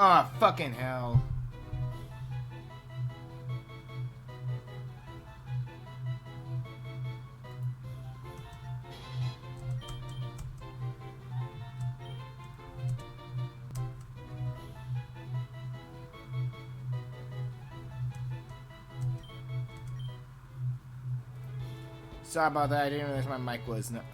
Oh, fucking hell. Sorry about that. I didn't realize my mic was not.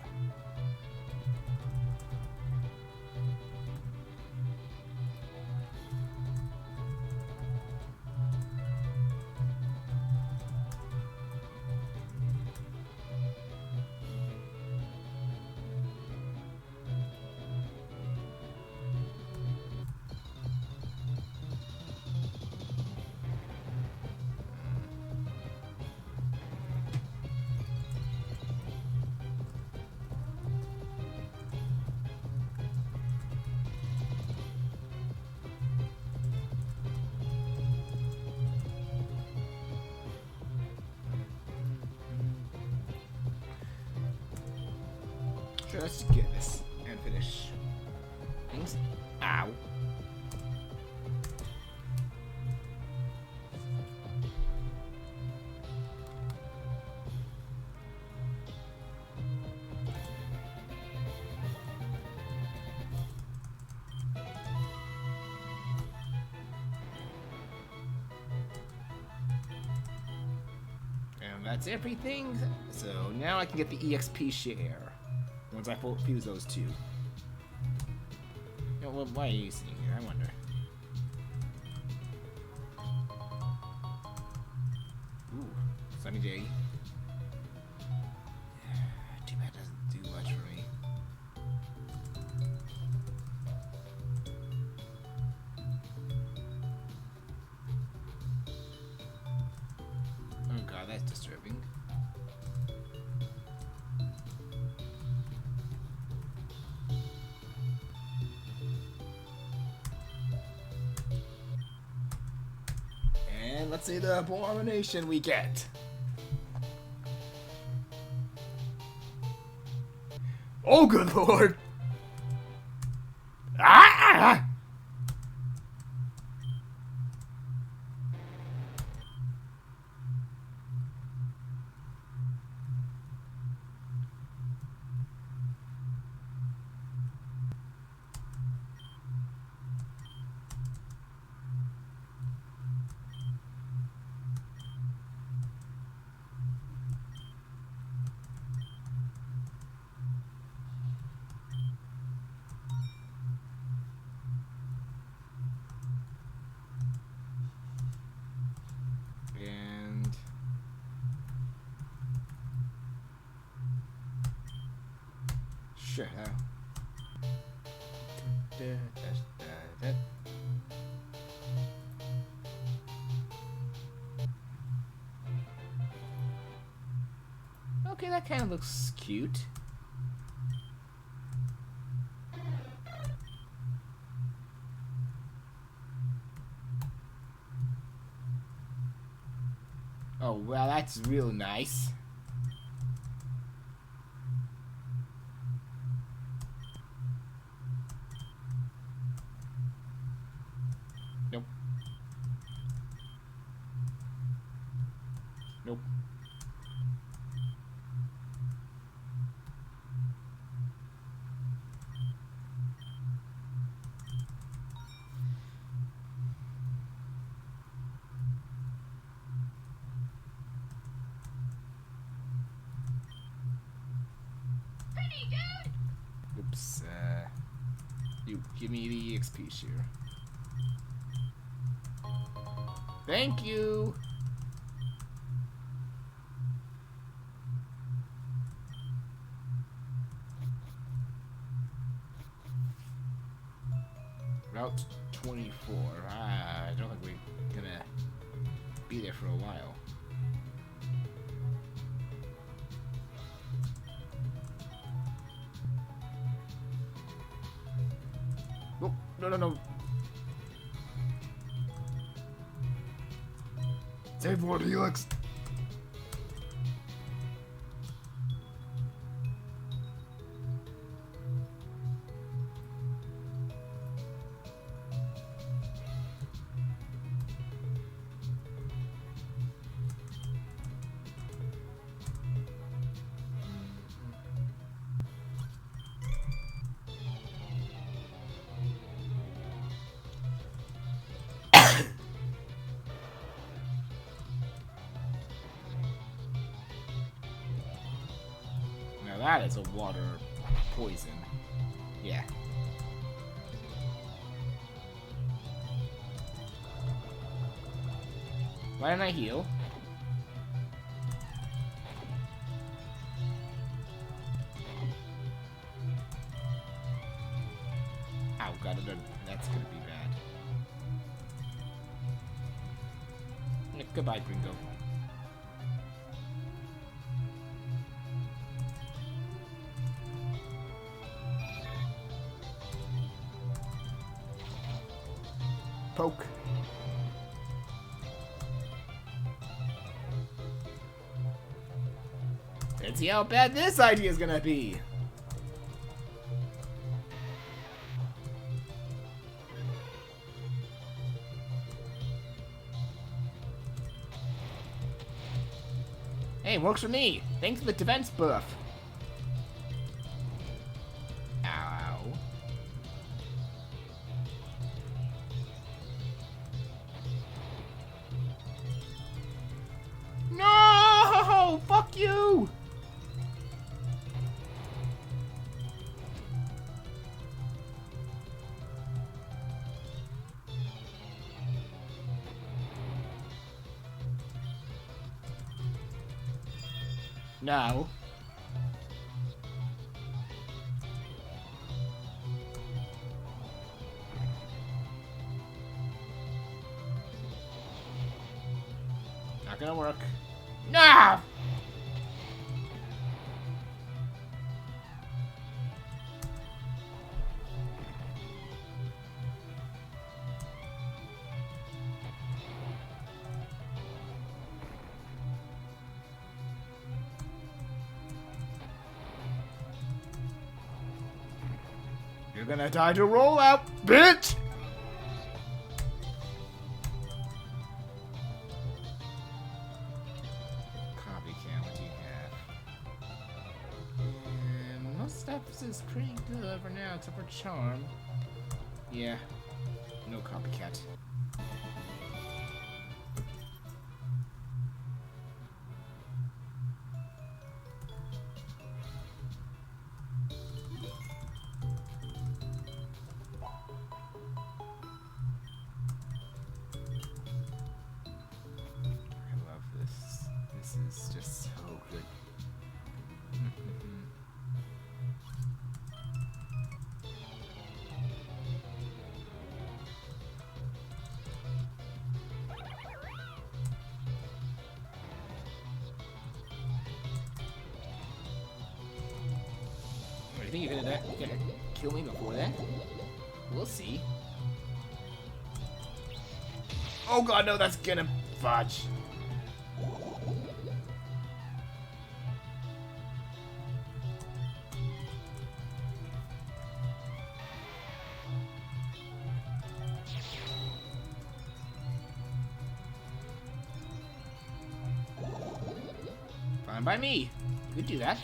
Sure, let's just get this and finish things. Ow. And that's everything. So now I can get the EXP share. Once I fuse those two. You know, why are you sitting here? I wonder. Ooh, Sunny Day. Too bad it doesn't do much for me. Oh god, that's disturbing. And let's see the abomination we get. Oh, good lord! Ah! Sure. Okay, that kind of looks cute. Oh, well, that's real nice. Nope. Nope. Oops. You give me the XP share. Thank you. Route 24. I don't think we're gonna be there for a while. Oh, no. Save for the Helix. that is a water poison. Yeah. Why didn't I heal? Ow, got it. That's gonna be bad. Yeah, goodbye, Gringo. Poke. Let's see how bad this idea is gonna be. Hey, works for me. Thanks for the defense buff. Ow. No! Fuck you! No. Not gonna work. No! You're gonna die to roll out, bitch! Copycat, what do you have? Most stuff is pretty good for now, except for charm. Yeah, no copycat. This is just so good. You think you're gonna kill me before that? We'll see. Oh god, no, that's gonna fudge. Fine by me. You could do that.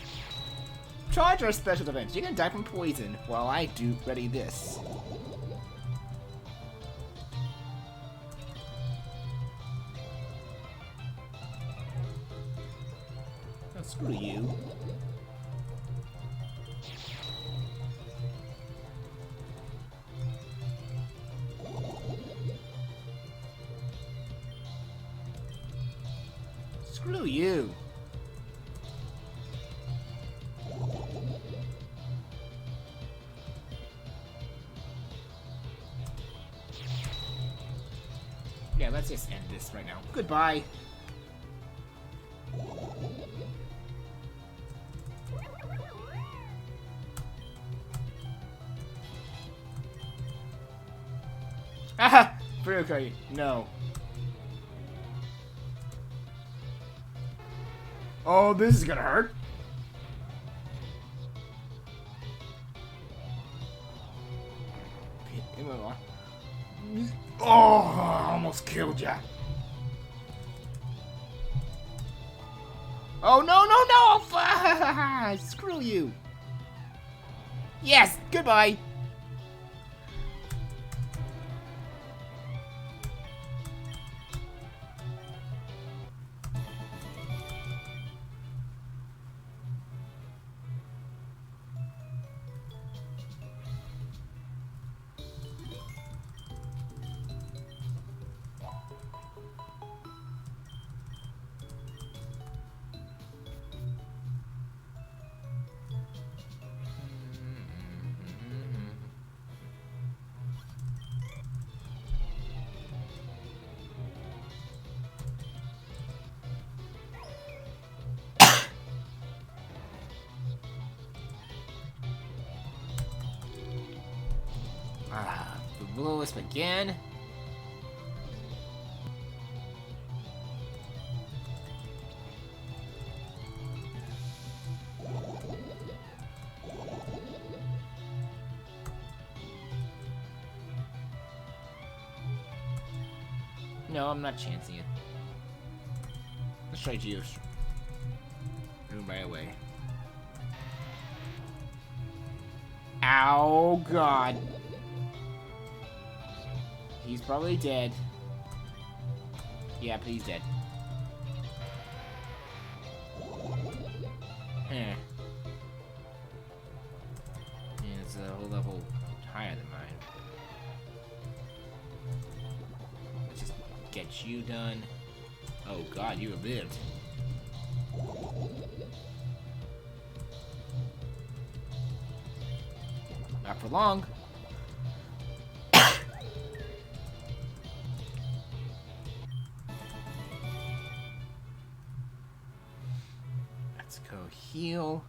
Charge our special defense. You can die from poison while I do ready this. Oh, screw you. Screw you. Yeah, let's just end this right now. Goodbye. Haha! Furukai, no. Oh, this is gonna hurt. Oh, I almost killed ya. Oh, no, no, no! Screw you. Yes, goodbye. Blow-Wisp again. No, I'm not chancing it. Let's try Geos. Move right away. Ow, God. He's probably dead. Yeah, but he's dead. Yeah, it's a whole level higher than mine. Let's just get you done. Oh God, you lived. Not for long. Let's go heal.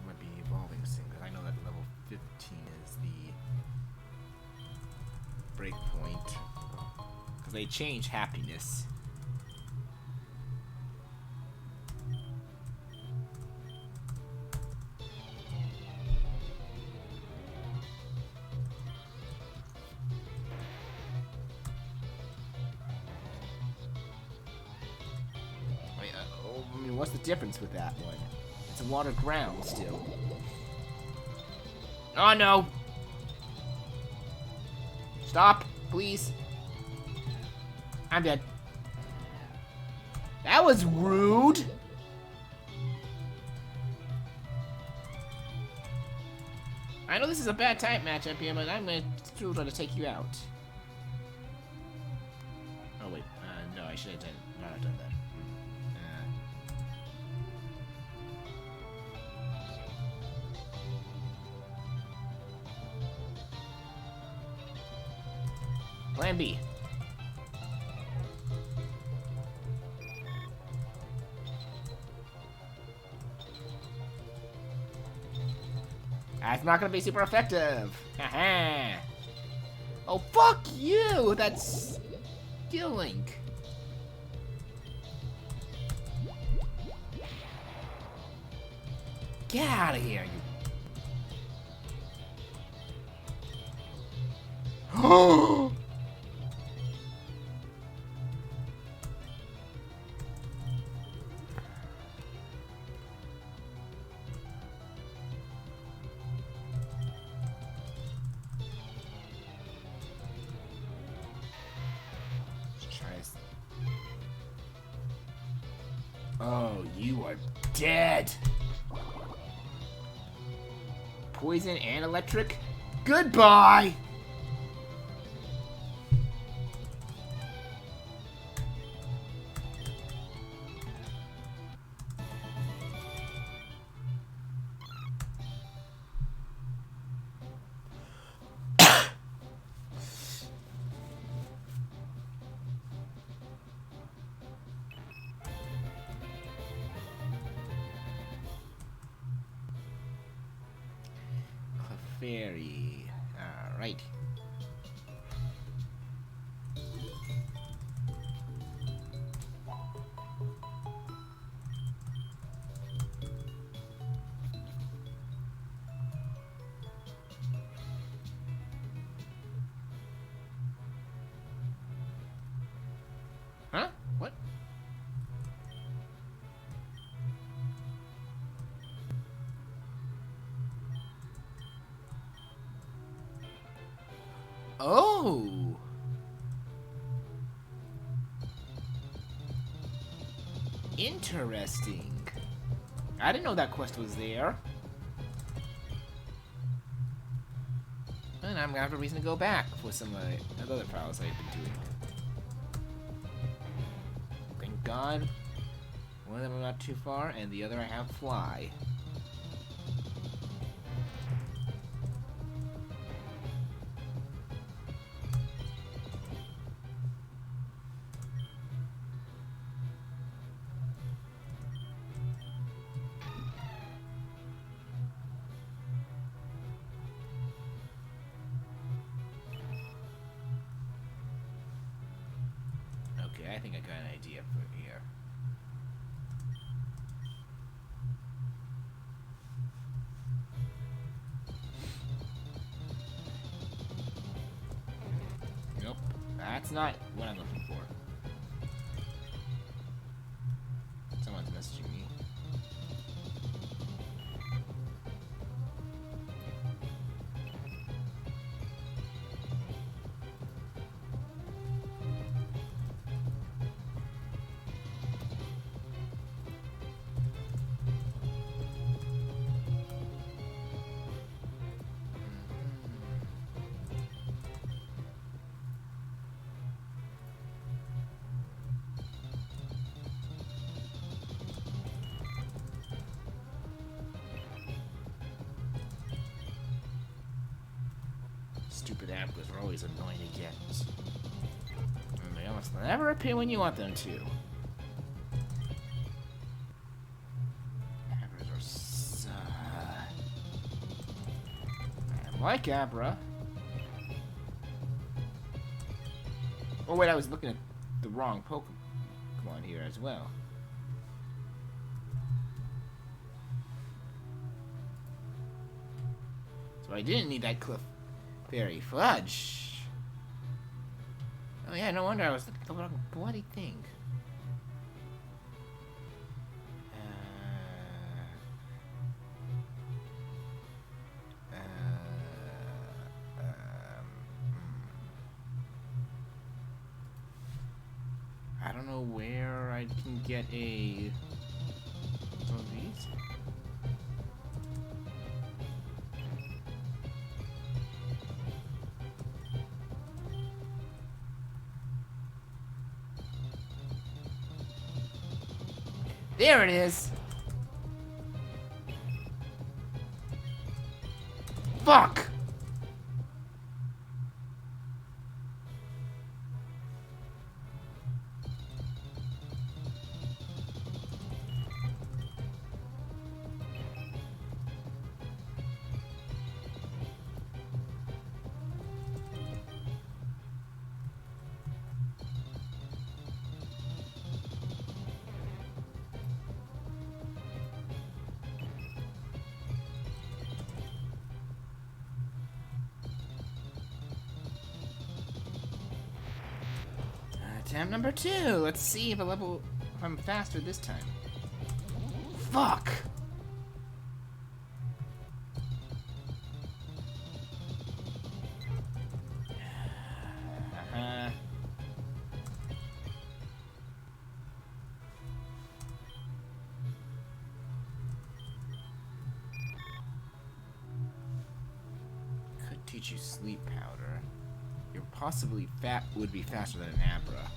Might be evolving soon, because I know that level 15 is the break point. Because they change happiness. I mean, what's the difference with that one? It's a water ground still. Oh no! Stop, please. I'm dead. That was rude. I know this is a bad type matchup here, but I'm gonna still try to take you out. Oh wait, no, I should have not done that. Plan B. That's not gonna be super effective. Haha. Oh, fuck you! That's skilling. Get out of here, you. Oh, you are dead. Poison and electric? Goodbye! Fairy. Alright. Huh? What? Oh! Interesting. I didn't know that quest was there. And I'm gonna have a reason to go back for some of the other files I've been doing. Thank God. One of them are not too far, and the other I have fly. I think I got an idea for here. Nope, that's not what I'm looking for. Someone's messaging me. Stupid apples are always annoying to get. And they almost never appear when you want them to. Abras are I like Abra. Oh wait, I was looking at the wrong Pokemon here as well. So I didn't need that Cliff Berry Fudge. Oh yeah, no wonder I was looking at the wrong bloody thing. I don't know where I can get some of these. There it is! Fuck! Attempt number 2. Let's see if I'm faster this time. Fuck! Could teach you sleep powder. You're possibly would be faster than an Abra.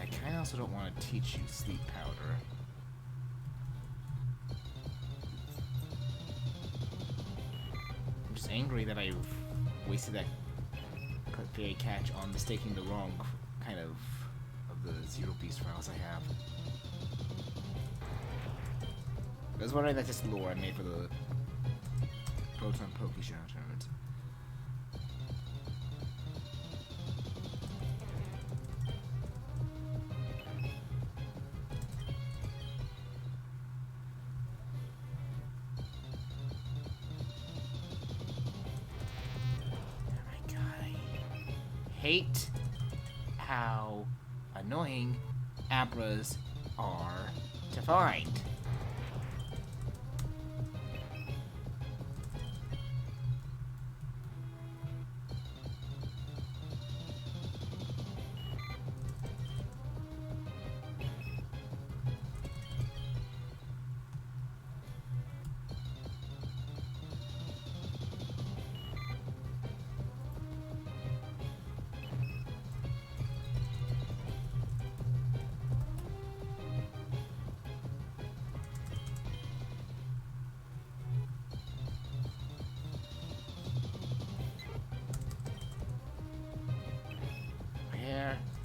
I kinda also don't want to teach you sleep powder. I'm just angry that I've wasted that fairy catch on mistaking the wrong kind of the Zero Beast files I have. I was wondering that's just lore I made for the Proton PokeShowdown tournament. Oh my god, I hate how annoying Abras are to find.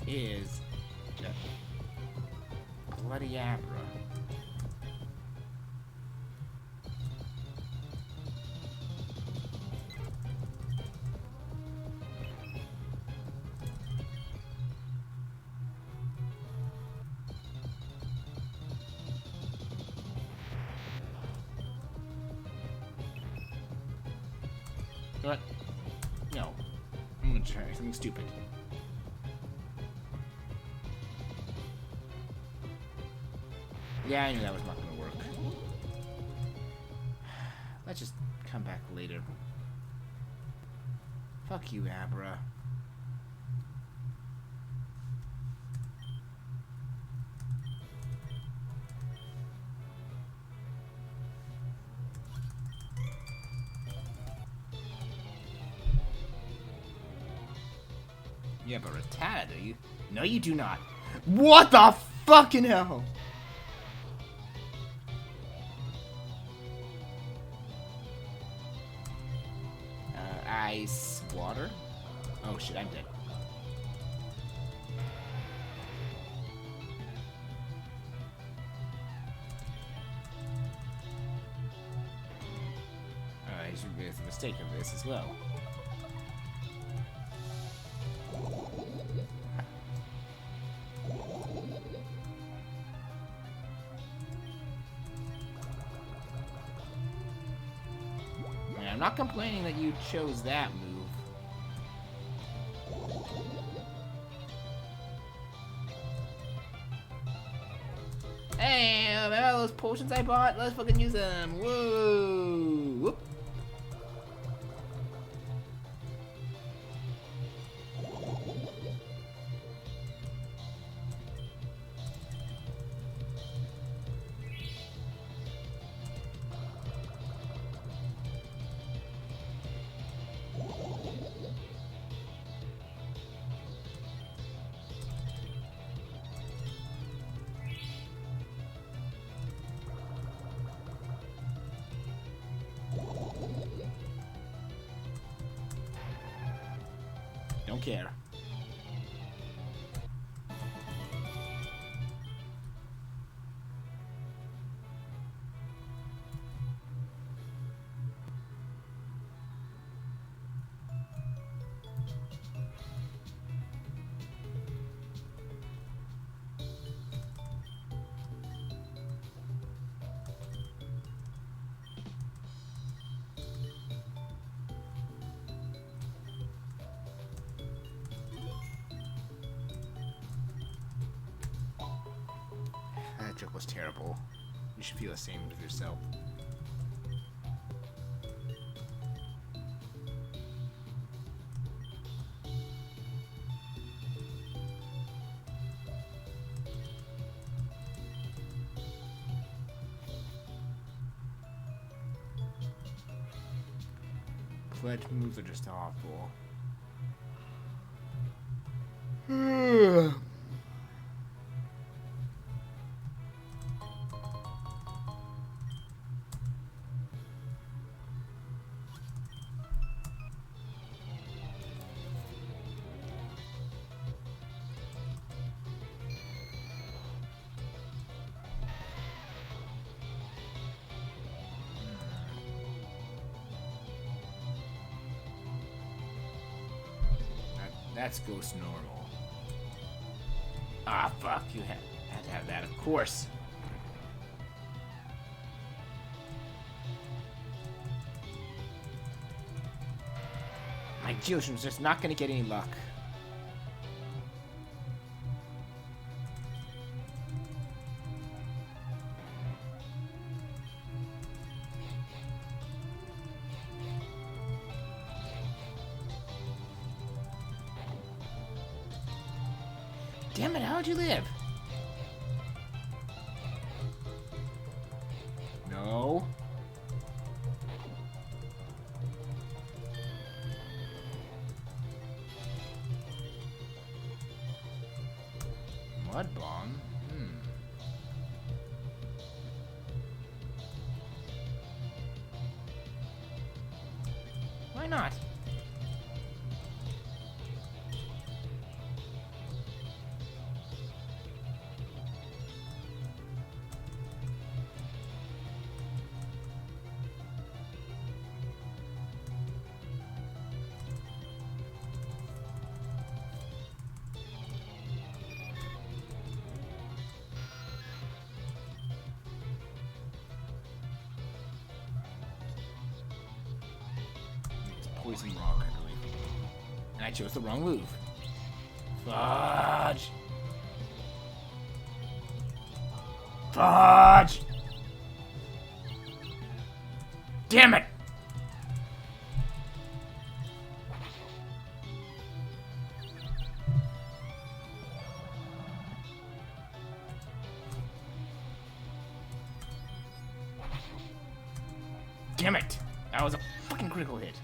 Is the bloody Abra. What? No. I'm gonna try something stupid. Yeah, I knew that was not gonna work. Let's just come back later. Fuck you, Abra. You have a Rattata, do you? No, you do not. What the fucking hell? Ice, water? Oh shit, I'm dead. I should make a mistake of this as well. I'm not complaining that you chose that move. Hey, remember those potions I bought? Let's fucking use them. Whoa! Whoop. Don't care. That joke was terrible. You should feel the same with yourself. Pledge moves are just awful. That's ghost normal. Ah, fuck. You had to have that, of course. My Geoshin's just not gonna get any luck. Damn it, how'd you live? No. Mud bomb? Why not? poison rock, I believe. And I chose the wrong move. Fudge! Fudge! Damn it! Damn it! That was a fucking critical hit.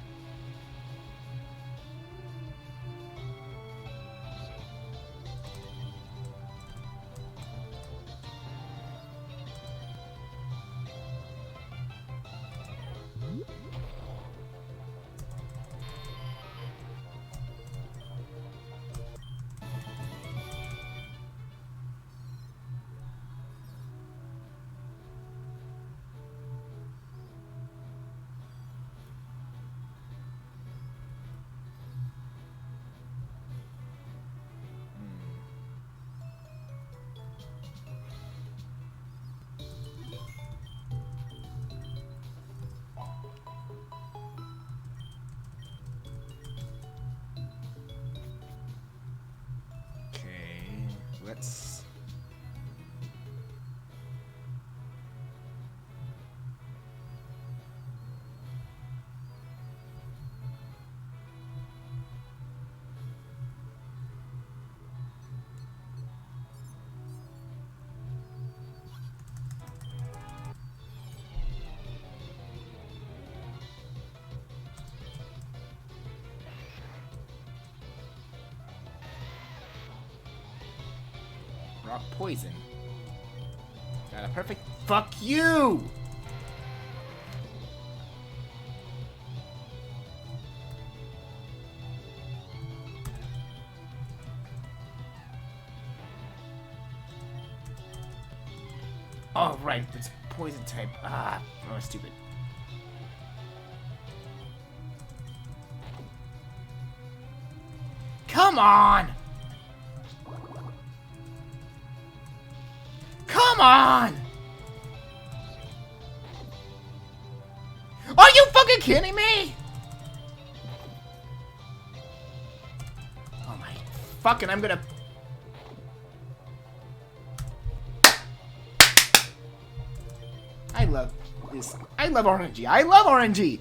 Let's... rock poison. Got a perfect... Fuck you! Oh, right, it's poison type. Ah, oh, stupid. Come on! Come on! Are you fucking kidding me? Oh my fucking, I'm gonna... I love this. I love RNG. I love RNG!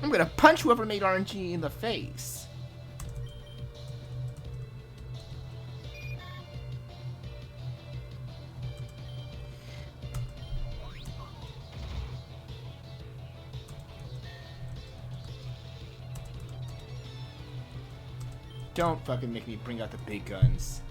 I'm gonna punch whoever made RNG in the face. Don't fucking make me bring out the big guns.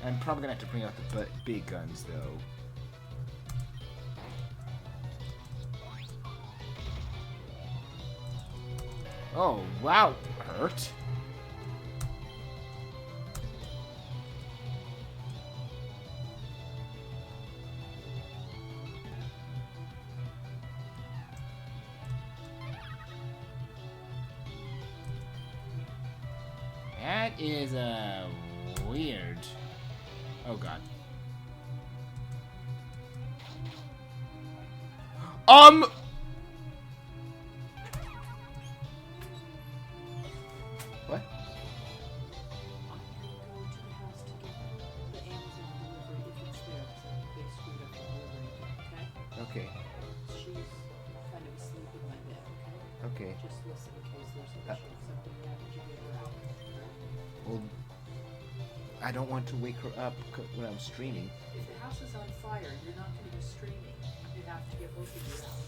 I'm probably gonna have to bring out the big guns, though. Oh, wow, hurt. That is, weird. Oh, God. What? Okay. She's kind of asleep in my bed, okay? Okay. Just listen in case there's an issue, something happens, you get her out. Well, I don't want to wake her up when I'm streaming. If the house is on fire, you're not going to be streaming. You have to get both of you out.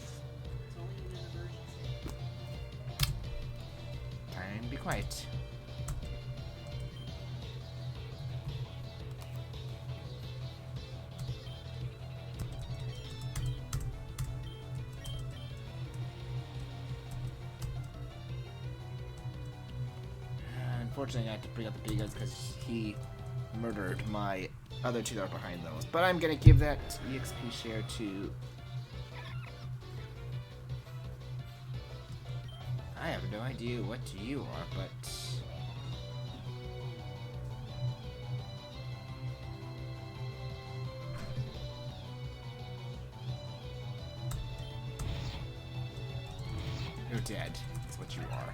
It's only in an emergency. Time to be quiet. Unfortunately, I had to bring up the big guns because he murdered my other two that are behind those. But I'm gonna give that EXP share to... I have no idea what you are, but... dead. That's what you are.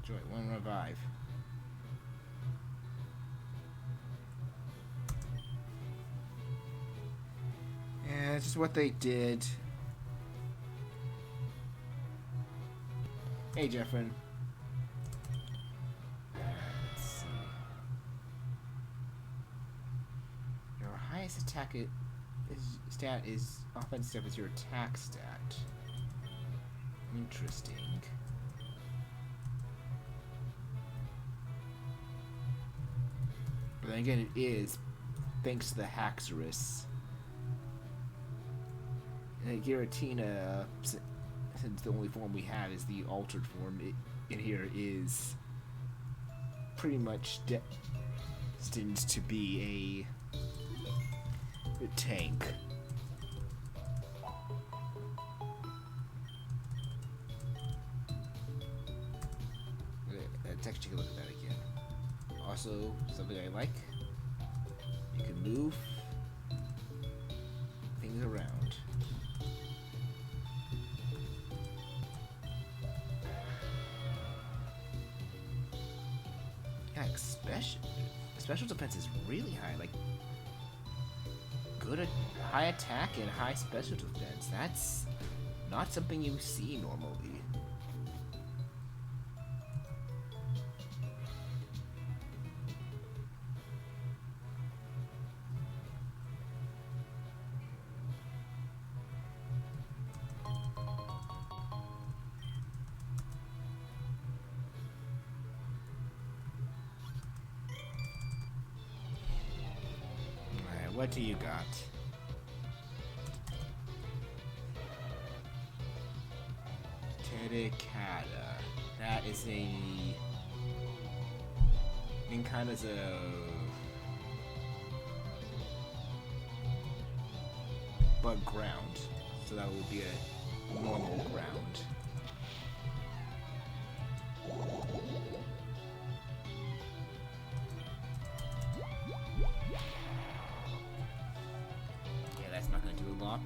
Joy, 1 revive. Yeah, it's just what they did. Hey, Jeffrin. Let's see. Your highest attack stat is offensive step is your attack stat. Interesting. But then again, it is thanks to the Haxorus. And Giratina, since the only form we have is the altered form, in here is pretty much destined to be a tank. Let's actually take a look at that again. Also, something I like, you can move things around. Yeah, special defense is really high, like good high attack and high special defense. That's not something you see normally. What do you got? Tedicata. That is a... kind of a... bug ground. So that would be a normal ground.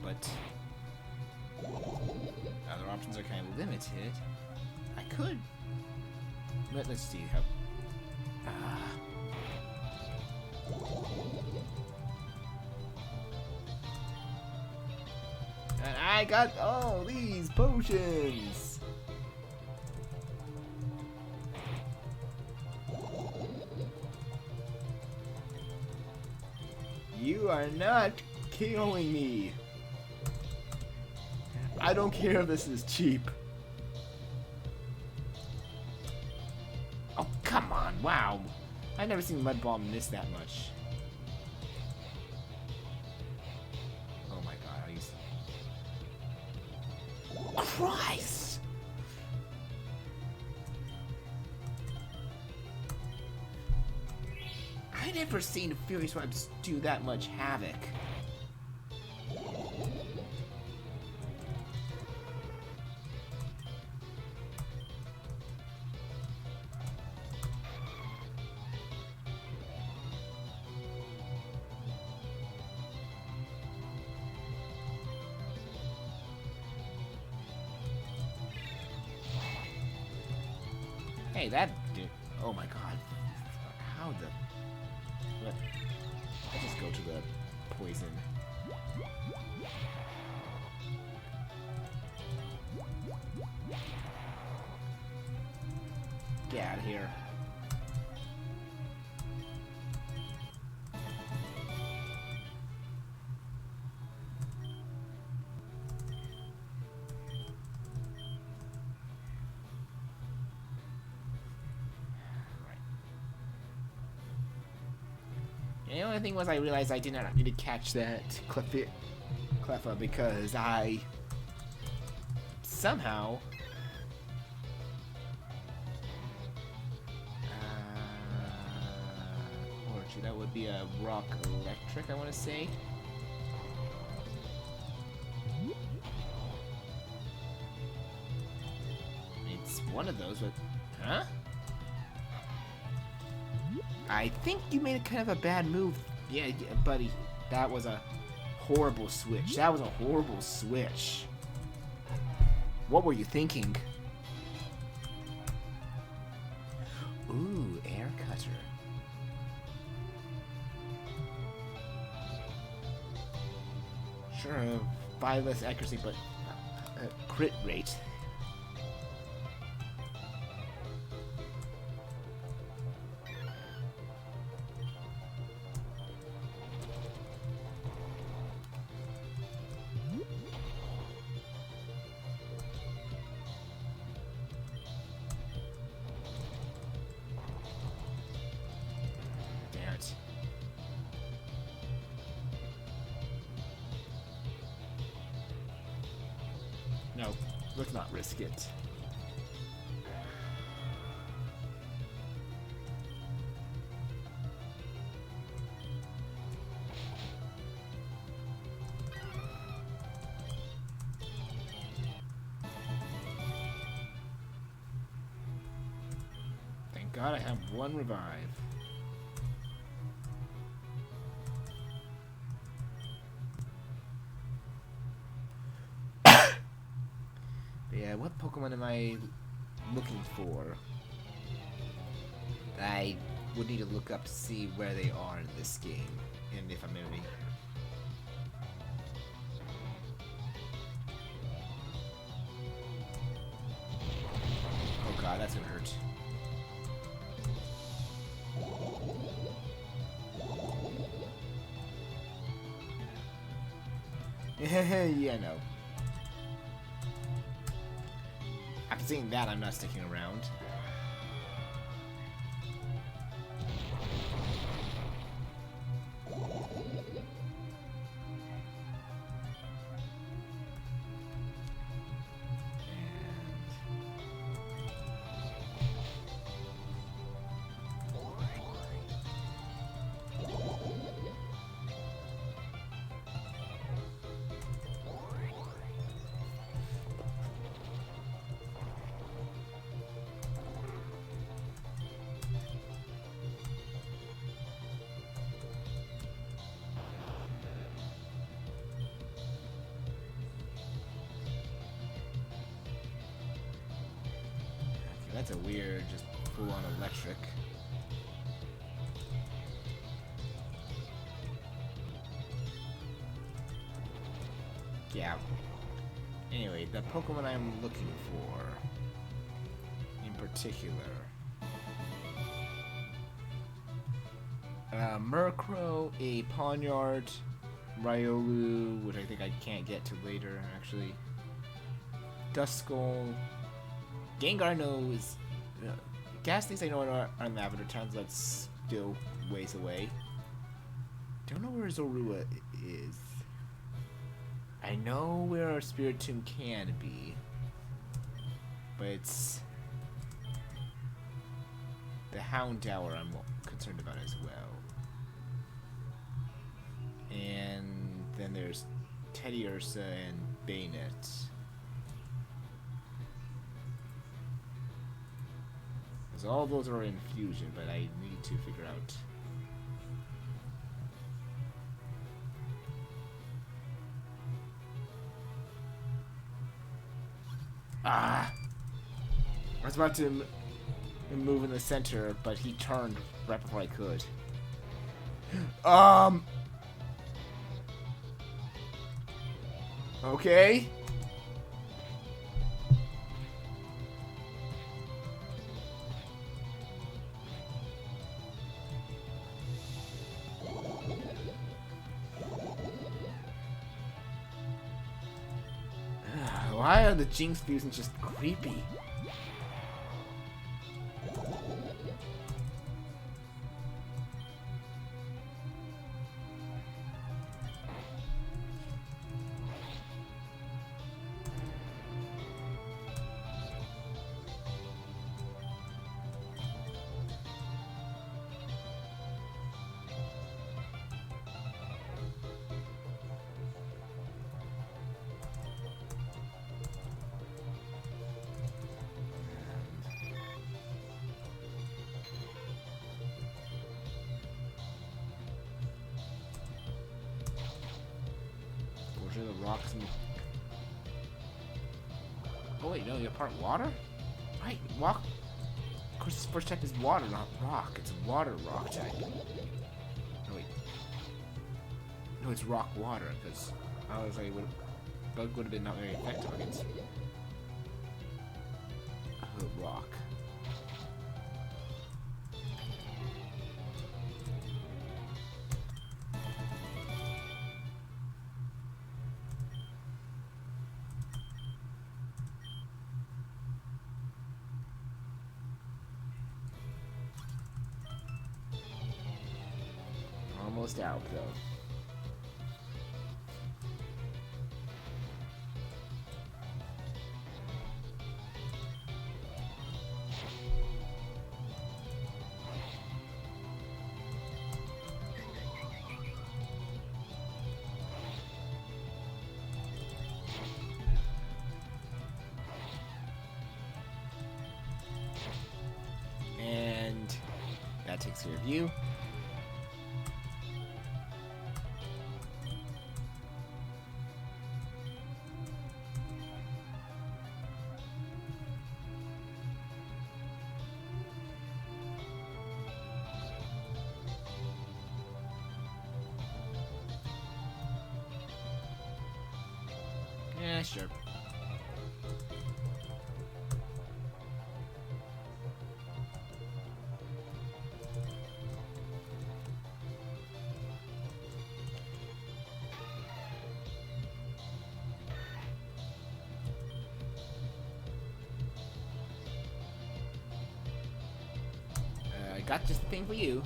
But other options are kind of limited. I could, but let's see how. And I got all these potions. You are not killing me. I don't care if this is cheap. Oh, come on. Wow. I've never seen Mud Bomb miss that much. Oh my god, are you... Christ! I never seen Fury Swipes do that much havoc. Hey, that did... Oh my god. How the... What? I'll just go to the poison. Get out of here. The only thing was I realized I did not need to catch that Cleffa because I somehow or actually that would be a rock electric, I want to say. It's one of those, but huh? I think you made a kind of a bad move. Yeah, buddy. That was a horrible switch. That was a horrible switch. What were you thinking? Ooh, air cutter. Sure, 5 less accuracy, but crit rate. Damn it. No, let's not risk it. Thank God I have 1 revive. Yeah, what Pokemon am I looking for? I would need to look up to see where they are in this game, and if I'm any. Oh god, that's gonna hurt. Yeah, no. After seeing that, I'm not sticking around. That's a weird, just full-on electric. Yeah. Anyway, the Pokemon I'm looking for, in particular, Murkrow, a Pawniard, Riolu, which I think I can't get to later, actually, Duskull, Gengar I know is... Gastly's I know are in Lavender Towns, that's still ways away. Don't know where Zorua is. I know where our Spiritomb can be. But it's... the Houndour I'm concerned about as well. And then there's Teddy Ursa and Bayonet. So all those are in fusion, but I need to figure out. Ah! I was about to move in the center, but he turned right before I could. Okay. Why are the Jinx fusions just creepy? rocks and... Oh wait, no, you're part water? Right, rock... Of course, this first type is water, not rock. It's a water rock type. No, wait. No, it's rock water, because I was like, bug would have been not very effective against rock. Almost out, though. And that takes care of you. Yeah, sure. I got just the thing for you.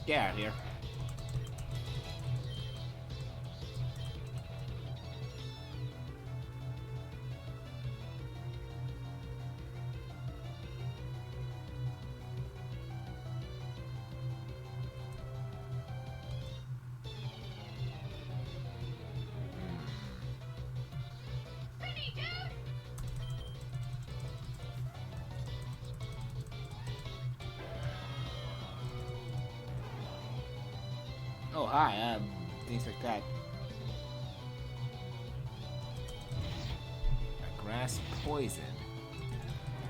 Get out of here. Oh, hi, things like that. A grass poison,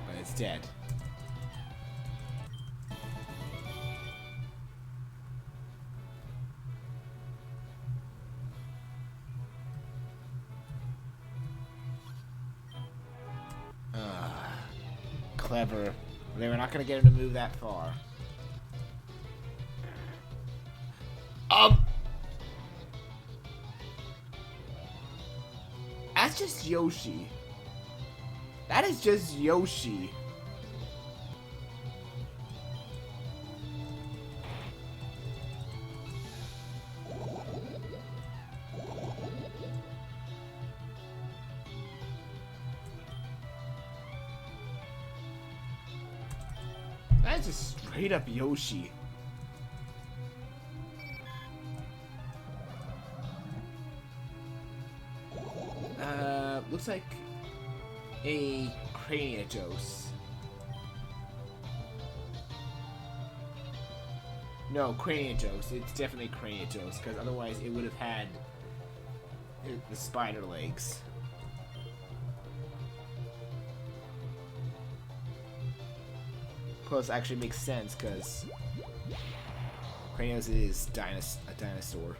but it's dead. Clever. They were not gonna get him to move that far. That's just Yoshi. That is just Yoshi. That is just straight up Yoshi. Looks like a Craniatos. No, Craniatos. It's definitely Craniatos, because otherwise it would have had the spider legs. Plus, actually makes sense, because Craniatos is a dinosaur.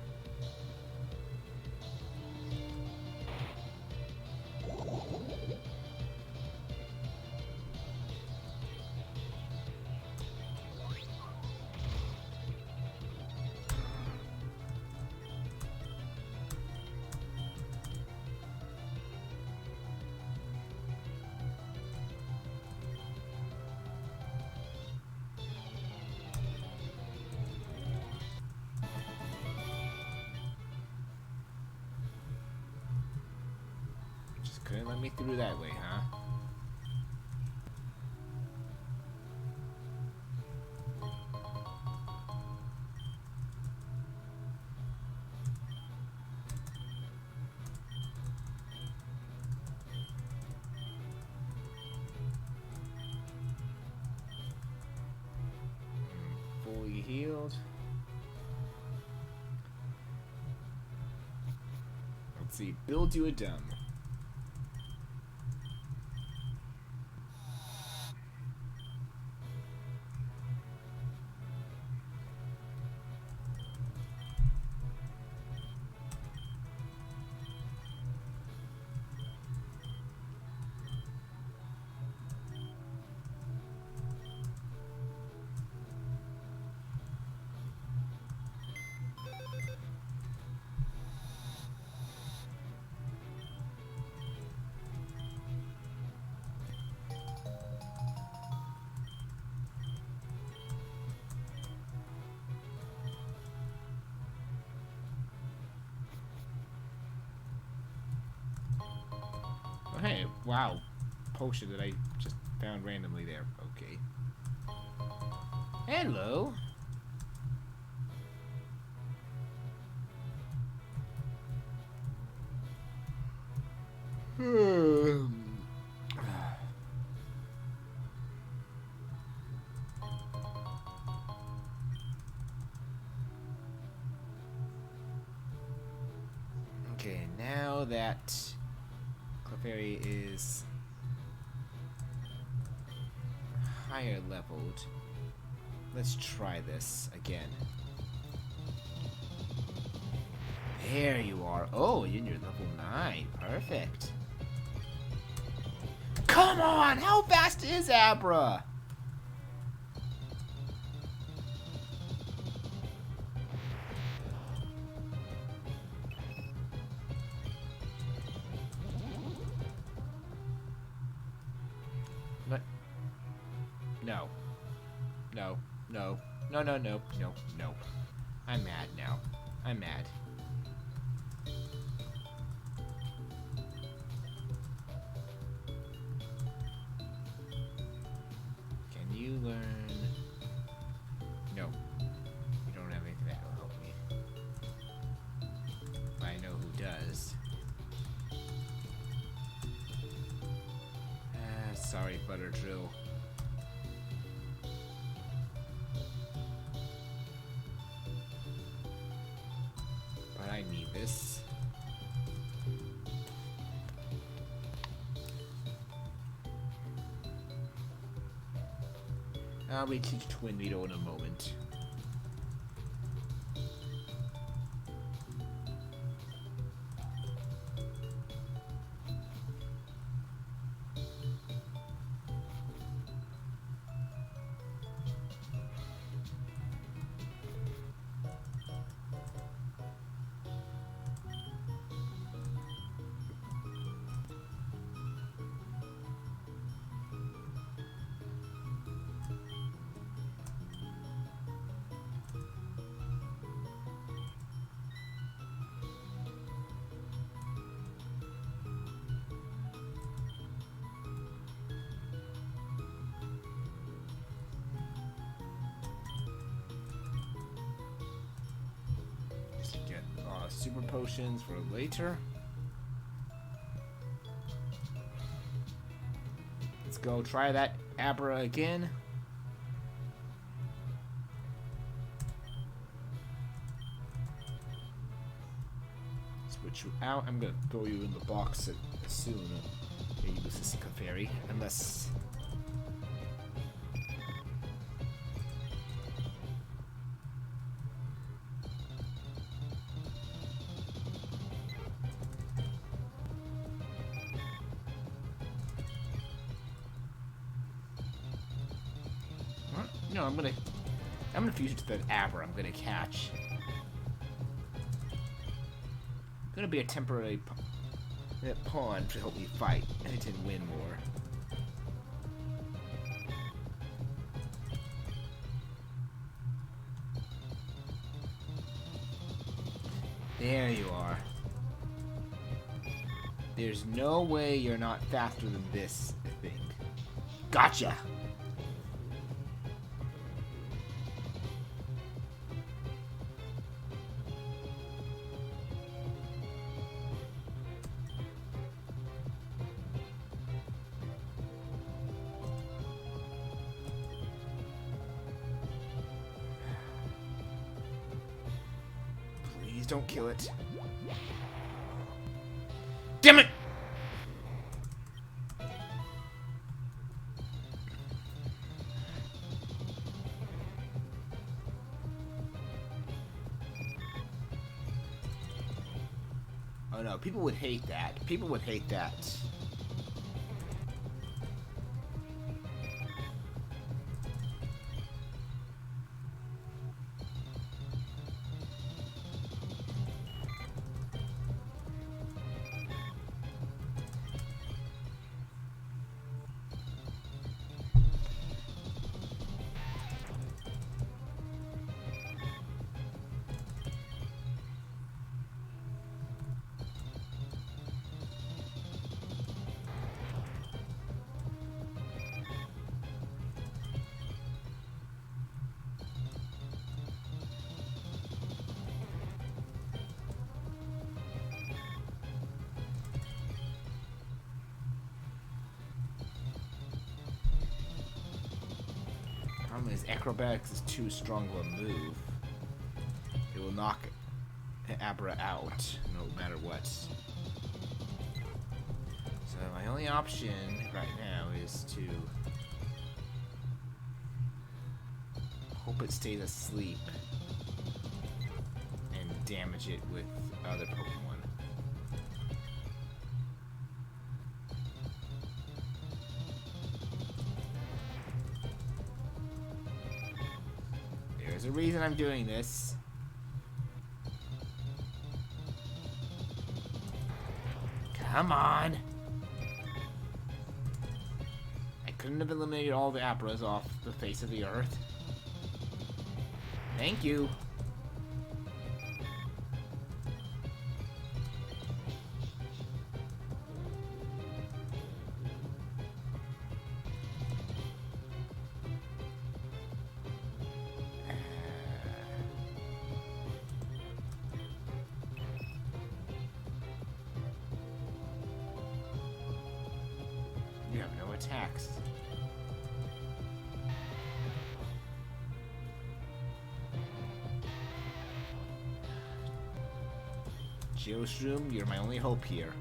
Couldn't let me through that way, huh? Fully healed. Let's see. Build you a dumb. Hey, wow. Potion that I just found randomly there. Okay. Hello. Okay, now that Clefairy is higher leveled, let's try this again. There you are. Oh, you're level 9. Perfect. Come on! How fast is Abra? What? No. No. No. No, no, no. No. No. I'm mad now. I'm mad. Can you learn? No. You don't have anything that will help me. I know who does. Sorry, Butter Drill. But I need this. I'll be teach Twin Needle in a moment. Get super potions for later. Let's go try that Abra again. Switch you out. I'm gonna throw you in the box soon. You use this Clefairy, unless. No, I'm gonna fuse it to the Abra I'm gonna catch. Gonna be a temporary pawn to help me fight and to win more. There you are. There's no way you're not faster than this thing. Gotcha! Please don't kill it. Damn it! Oh no, people would hate that. People would hate that. Problem is, acrobatics is too strong of a move. It will knock Abra out, no matter what. So my only option right now is to hope it stays asleep and damage it with other Pokemon. There's a reason I'm doing this. Come on! I couldn't have eliminated all the Abras off the face of the earth. Thank you. You have no attacks. Geoshroom, you're my only hope here.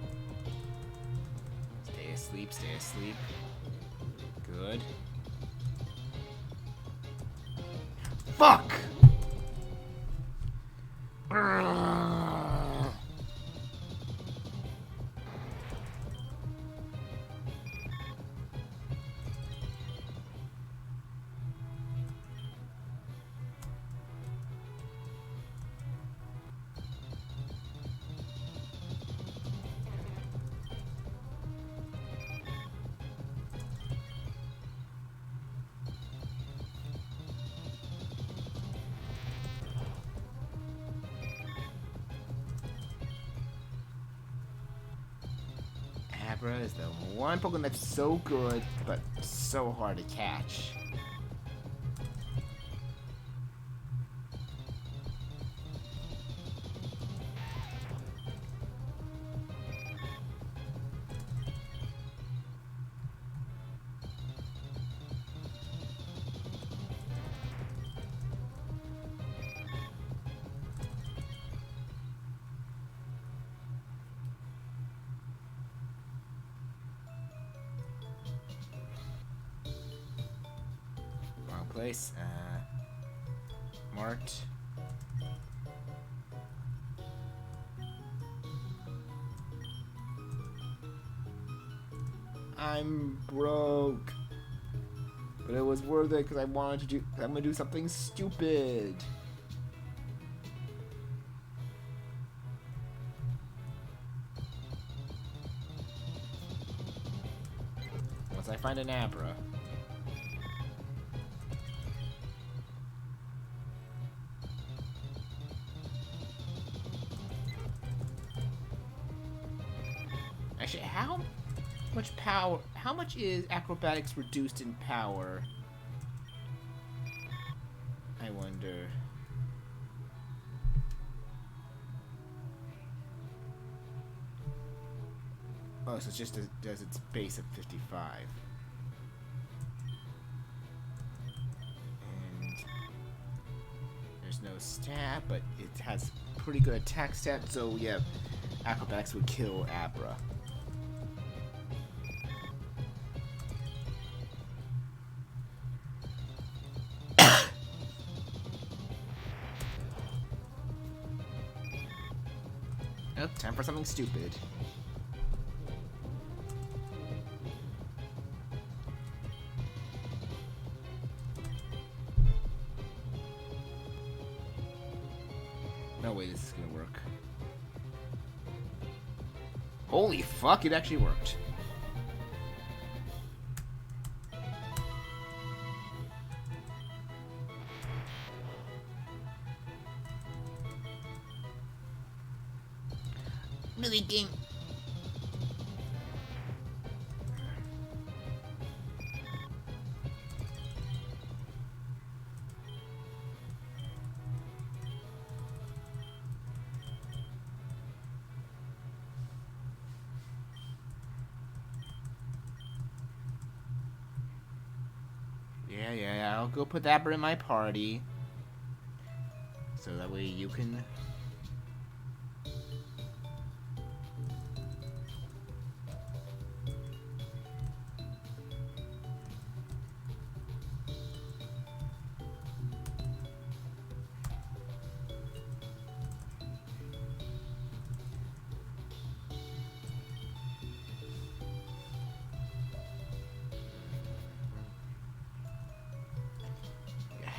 Stay asleep, stay asleep. Good. Fuck! Abra is the one Pokemon that's so good, but so hard to catch. Place, marked. I'm broke, but it was worth it because I wanted to do. I'm gonna do something stupid. Once I find an Abra. Actually, how much power? How much is acrobatics reduced in power? I wonder. Oh, so it's just does its base of 55. And there's no stat, but it has pretty good attack stat. So yeah. acrobatics would kill Abra. Oh, time for something stupid. No way this is gonna work. Holy fuck, it actually worked. Really game. Yeah, I'll go put Abra in my party. So that way you can...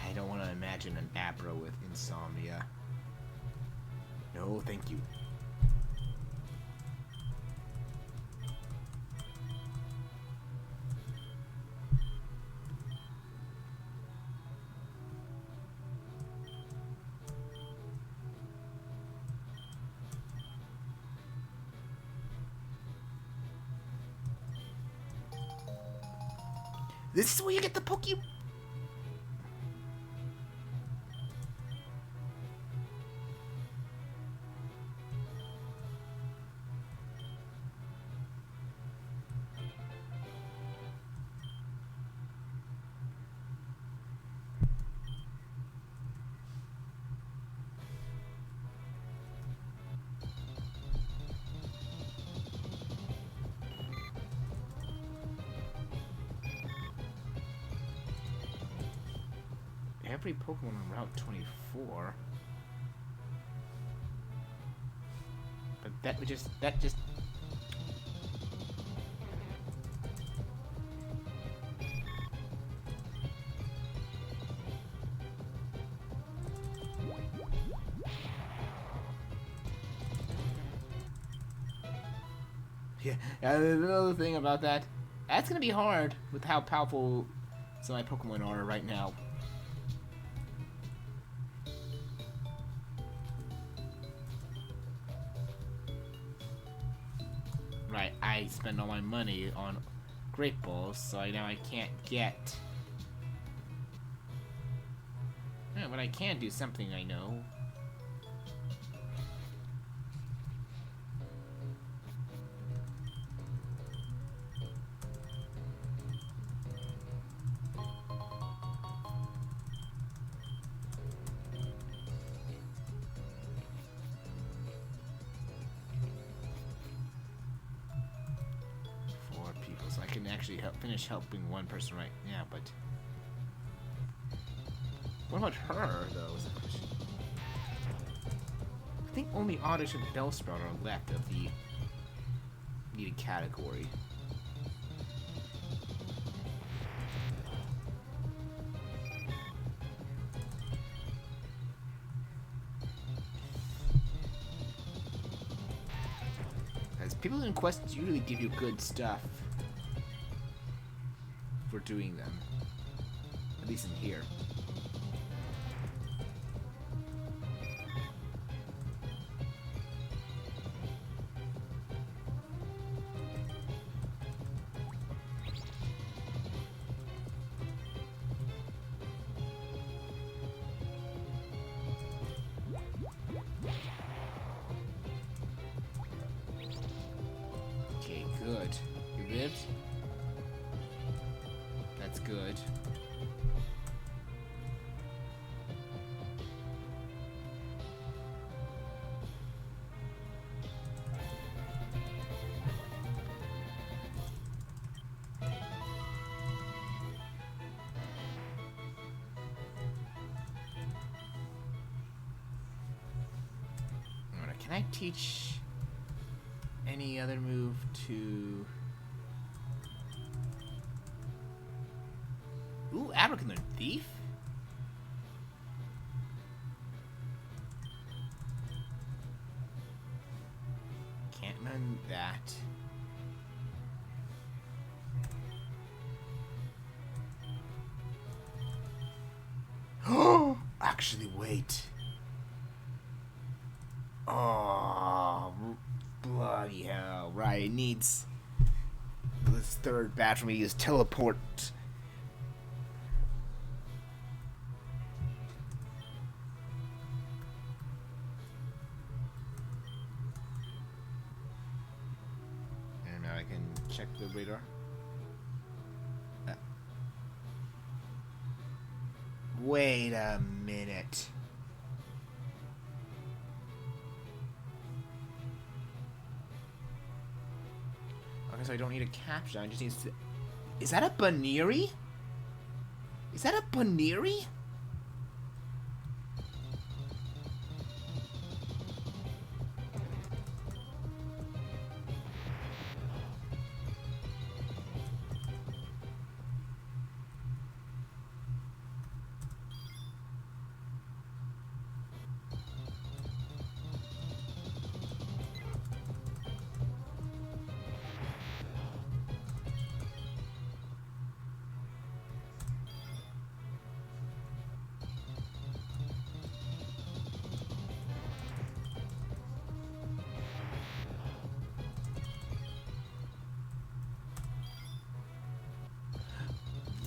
I don't want to imagine an Abra with insomnia. No, thank you. This is where you get the Poke... Every Pokemon on Route 24. But that just... Yeah, another thing about that, that's gonna be hard with how powerful some of my Pokemon are right now. Right, I spend all my money on Great Balls, so now I can't get... Yeah, but I can do something, I know. So I can actually finish helping one person right now, but... What about her, though, is the question. I think only Oddish and Bellsprout are left of the needed category. As people in quests usually give you good stuff for doing them. At least in here. Okay, good. You lived? That's good. Can I teach any other move to... Ooh, Abracadabra Thief? Can't run that. Oh, actually, wait. Oh, bloody hell! Right, it needs this third batch for me to use teleport. And now I can check the radar. Wait a minute. Okay, so I don't need a caption. I just need to... Is that a Baneri? Is that a Baneri?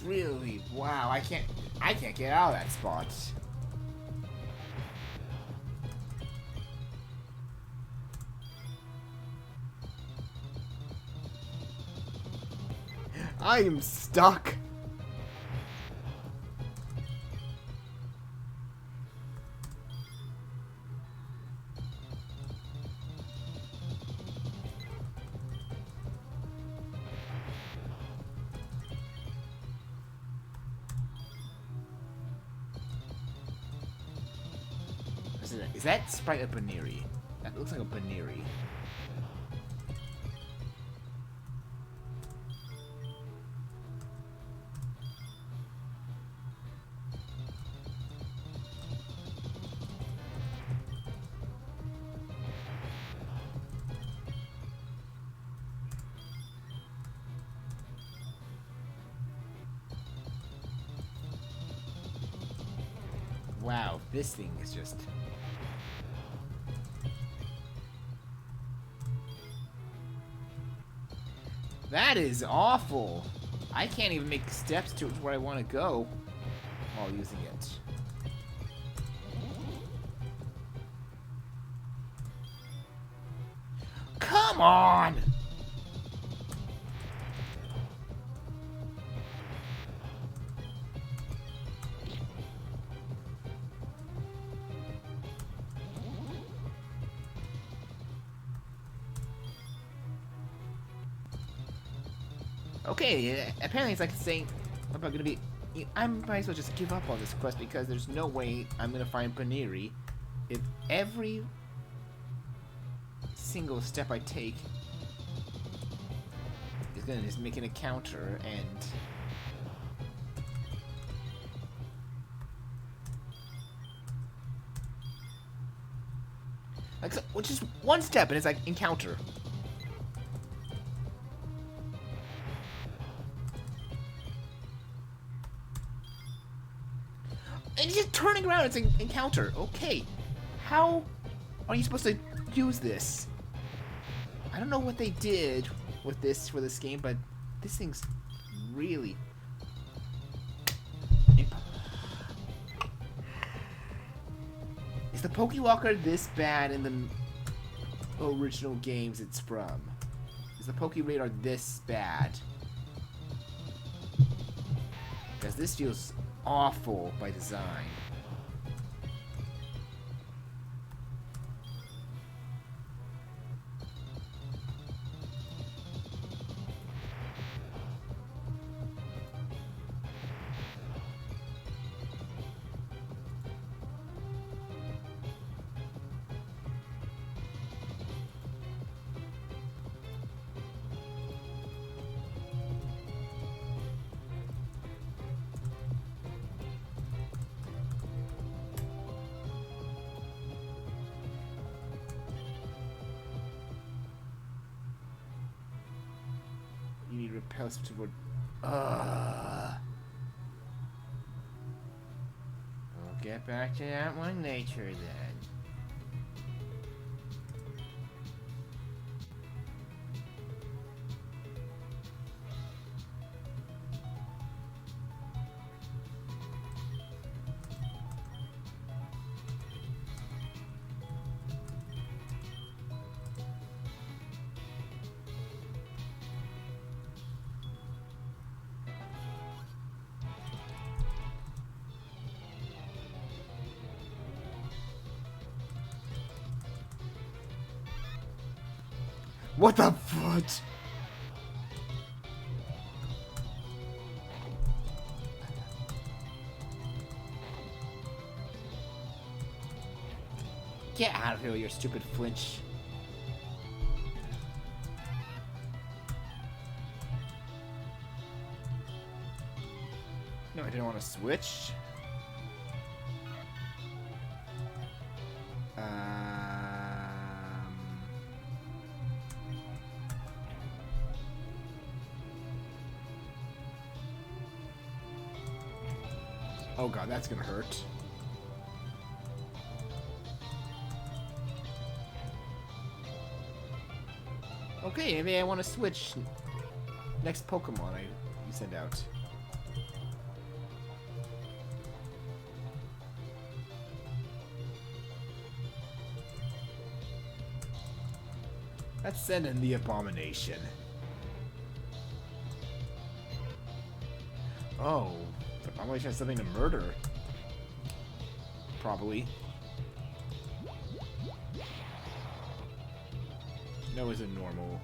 Really? Wow, I can't get out of that spot. I am stuck. Is that sprite a Baneri? That looks like a Baneri. Wow, this thing is just... That is awful. I can't even make steps to where I want to go while using it. Come on! Okay, apparently it's like saying I'm not gonna be. I might as well just give up on this quest because there's no way I'm gonna find Baneri if every single step I take is gonna just make an encounter and. Like, so, which is one step and it's like encounter. And he's just turning around, it's an encounter. Okay. How are you supposed to use this? I don't know what they did with this for this game, but this thing's really... Is the Pokewalker this bad in the original games it's from? Is the Pokeradar this bad? Because this feels awful by design. You need repels toward. We'll get back to that one later then. What the fudge? Get out of here with your stupid flinch. No, I didn't want to switch. Oh god, that's gonna hurt. Okay, maybe I want to switch next Pokemon you send out. Let's send in the Abomination. Oh, the Abomination has something to murder. Probably. No, it's a normal.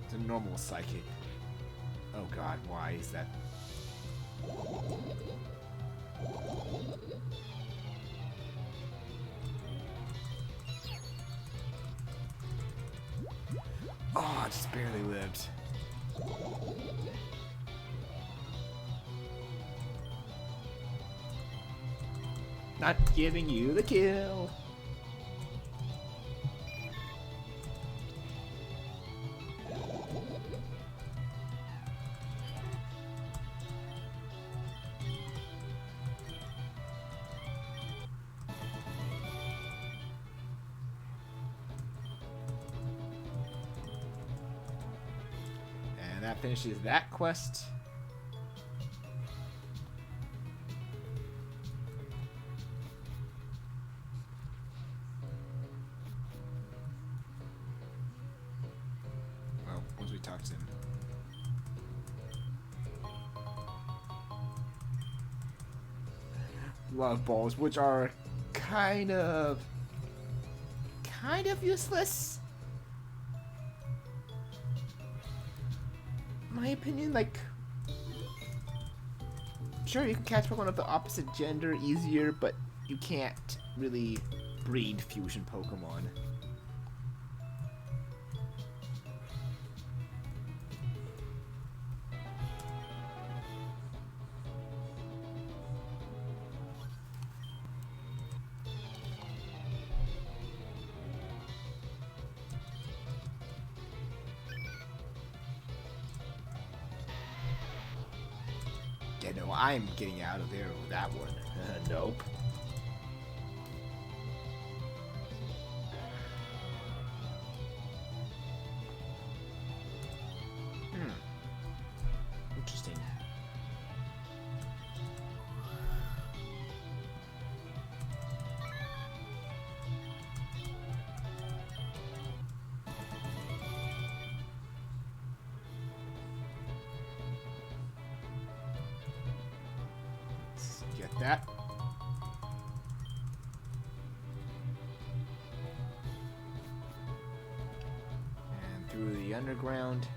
It's a normal psychic. Oh god, why is that? Oh, I just barely lived. Not giving you the kill. And that finishes that quest. Well, once we talk to him. Love balls, which are kind of useless. My opinion, like, sure, you can catch Pokemon of the opposite gender easier, but you can't really breed fusion Pokemon. Yeah, no, I'm getting out of there with that one. Nope. Interesting. Get that. And through the underground.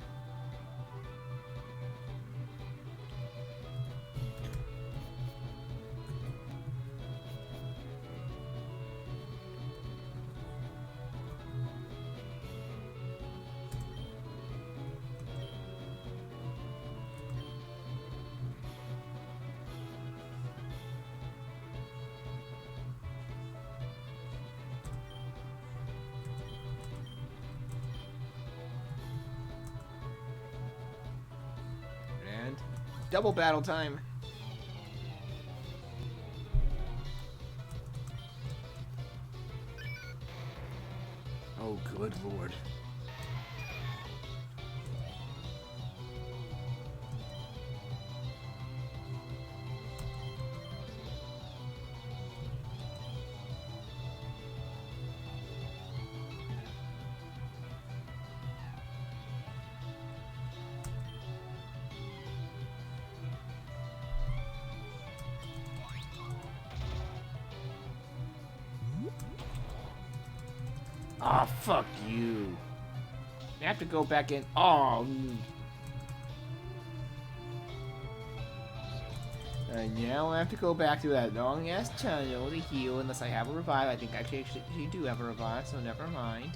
Double battle time. Oh, good lord. Aw, oh, fuck you. I have to go back in. Oh. And now I have to go back to that long ass tunnel to heal unless I have a revive. I think I actually do have a revive, so never mind.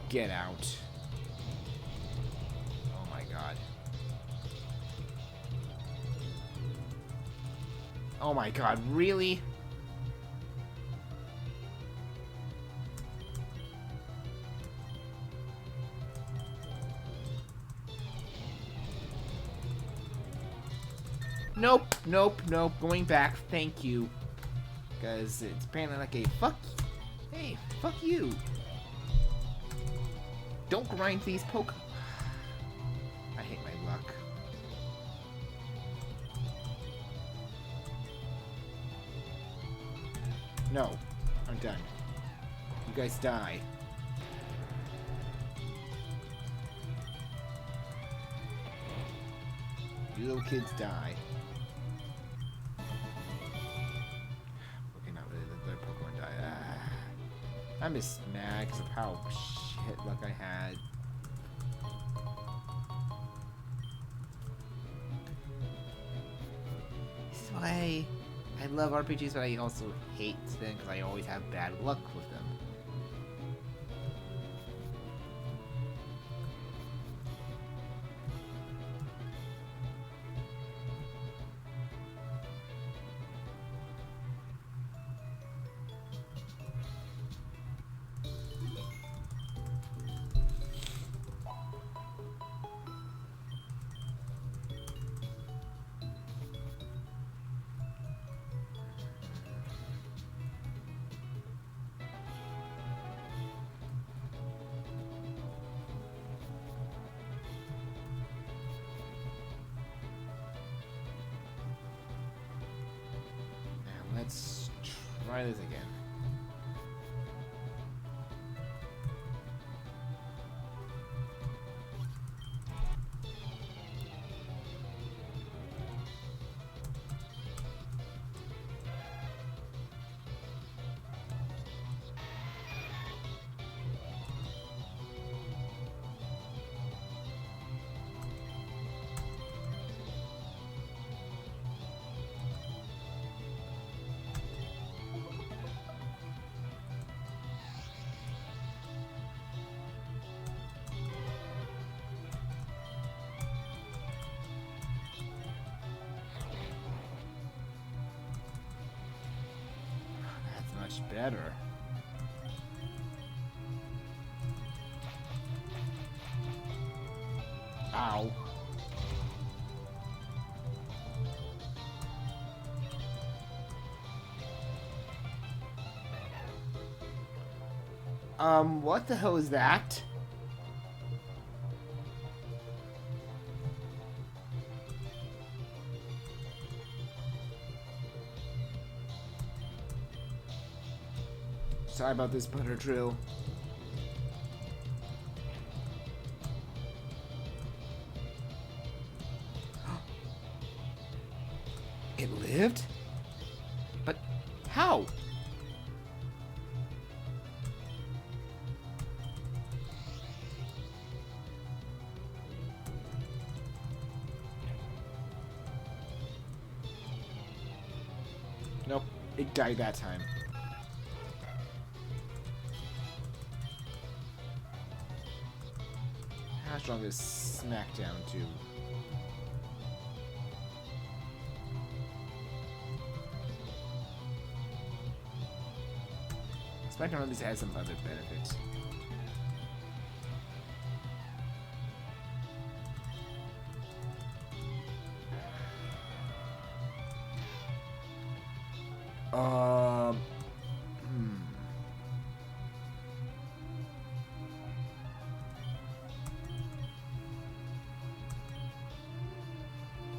Get out. Oh my god. Oh my god, really? Nope, nope, nope. Going back. Thank you. Because it's apparently like a fuck. Hey, fuck you. Don't grind these poke. I hate my luck. No, I'm done. You guys die. You little kids die. Okay, not really. The Pokemon die. Ah. I'm just mad because of how shit luck I had. This is why I love RPGs, but I also hate them because I always have bad luck with them. Let's try this again. Much better. Ow. What the hell is that? Sorry about this, butter drill. It lived? But how? Nope, it died that time. strong as SmackDown too. SmackDown at least has some other benefits.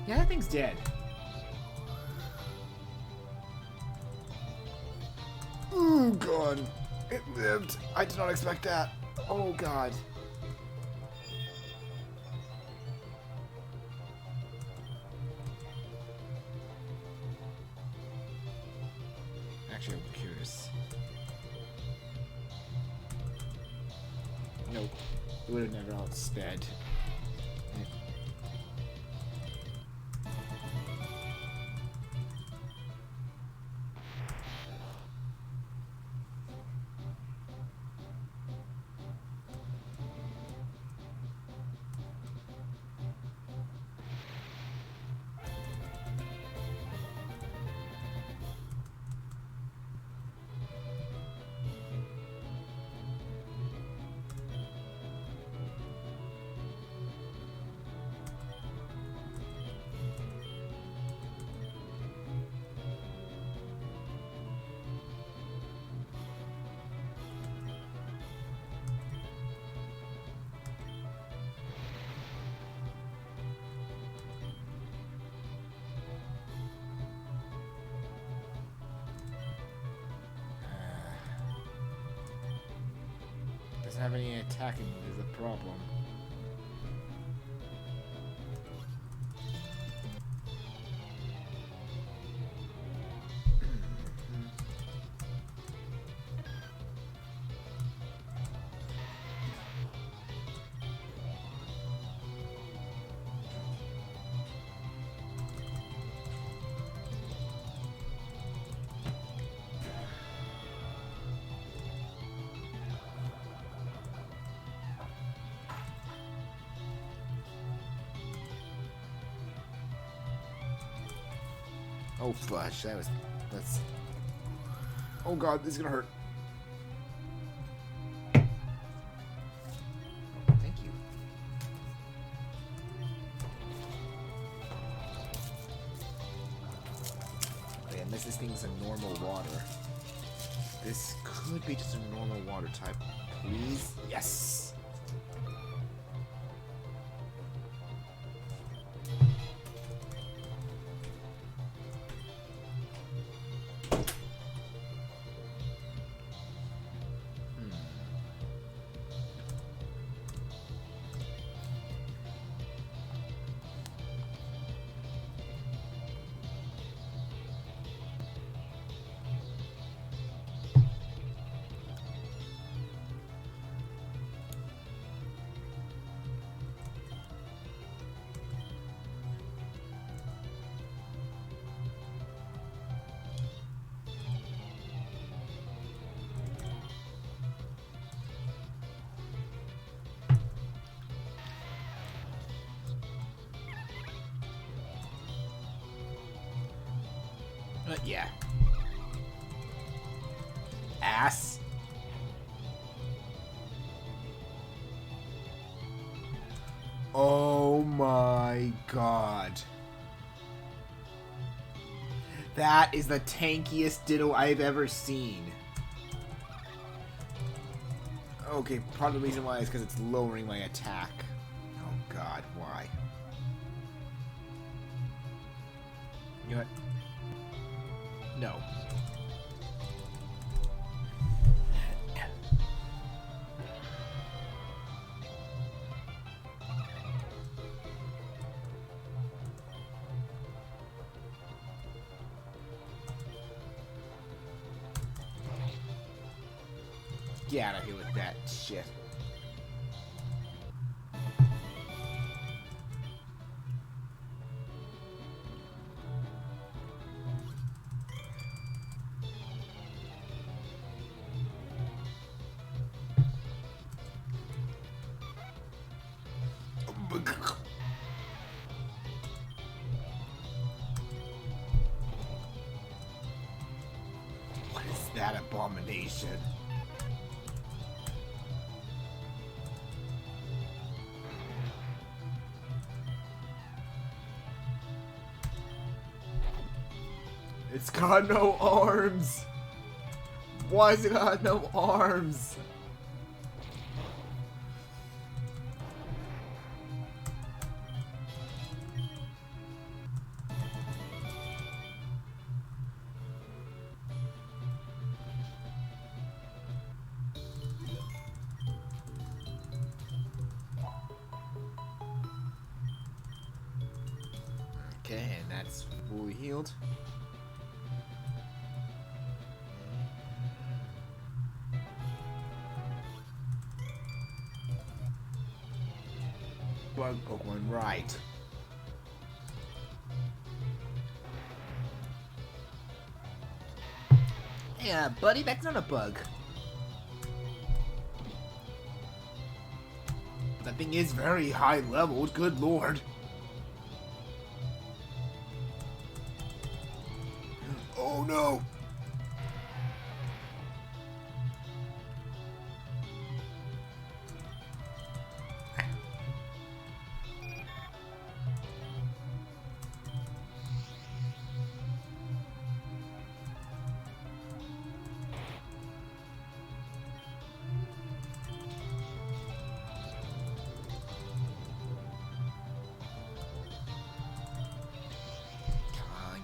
Yeah, that thing's dead. Oh god. It lived. I did not expect that. Oh god. Actually, I'm curious. Nope. It would have never outsped. Doesn't have any attacking is a problem. Oh, flush. That's... Oh god, this is gonna hurt. Thank you. Okay, unless this thing's a normal water. This could be just a normal water type. Please? Yes! Yeah. Ass. Oh my god. That is the tankiest Ditto I've ever seen. Okay, part of the reason why is because it's lowering my attack. Oh god, why? You know what? No. Get out of here with that shit. that abomination. It's got no arms! Why has it got no arms? Okay, and that's fully healed. Bug Pokemon, right. Yeah, buddy, that's not a bug. That thing is very high leveled, good lord. Oh no!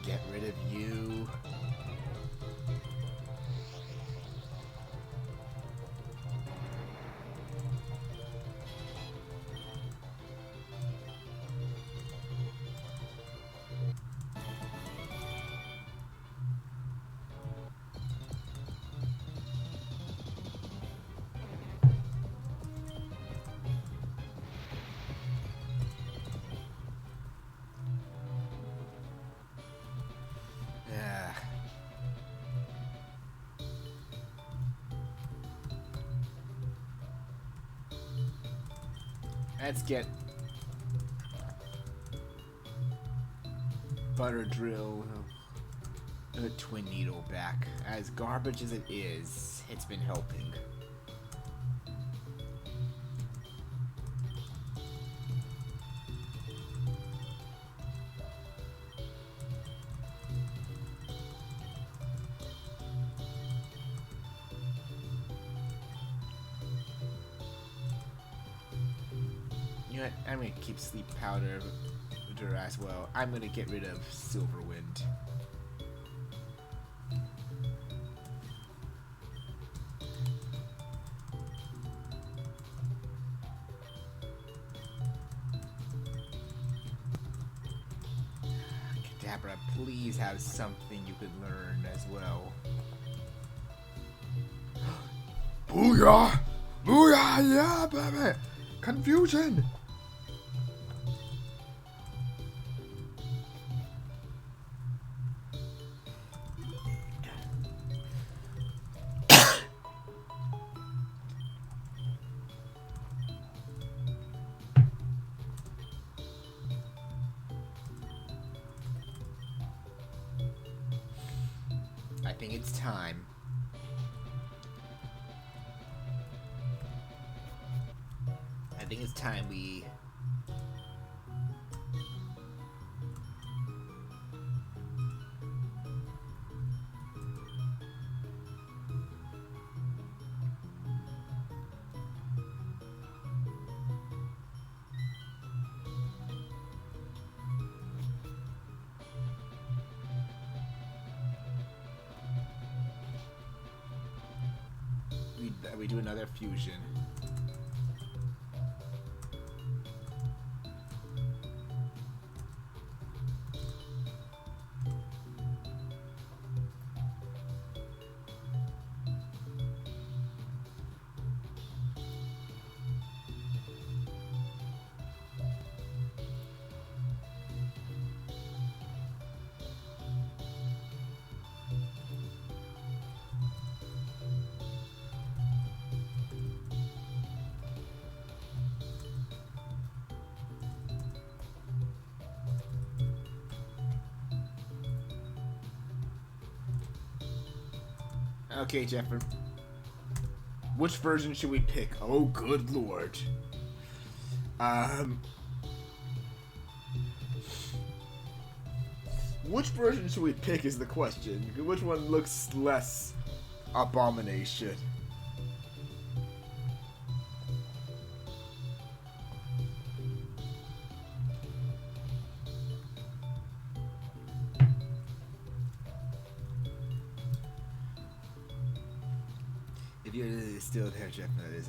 Get rid of you. Let's get Butter Drill, a Twin Needle back. As garbage as it is, it's been helping. You know what? I'm gonna keep Sleep Powder as well. I'm gonna get rid of Silverwind. Kadabra, please have something you could learn as well. Booyah! Booyah! Yeah, baby! Confusion! I think it's time. I think it's time we... we do another fusion. Okay, Jeffrey. Which version should we pick? Oh, good lord. Which version should we pick is the question. Which one looks less abomination? If you're still there, Jeff, that is.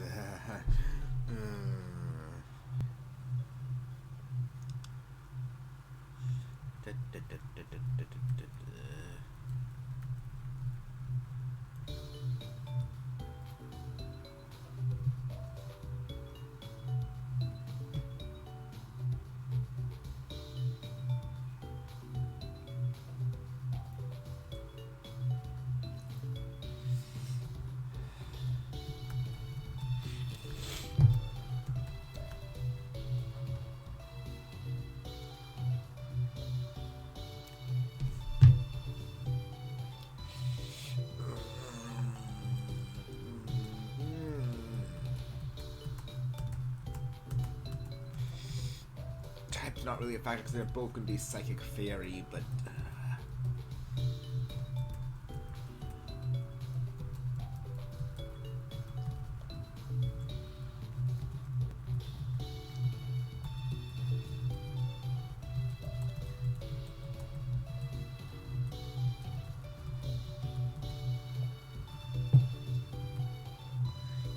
Type's not really a factor because they're both going to be Psychic Fairy, but...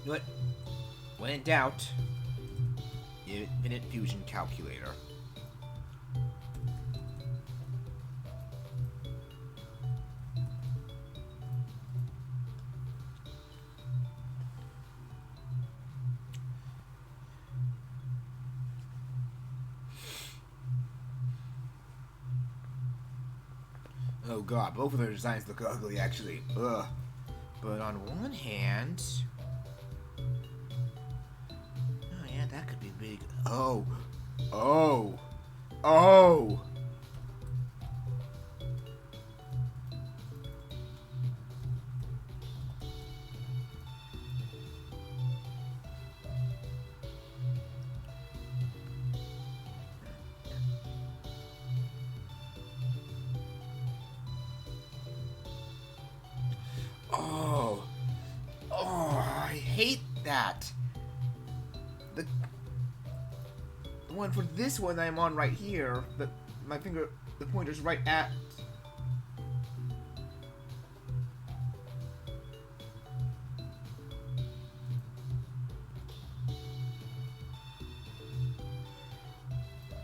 You know what? When in doubt, Infinite Fusion Calculator. Oh god, both of their designs look ugly actually. Ugh. But on one hand... Oh yeah, that could be big. Oh. Oh. Oh! Oh. Oh, I hate that. The one for this one I'm on right here, the pointer's right at.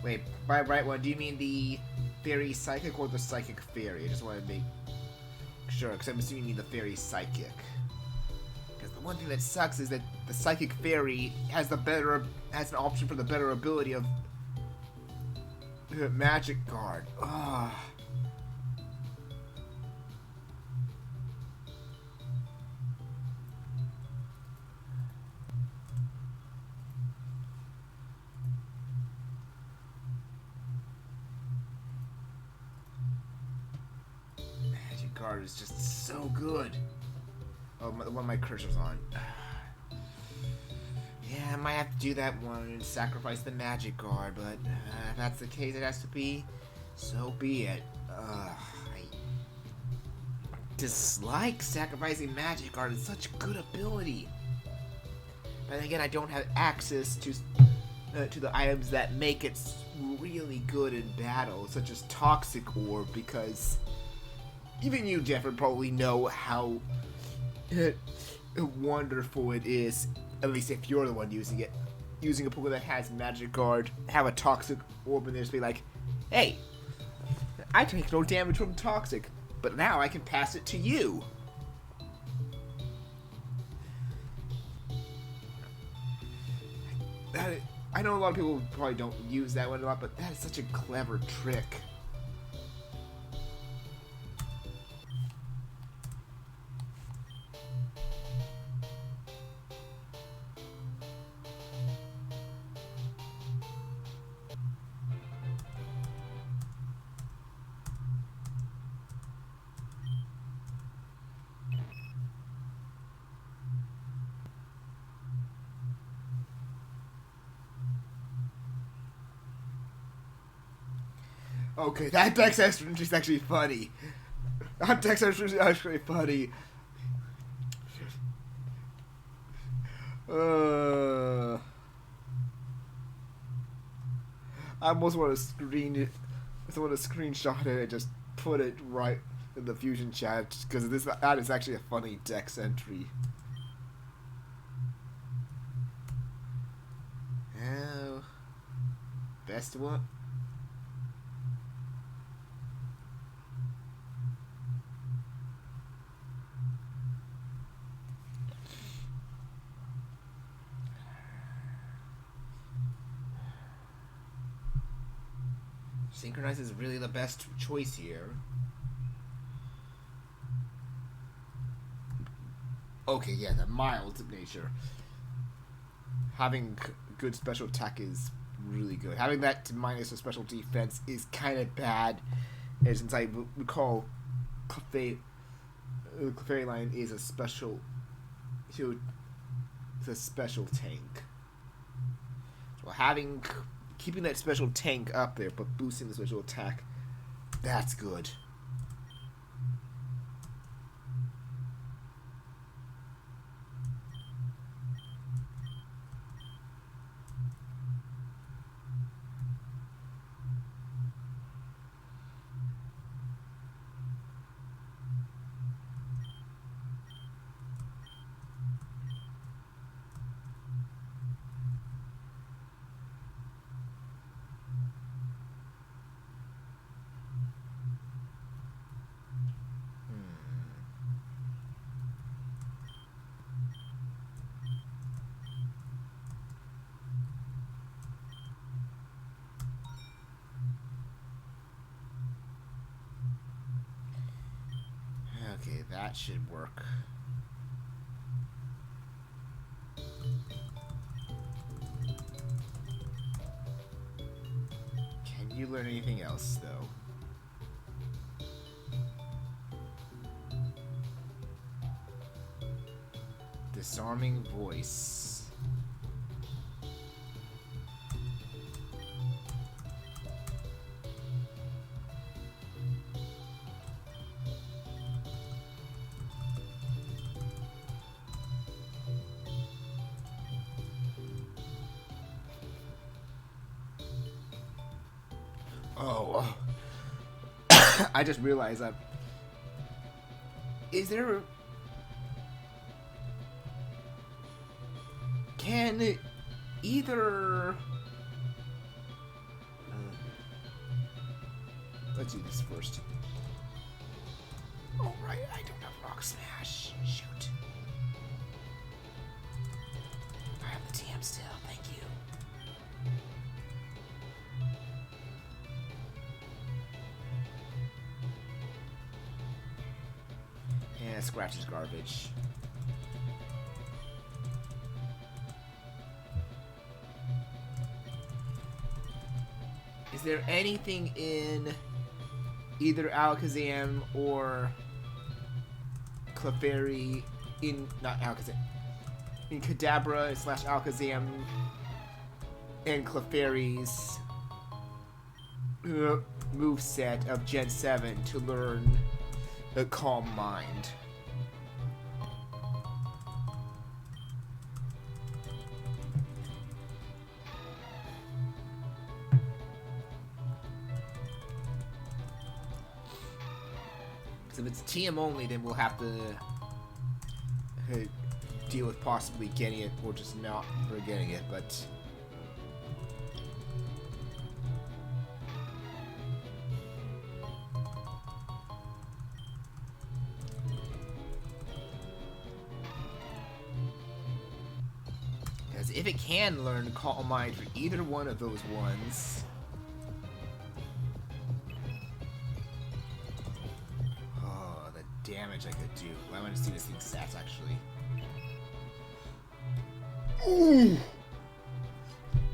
Wait, by right one, do you mean the Fairy Psychic or the Psychic Fairy? I just want to make sure, because I'm assuming you mean the Fairy Psychic. Because the one thing that sucks is that the Psychic Fairy has an option for the better ability of Magic Guard. Ugh. Magic Guard is just so good. Oh, the one my cursor's on. Yeah, I might have to do that one and sacrifice the Magic Guard, but if that's the case, it has to be. So be it. I dislike sacrificing Magic Guard. It's such good ability. But then again, I don't have access to the items that make it really good in battle, such as Toxic Orb, because even you, Jeffrey, probably know how wonderful it is, at least if you're the one using it. Using a Pokemon that has Magic Guard, have a Toxic Orb, and just be like, hey, I take no damage from Toxic, but now I can pass it to you. I know a lot of people probably don't use that one a lot, but that is such a clever trick. Okay, that Dex entry is actually funny. That Dex entry is actually funny. I almost want to screen it. I want to screenshot it and just put it right in the fusion chat because that is actually a funny Dex entry. Oh, best one. Synchronize is really the best choice here. Okay, yeah, the mild nature. Having good special attack is really good. Having that to minus a special defense is kind of bad. And since I recall, Clefairy Line is a special. It's a special tank. So keeping that special tank up there, but boosting the special attack, that's good. Okay, that should work. Can you learn anything else, though? Disarming voice. Oh, I just realized that. Is there? Can either? Let's do this first. Oh right, I don't have Rock Smash. Shoot. I have the TM still. Thank you. Yeah, Scratch is garbage. Is there anything in either Alakazam or Clefairy not Alakazam, in Kadabra / Alakazam and Clefairy's moveset of Gen 7 to learn the Calm Mind? If it's TM only, then we'll have to deal with possibly getting it or just not getting it, but because if it can learn Calm Mind for either one of those ones, damage I could do. I want to see this thing's stats actually. Ooh!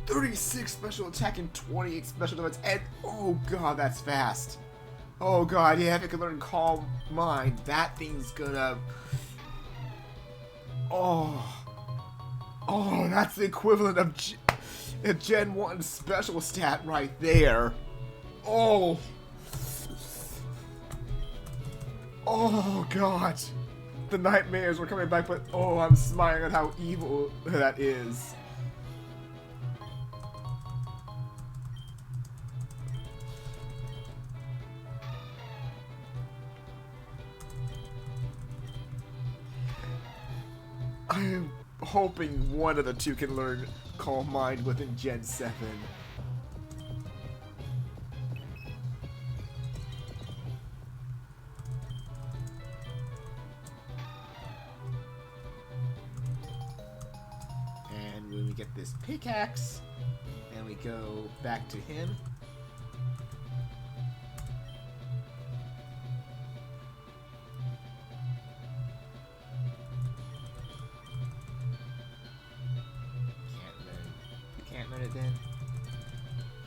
36 special attack and 28 special defense, and oh god, that's fast. Oh god, yeah, if it can learn Calm Mind, that thing's gonna. Oh, that's the equivalent of a Gen 1 special stat right there. Oh! Oh god! The nightmares were coming back, but oh, I'm smiling at how evil that is. I'm hoping one of the two can learn Calm Mind within Gen 7. And when we get this pickaxe, and we go back to him. Can't learn it then.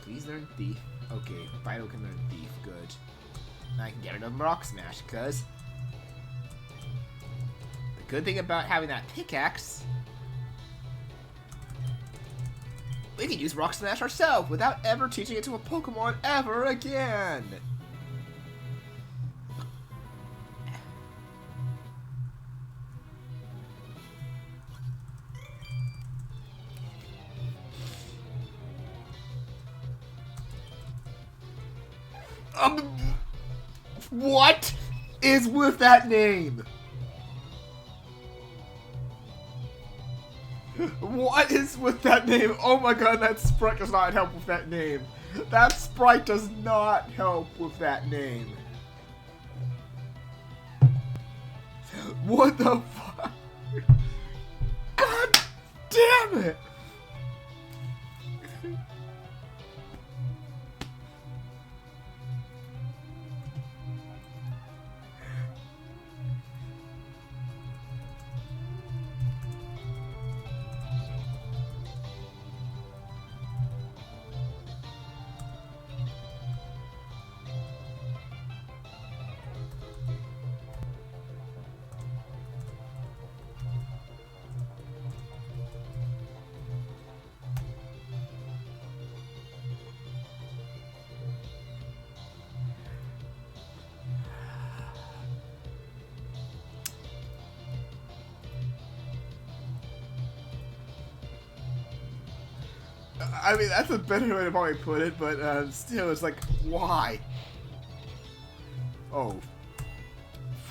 Please learn Thief. Okay, Fido can learn Thief. Good. Now I can get rid of Rock Smash, cuz the good thing about having that pickaxe, we can use Rock Smash ourselves without ever teaching it to a Pokemon ever again! What is with that name? What is with that name? Oh my god, that sprite does not help with that name. That sprite does not help with that name. What the fuck? God damn it! I mean, that's a better way to probably put it, but still, it's like, why? Oh.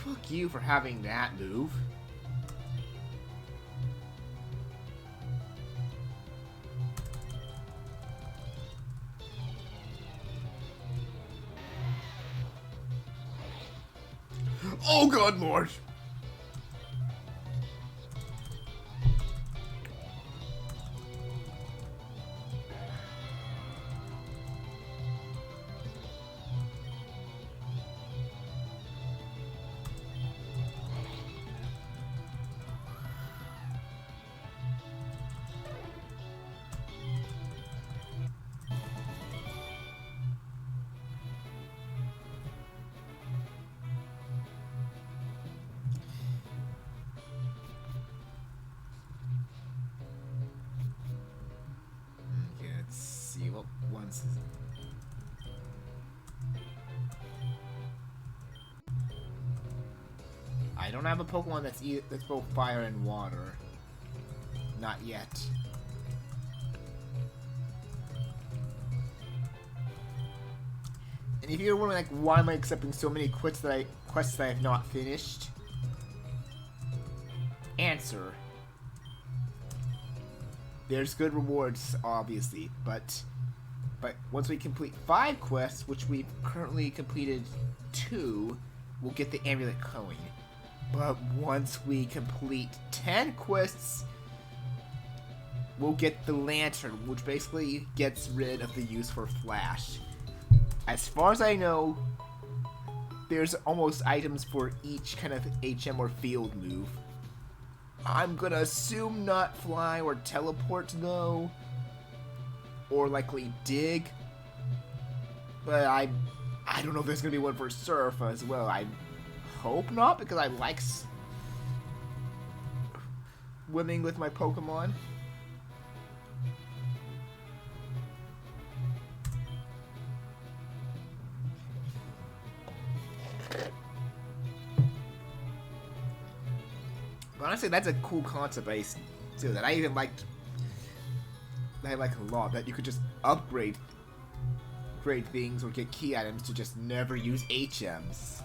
Fuck you for having that move. Oh, good lord! See what once is. I don't have a Pokemon that's both fire and water. Not yet. And if you're wondering, like, why am I accepting so many quests that I have not finished? Answer. There's good rewards, obviously, but once we complete 5 quests, which we've currently completed 2, we'll get the amulet coin. But once we complete 10 quests, we'll get the lantern, which basically gets rid of the use for flash. As far as I know, there's almost items for each kind of HM or field move. I'm gonna assume not fly or teleport though, or likely dig. But I don't know if there's gonna be one for surf as well. I hope not, because I like swimming with my Pokemon. honestly, that's a cool concept too, that I even liked. I like a lot, that you could just upgrade things or get key items to just never use HMs.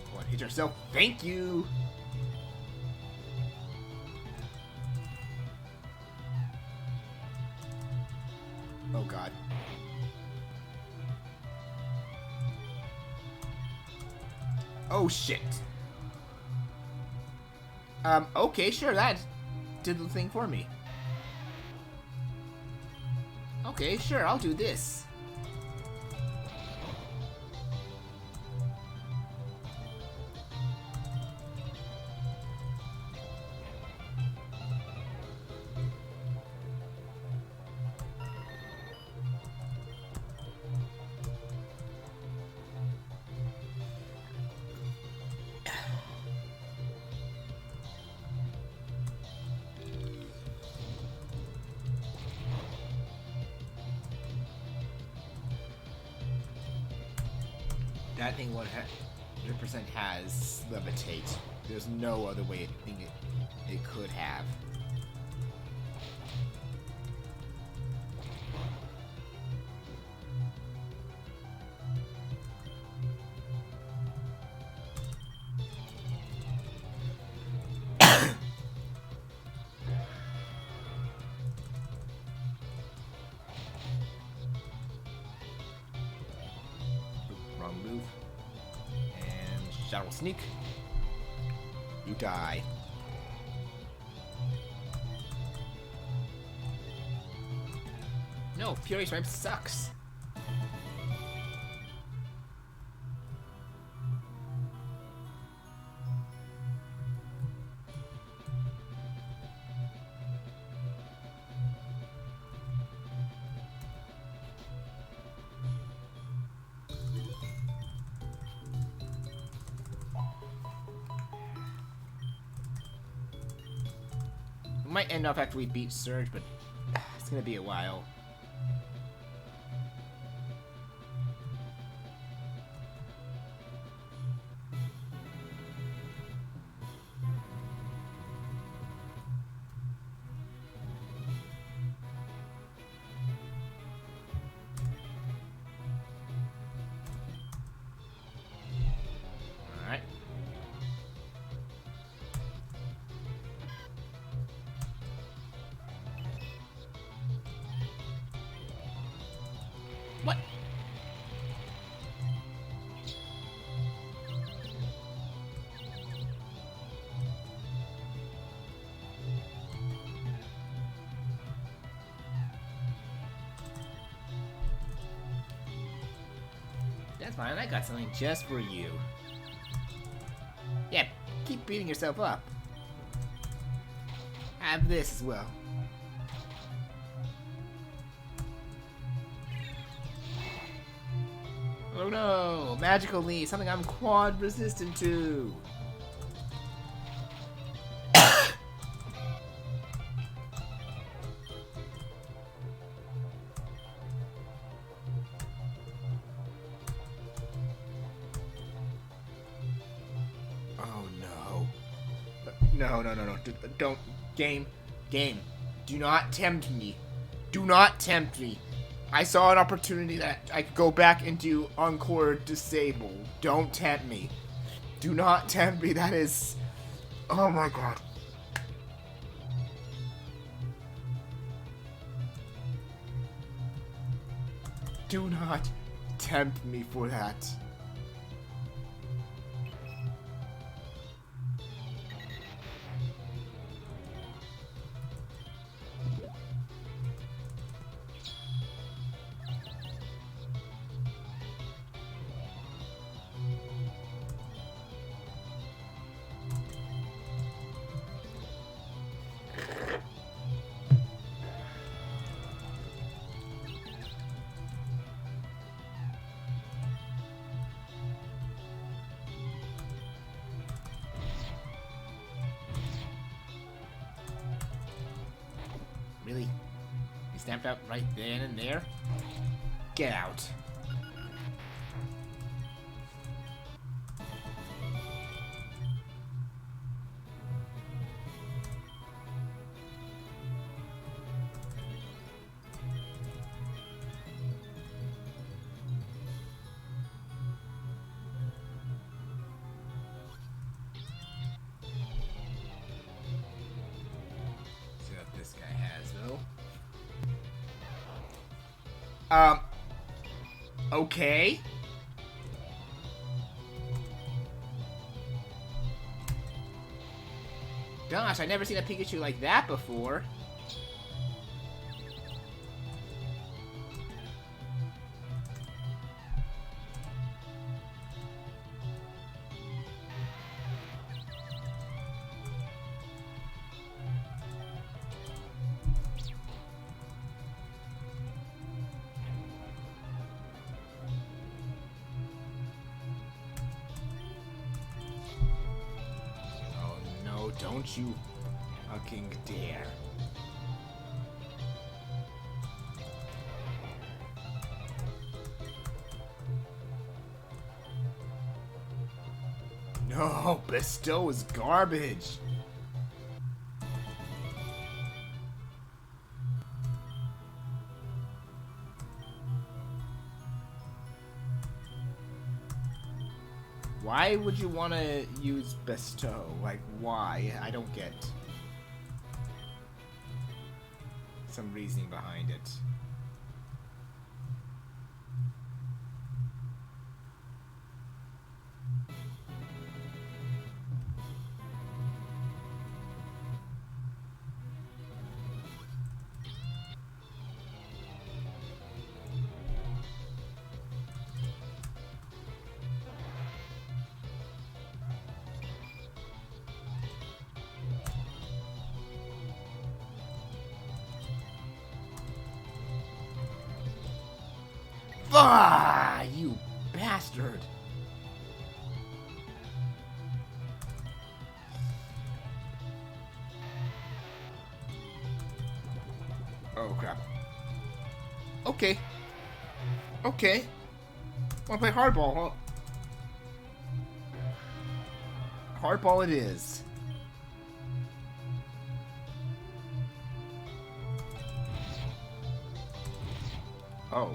Come on, hit yourself. Thank you. Oh god. Oh shit. Okay, sure, that did the thing for me. Okay, sure, I'll do this. That thing 100% has levitate. There's no other way it could have. Wrong move. And Shadow Sneak. You die. No, Fury Swipe sucks. We might end off after we beat Surge, but it's gonna be a while. Alright. What? That's fine, I got something just for you. Yeah, keep beating yourself up. Have this as well. Oh no! Magical Leaf, something I'm quad resistant to! Oh no. No. Don't. Game. Do not tempt me. Do not tempt me. I saw an opportunity that I could go back and do Encore Disable. Don't tempt me. Do not tempt me. That is... Oh my god. Do not tempt me for that. Really? He snapped out right then and there? Get out. See what this guy has, though. Okay. Gosh, I've never seen a Pikachu like that before. Don't you fucking dare. No, Bestow is garbage. Why would you want to use Bestow? Like, why? I don't get some reasoning behind it. Ah, you bastard! Oh crap. Okay. Okay. Wanna play hardball, huh? Hardball it is. Oh.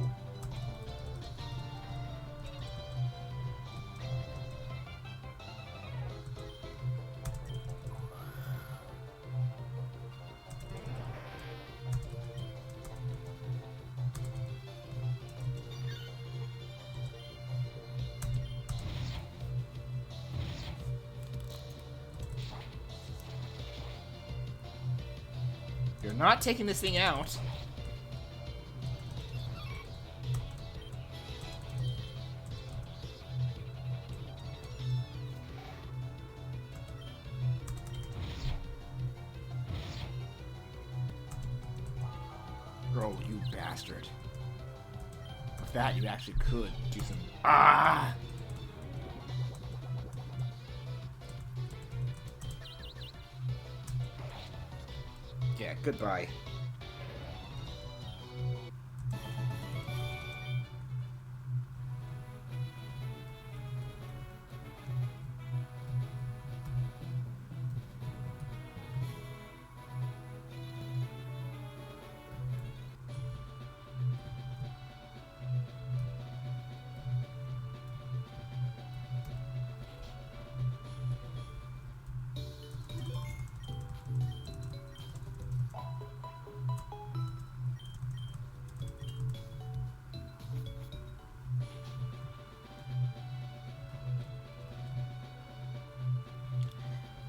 You're not taking this thing out. Oh, you bastard. With that, you actually could do some... Ah! Yeah, goodbye.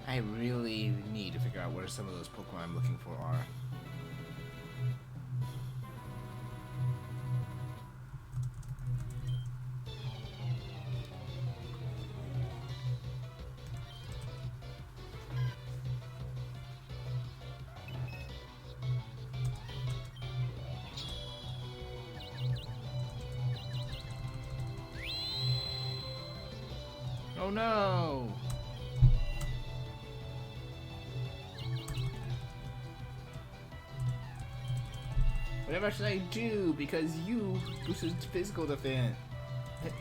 I really need to figure out where some of those Pokemon I'm looking for are. Oh no! Whatever should I do? Because you boosted physical defense.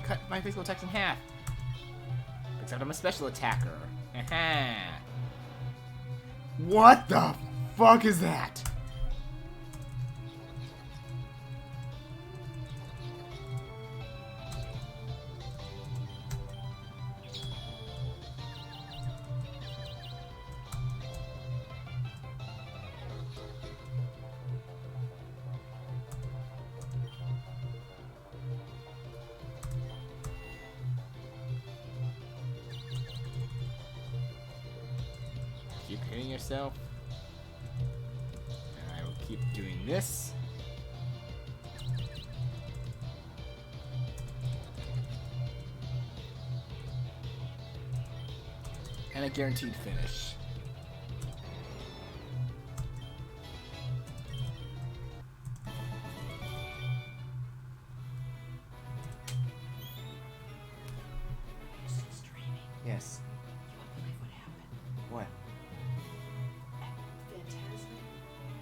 Cut my physical attacks in half. Except I'm a special attacker. Haha. What the fuck is that? Keep hitting yourself. And I will keep doing this. And a guaranteed finish. Yes. You won't believe what happened. What? Phantasmic,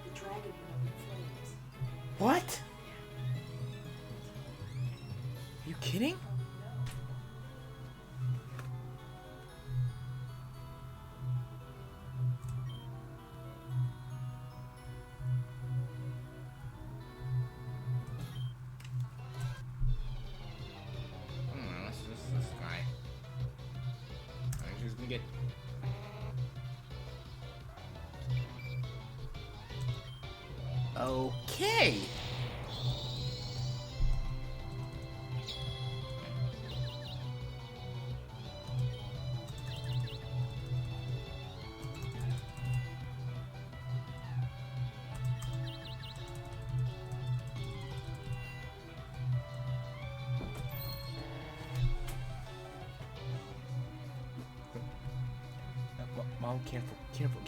the dragon went up in flames. What? Are you kidding? Oh This guy. I'm just gonna get. Okay. Mom, careful, careful.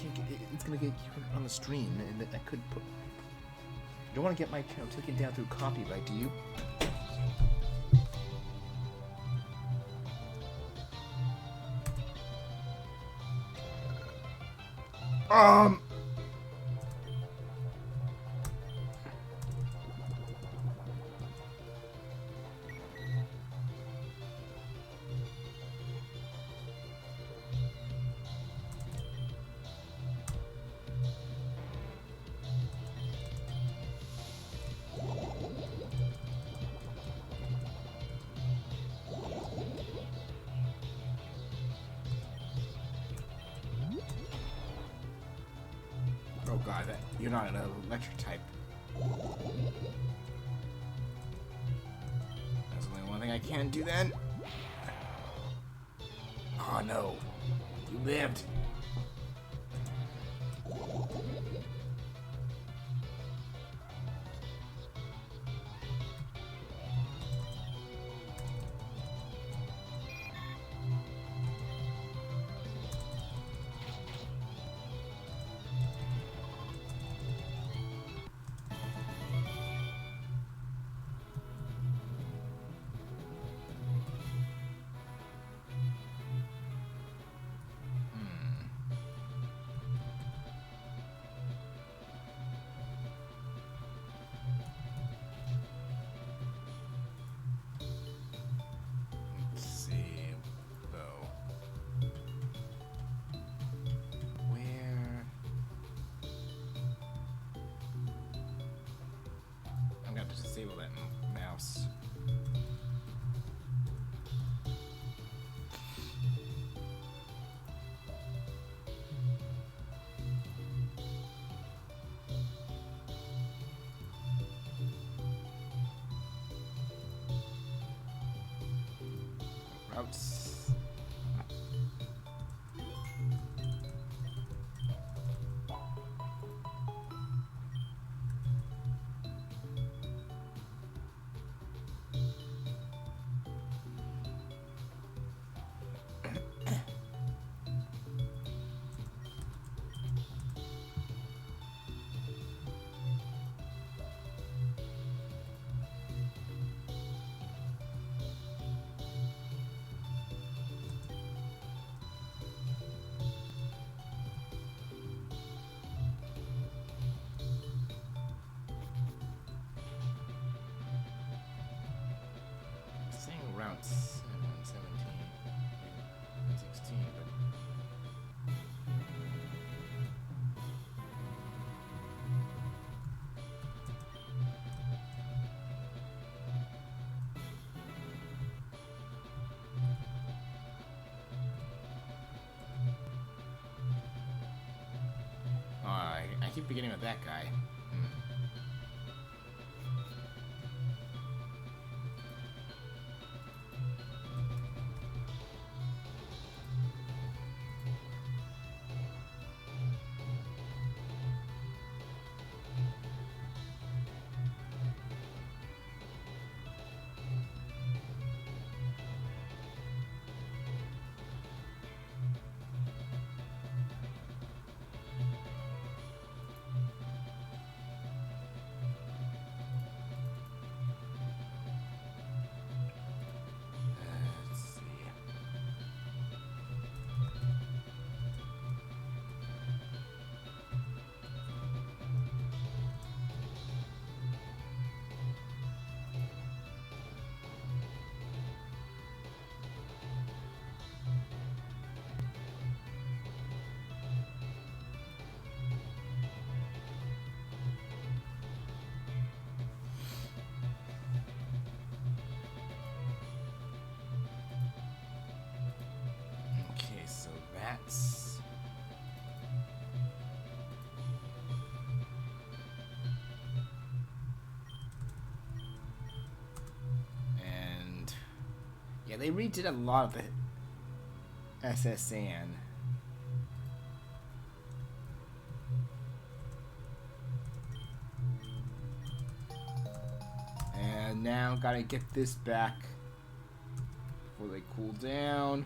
It's gonna get hurt on the stream, and that could put. You don't want to get my channel taken down through copyright, do you? Oh god, you're not an electric type. That's the only one thing I can do then. Oh no. You lived. Disable that mouse. Routes. 16, but... I keep beginning with that guy. That's... And... yeah, they redid a lot of the SSN. And now gotta get this back before they cool down.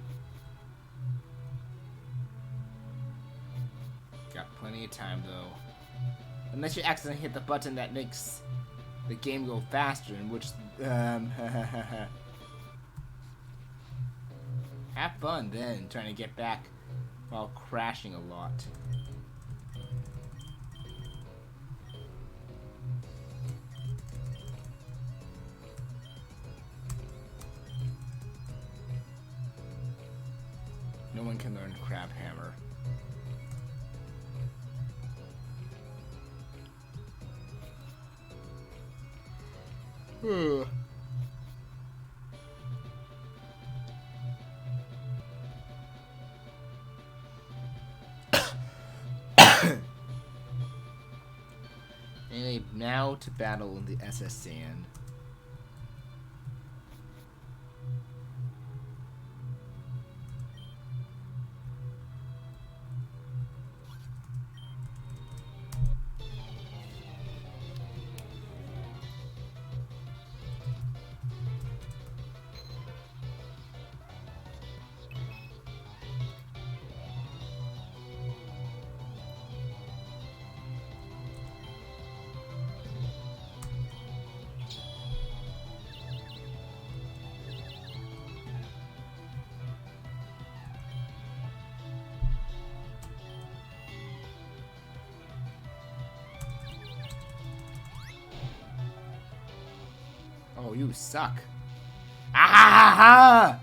Got plenty of time though. Unless you accidentally hit the button that makes the game go faster, in which have fun then trying to get back while crashing a lot. No one can learn Crab Hammer. Anyway, now to battle the SS Sand. Oh, you suck. Ah ha ha ha!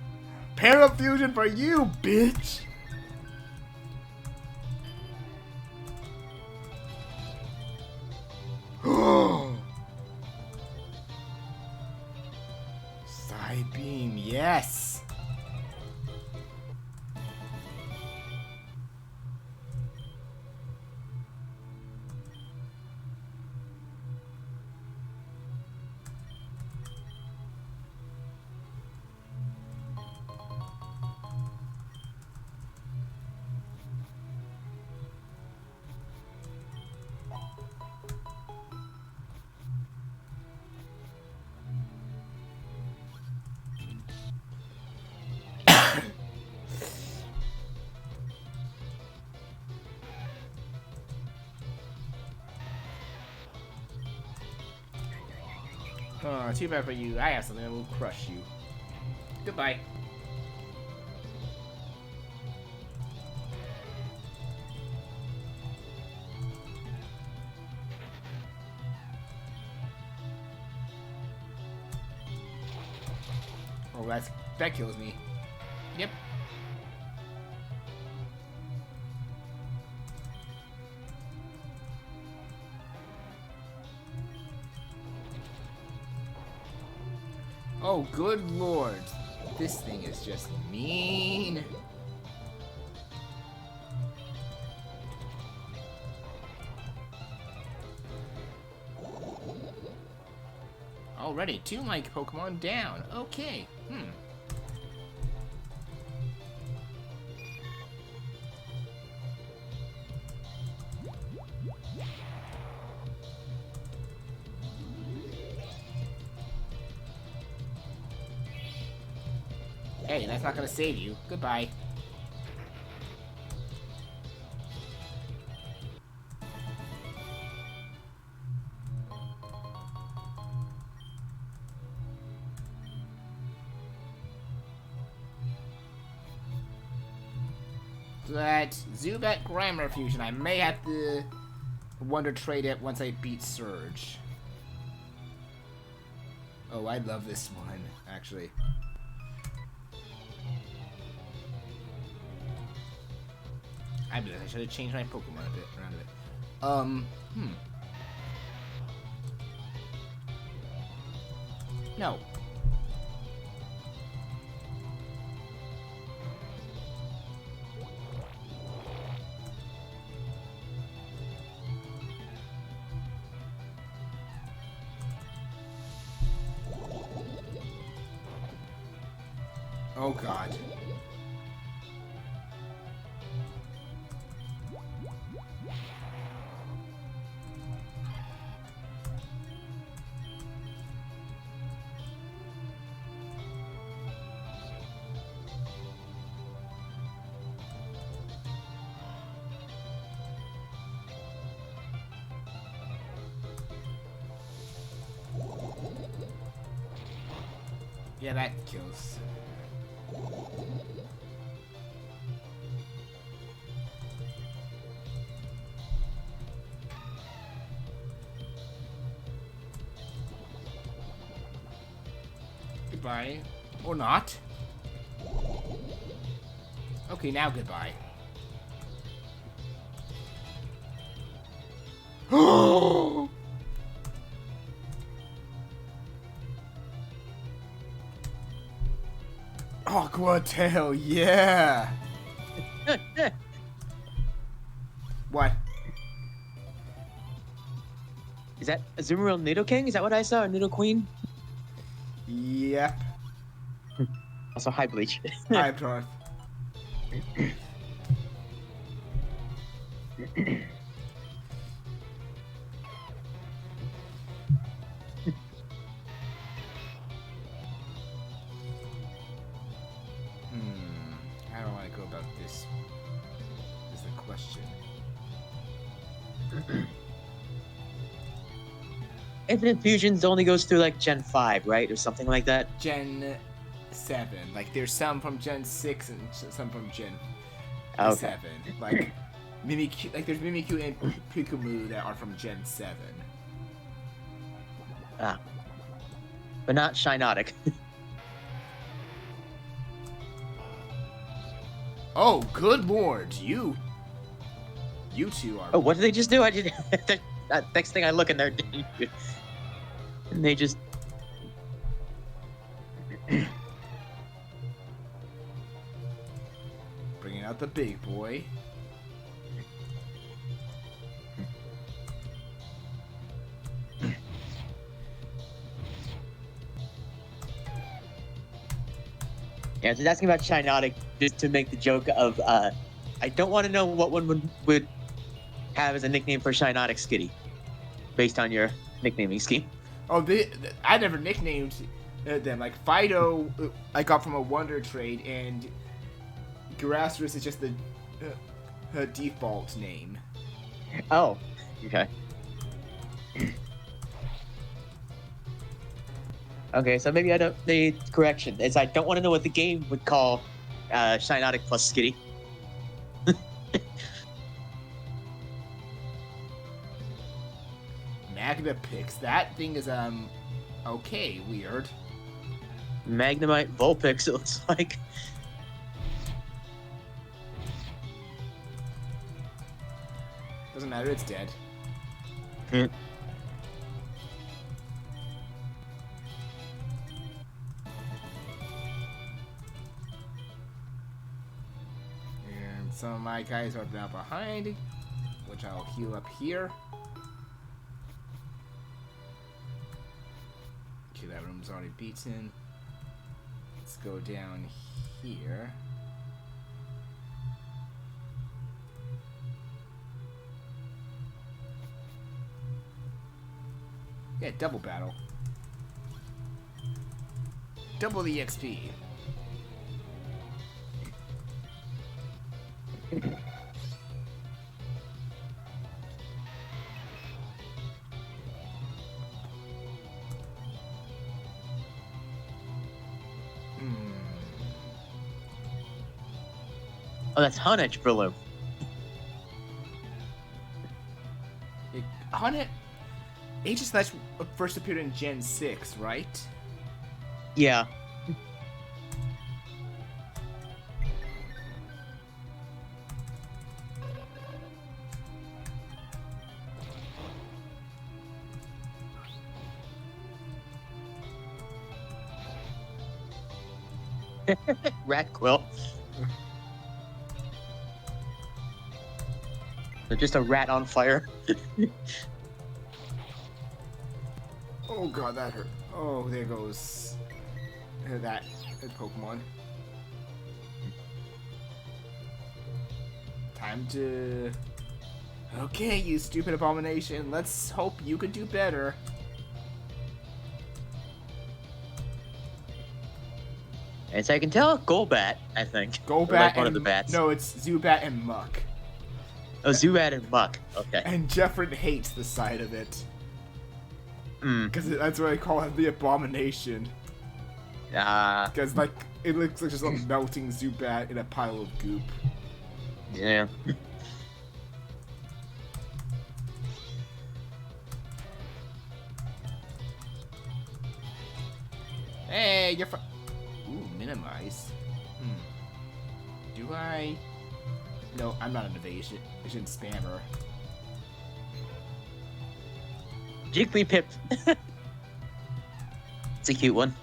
Parafusion for you, bitch! Side beam, yes! Oh, too bad for you. I have something that will crush you. Goodbye. Oh, that kills me. Yep. Oh, good lord. This thing is just mean. Already, 2 Mike Pokemon down. Okay. Hey, that's not gonna save you. Goodbye. That Zubat Grammar Fusion, I may have to Wonder Trade it once I beat Surge. Oh, I love this one, actually. I should have changed my Pokemon a bit around a bit. No. Oh god. Yeah, that kills. Goodbye. Or not. Okay, now goodbye. Aqua Tail, yeah! What? Is that Azumarill Nidoking? Is that what I saw? Or Nidoqueen? Yep. Also, hi, Bleach. Hi, Darth. How do I want to go about this? Is the question. Infinite Fusions only goes through like Gen 5, right? Or something like that? Gen 7. Like, there's some from Gen 6 and some from Gen Okay. 7. Like, Mimikyu, like, there's Mimikyu and Pikumu that are from Gen 7. Ah. But not Shinotic. Oh, good lord, you two are... Oh, what did they just do? I did. Next thing I look in there, and they just. Bringing out the big boy. Yeah, I was asking about Shinotic just to make the joke of, I don't want to know what one would have as a nickname for Shinotic Skitty, based on your nicknaming scheme. Oh, I never nicknamed them. Like, Fido, I got from a Wonder Trade, and Gyarasaurus is just the default name. Oh, okay. Okay, so maybe I don't. The correction is I don't want to know what the game would call Shinotic plus Skitty. Magna Pix. That thing is okay, weird. Magnemite Vulpix, it looks like. Doesn't matter, it's dead. Hmm. And some of my guys are now behind, which I'll heal up here. Okay, that room's already beaten. Let's go down here. Yeah, double battle. Double the XP. Oh, that's Honedge Breloom. Honey, Aegis Slash first appeared in Gen 6, right? Yeah. Rat quill. They're just a rat on fire. Oh god, that hurt. Oh, there goes that Pokemon. Time to... Okay, you stupid abomination. Let's hope you can do better. As I can tell, Golbat, I think. Golbat like one and... of the bats. No, it's Zubat and Muck. Oh, Zubat and Muck. Okay. And Jeffrin hates the sight of it. Hmm. Because that's what I call it, the abomination. Because, like, it looks like just a melting Zubat in a pile of goop. Yeah. Hey, you're Ooh, minimize. Do I... No, I'm not an evasion spammer. Jigglypuff. It's a cute one.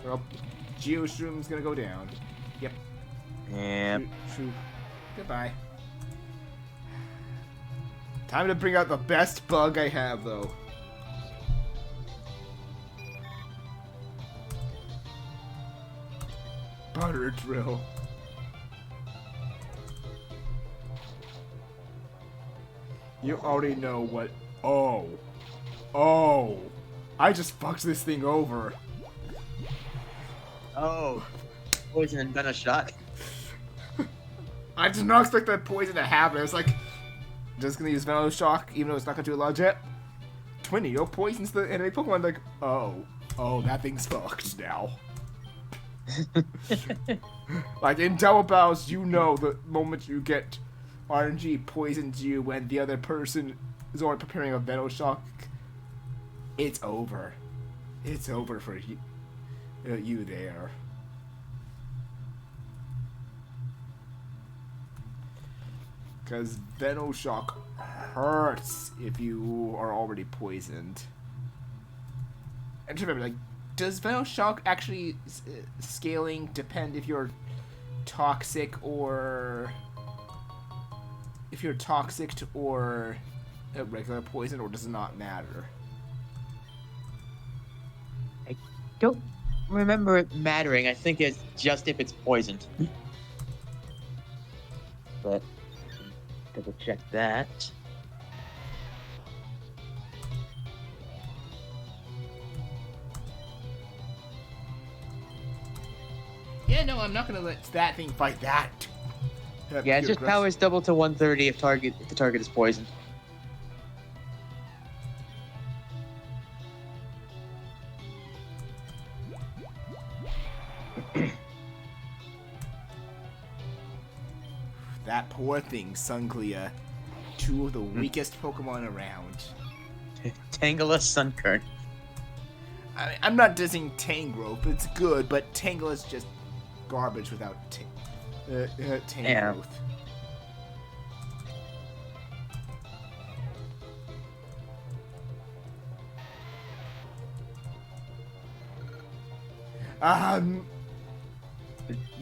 Well, Geoshroom's gonna go down. Yep. Yeah. True. Goodbye. Time to bring out the best bug I have, though. Butter drill. You already know what... Oh. Oh. I just fucked this thing over. Oh. Poison and Venoshock. I did not expect that poison to happen. I was like, just gonna use Venoshock, even though it's not gonna do a lot yet. Twinio poisons the enemy Pokemon. Like, oh. Oh, that thing's fucked now. Like, in double battles, you know the moment you get RNG poisons you when the other person is already preparing a Venoshock, it's over. It's over for you there. Because Venoshock hurts if you are already poisoned. And remember, like, does Venoshock actually scaling depend if you're toxic or or a regular poison, or does it not matter? I don't remember it mattering. I think it's just if it's poisoned. But double check that. Yeah, no, I'm not gonna let that thing fight that. Yeah, it's just powers double to 130 if the target is poisoned. That poor thing, Sunglia. 2 two of the weakest Pokemon around. Tangela, Sunkern. I'm not dissing Tangrowth, it's good, but Tangle is just garbage without Tangrowth.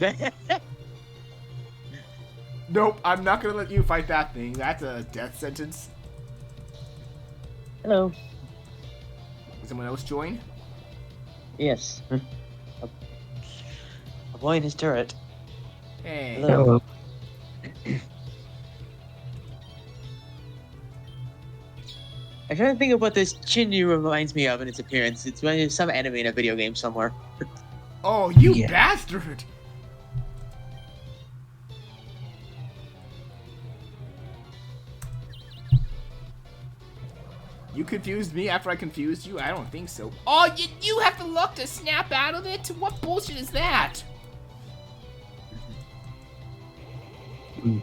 Yeah. Nope, I'm not gonna let you fight that thing. That's a death sentence. Hello. Someone else join? Yes. A boy in his turret. Hey. Hello. I'm trying to think of what this Chinyu reminds me of in its appearance. It's some anime in a video game somewhere. Oh, you bastard! You confused me after I confused you? I don't think so. Oh, you have the luck to snap out of it? What bullshit is that?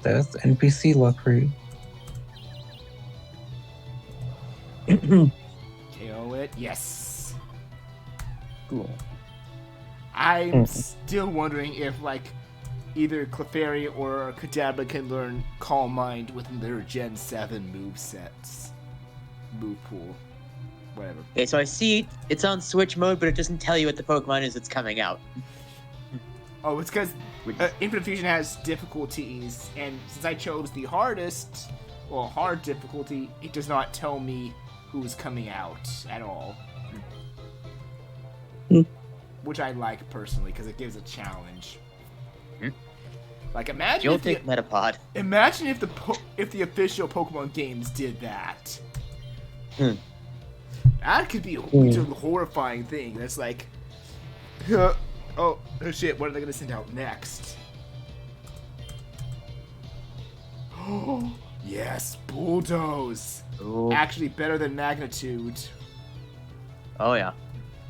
That's NPC luck for you. KO it. Yes. Cool. I'm still wondering if, like, either Clefairy or Kadabra can learn Calm Mind within their Gen 7 movesets. Move pool. Whatever. Okay, so I see it's on Switch mode, but it doesn't tell you what the Pokemon is that's coming out. Oh, it's because Infinite Fusion has difficulties, and since I chose the hardest, well, hard difficulty, it does not tell me who's coming out at all. Which I like personally, because it gives a challenge. Like, imagine if the Metapod. Imagine if the official Pokemon games did that. That could be a horrifying thing. That's like, oh shit! What are they gonna send out next? Oh yes, Bulldoze. Ooh. Actually, better than Magnitude. Oh yeah.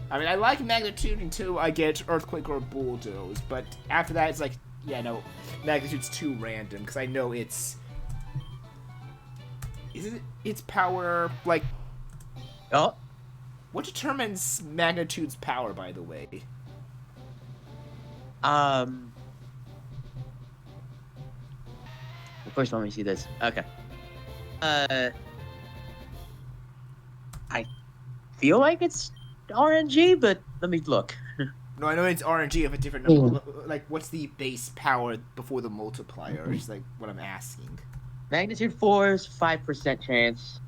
I mean, I like Magnitude until I get Earthquake or Bulldoze, but after that, it's like, yeah, no, Magnitude's too random because I know it's. Isn't its power like? Oh. What determines Magnitude's power, by the way? First, let me see this. Okay. I feel like it's RNG, but let me look. No, I know it's RNG of a different number. Like, what's the base power before the multiplier? Is like what I'm asking. Magnitude 4 is 5% chance.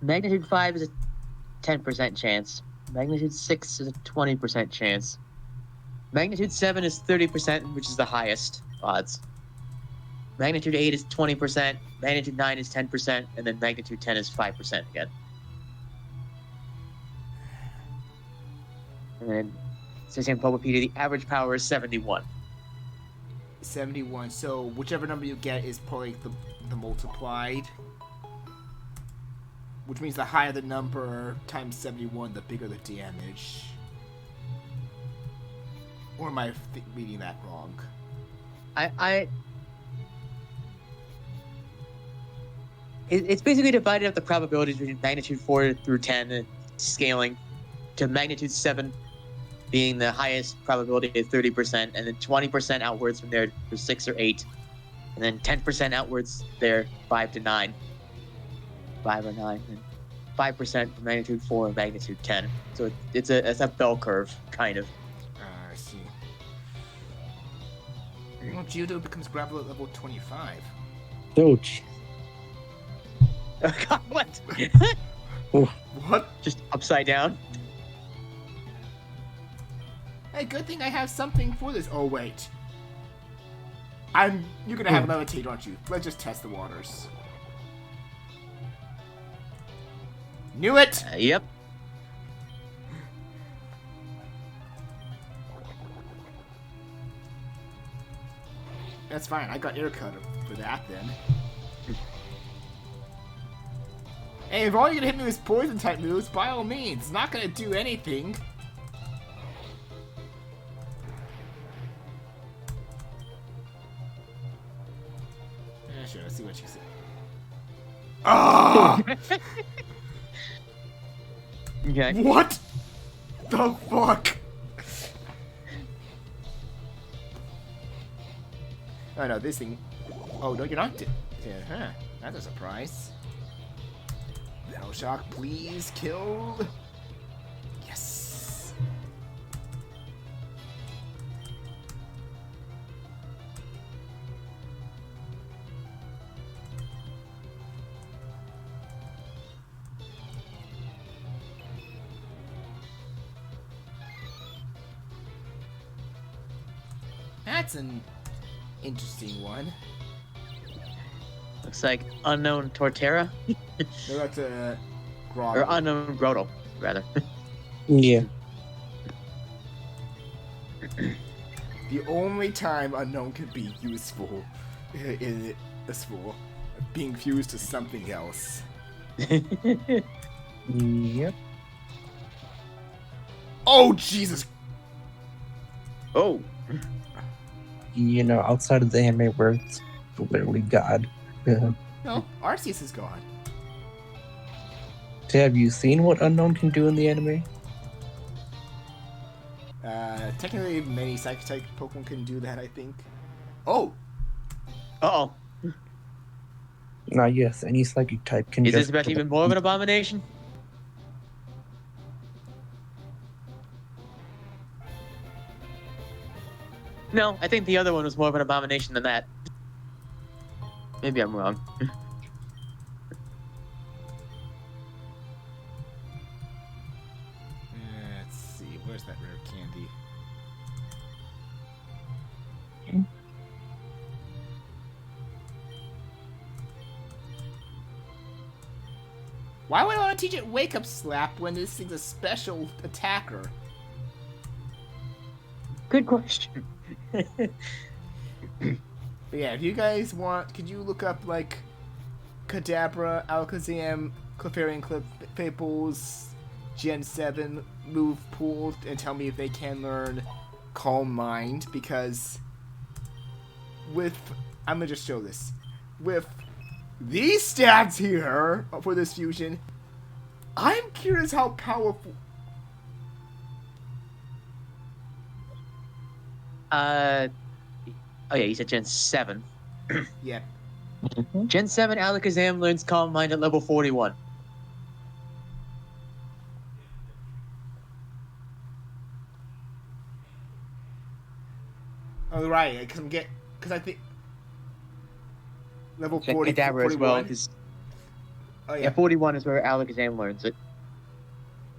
Magnitude 5 is a 10% chance. Magnitude 6 is a 20% chance. Magnitude 7 is 30%, which is the highest odds. Magnitude 8 is 20%. Magnitude 9 is 10%. And then Magnitude 10 is 5% again. And then, says in Bulbapedia, the average power is 71. 71. So whichever number you get is probably the multiplied. Which means the higher the number times 71, the bigger the damage. Or am I reading that wrong? It's basically divided up the probabilities between magnitude 4 through 10, scaling to magnitude 7 being the highest probability at 30%, and then 20% outwards from there for 6 or 8, and then 10% outwards there 5 to 9, 5 or 9, and 5% for magnitude 4 and magnitude 10. So it's a bell curve kind of. I see. Well, Geodude becomes gravel at level 25. Ouch. God, what? What? Just upside down. Hey, good thing I have something for this. Oh wait, you're gonna have levitate, aren't you? Let's just test the waters. Knew it. Yep. That's fine. I got air cutter for that then. Hey, if all you're gonna hit me with poison type moves, by all means, it's not gonna do anything. Yeah, sure. Let's see what you say. Ah! Okay. What the fuck? Oh no, this thing. Oh no, you're not. Yeah, huh? That's a surprise. Metal Shock, please kill. Yes. That's an interesting one. Looks like unknown Torterra No, that's a or unknown Grotle, rather. Yeah. The only time unknown could be useful in this school, being fused to something else. Yep. Oh Jesus! Oh. You know, outside of the anime where it's literally God. No, Arceus is gone. So have you seen what Unknown can do in the anime? Technically, many Psychic-type Pokemon can do that, I think. Oh! Uh-oh. Yes, any psychic type can Is just... this about even more of an abomination? No, I think the other one was more of an abomination than that. Maybe I'm wrong. Let's see, where's that rare candy? Why would I want to teach it Wake Up Slap when this thing's a special attacker? Good question. But yeah, if you guys want, could you look up, like, Kadabra, Alakazam, Clefairy, Fables, Gen 7, Move Pool, and tell me if they can learn Calm Mind, because with... I'm gonna just show this. With these stats here for this fusion, I'm curious how powerful... Oh yeah, you said Gen 7. Yeah. Gen 7 Alakazam learns Calm Mind at level 41. Oh, right, because I think... Level Check 40, Kadabra as well, 41. because Oh, yeah, 41 is where Alakazam learns it.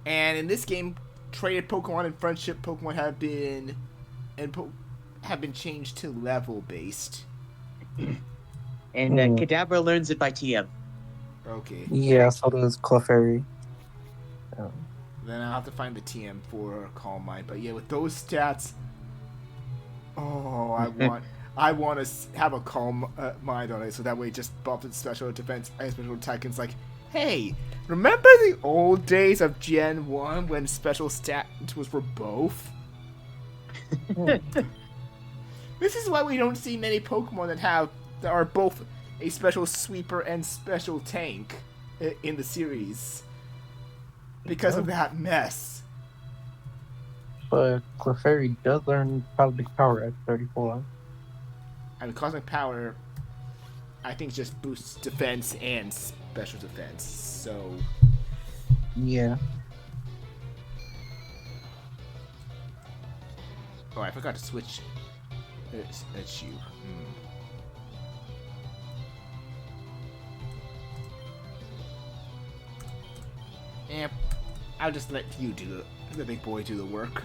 And in this game, traded Pokemon and friendship Pokemon have been changed to level based. And Kadabra learns it by TM. Okay. Yeah, so does Clefairy. Then I'll have to find the TM for Calm Mind. But yeah, with those stats, I want to have a Calm Mind on it, so that way it just bumps its special defense and special attack. And it's like, hey, remember the old days of Gen 1 when special stat was for both? This is why we don't see many Pokemon that are both a special sweeper and special tank in the series. Because of that mess. But Clefairy does learn Cosmic Power at 34. And Cosmic Power, I think, just boosts defense and special defense. So, Yeah. oh, I forgot to switch. That's you. Yeah, I'll just let you do the big boy do the work.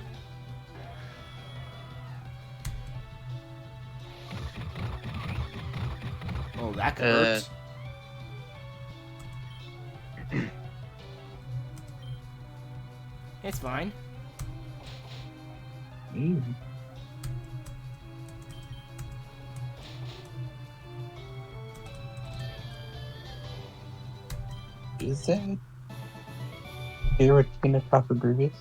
Oh, that could hurt. It's fine. Is that Giratina Papagrigus?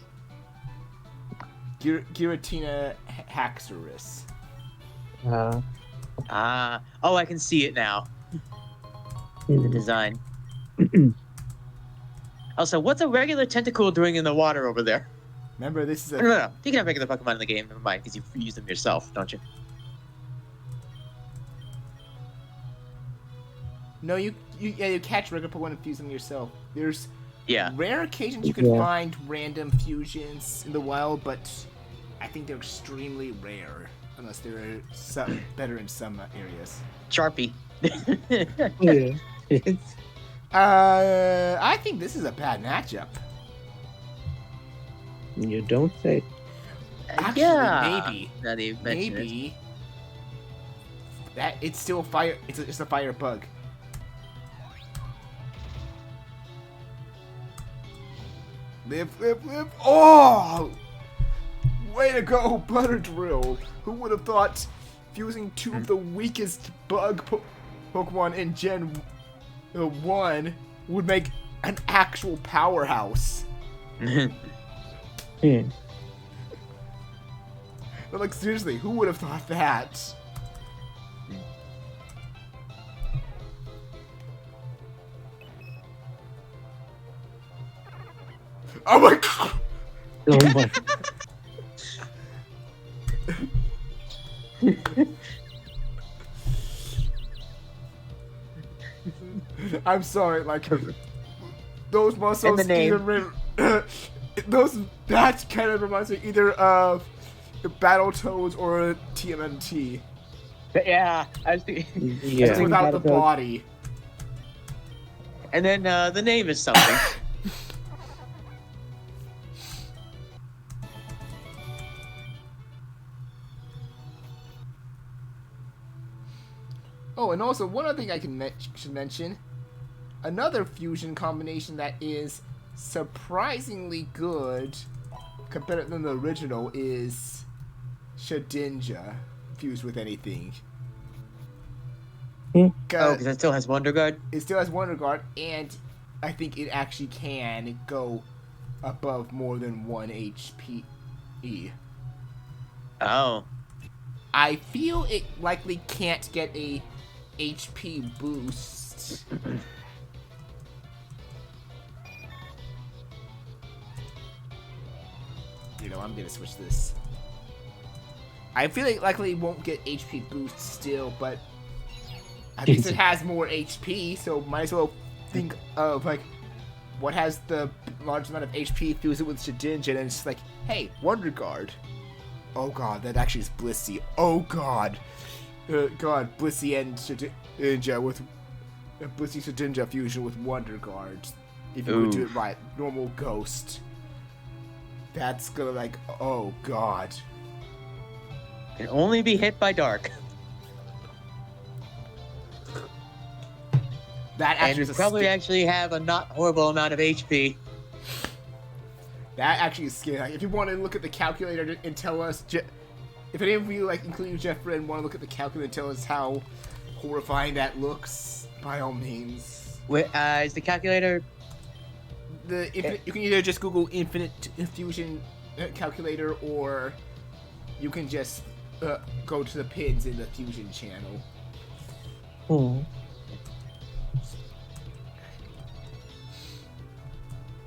Giratina Haxorus. Oh, I can see it now. The design. Also, what's a regular tentacle doing in the water over there? Remember, this is No, a... no, no. You can have regular Pokemon in the game. Never mind, because you use them yourself, don't you? No, you catch regular Pokemon and fuse them yourself. There's Yeah. rare occasions you can Yeah. find random fusions in the wild, but I think they're extremely rare. Unless they're better in some areas. Sharpie. Yeah. I think this is a bad matchup. You don't say. Actually, yeah. maybe. Now that you've mentioned it. Maybe. That it's still a fire. It's a fire bug. Live. Oh! Way to go, Butter Drill. Who would have thought fusing two of the weakest bug Pokemon in Gen 1 would make an actual powerhouse? Yeah. But like, seriously, who would have thought that? Oh my god! Oh my. I'm sorry, like, those muscles And the name. either that kind of reminds me either of Battletoads or TMNT. Yeah, I was thinking. Just Yeah. without the Battletoads. body. And then the name is something. Oh, and also, one other thing I should mention. Another fusion combination that is surprisingly good compared to the original is Shedinja fused with anything. Oh, because it still has Wonder Guard? It still has Wonder Guard, and I think it actually can go above more than 1 HP. Oh. I feel it likely can't get a HP boost. You know, I'm gonna switch this. I feel it likely won't get HP boost still, but at least it has more HP, so might as well think of like what has the large amount of HP, fuse it with Shedinja, and it's like, hey, Wonder Guard. Oh god, that actually is Blissey. Oh god. God, Blissey and Shedinja with Blissey Shedinja fusion with Wonder Guard. If you would do it right, normal Ghost. That's gonna like, oh god. Can only be hit by Dark. That And actually would is probably actually have a not horrible amount of HP. That actually is scary. Like, if you want to look at the calculator and tell us, if any of you, like, including Jeffrey, want to look at the calculator and tell us how horrifying that looks, by all means. Wait, is the calculator? You can either just Google Infinite Fusion calculator, or you can just go to the pins in the Fusion channel. Hmm.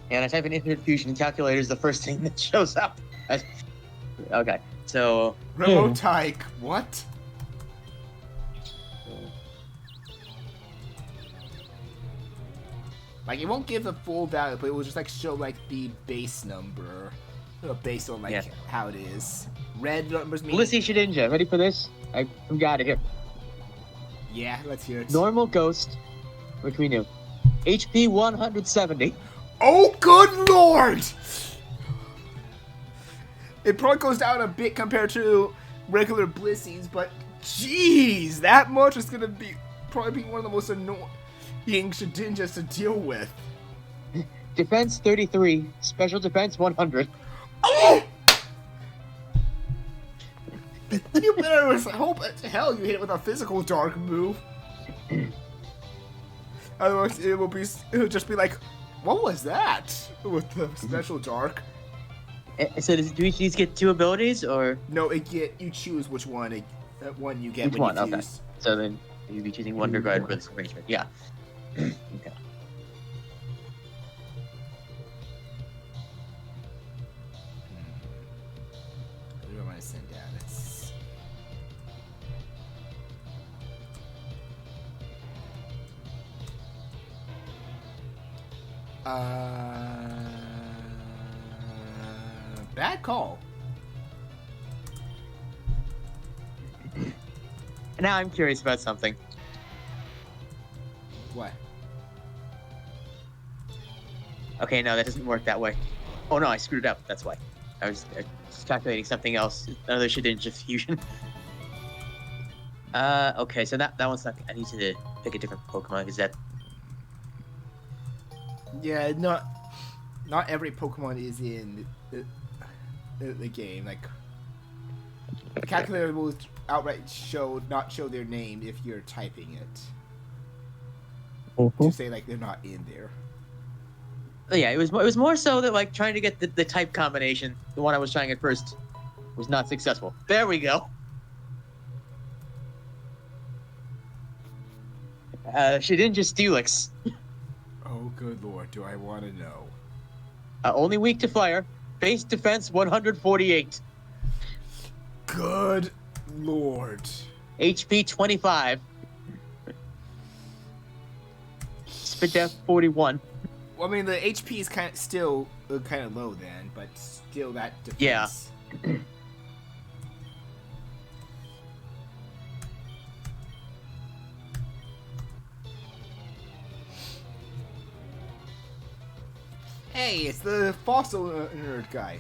And I type in Infinite Fusion calculator is the first thing that shows up. Okay, so Remote Tyke, what? Like, it won't give the full value, but it will just, like, show, like, the base number. Based on, like, how it is. Red numbers mean... Blissey Shedinja, ready for this? I got it here. Yeah, let's hear it. Normal Ghost, which we knew. HP 170. Oh, good lord! It probably goes down a bit compared to regular Blissies, but jeez, that much is gonna be probably be one of the most annoying Shedinjas to deal with. Defense 33, special defense 100. Oh! You better hope to hell you hit it with a physical dark move. Otherwise, it'll just be like, what was that with the special dark? So do each of these get 2 abilities, or? No, you choose which one you get Each when one, you okay. fuse. So then you'd be choosing Wonder Guard for this arrangement. Yeah. Okay. send out. It's... Bad call. Now I'm curious about something. What? Okay, no, that doesn't work that way. Oh no, I screwed up. That's why. I was calculating something else. Another Shedinja fusion. Okay, so that one's not. I need to pick a different Pokemon because that. Yeah, not every Pokemon is in the game. Like, the calculator will outright not show their name if you're typing it. To say like they're not in there. Yeah, it was more so that like trying to get the type combination, the one I was trying at first, was not successful. There we go. Shedinja Steelix. Oh, good lord, do I want to know? Only weak to fire. Base defense 148. Good lord. HP 25. Spit def 41. Well, I mean, the HP is still kind of low then, but still that defense. Yeah. Hey, it's the fossil nerd guy.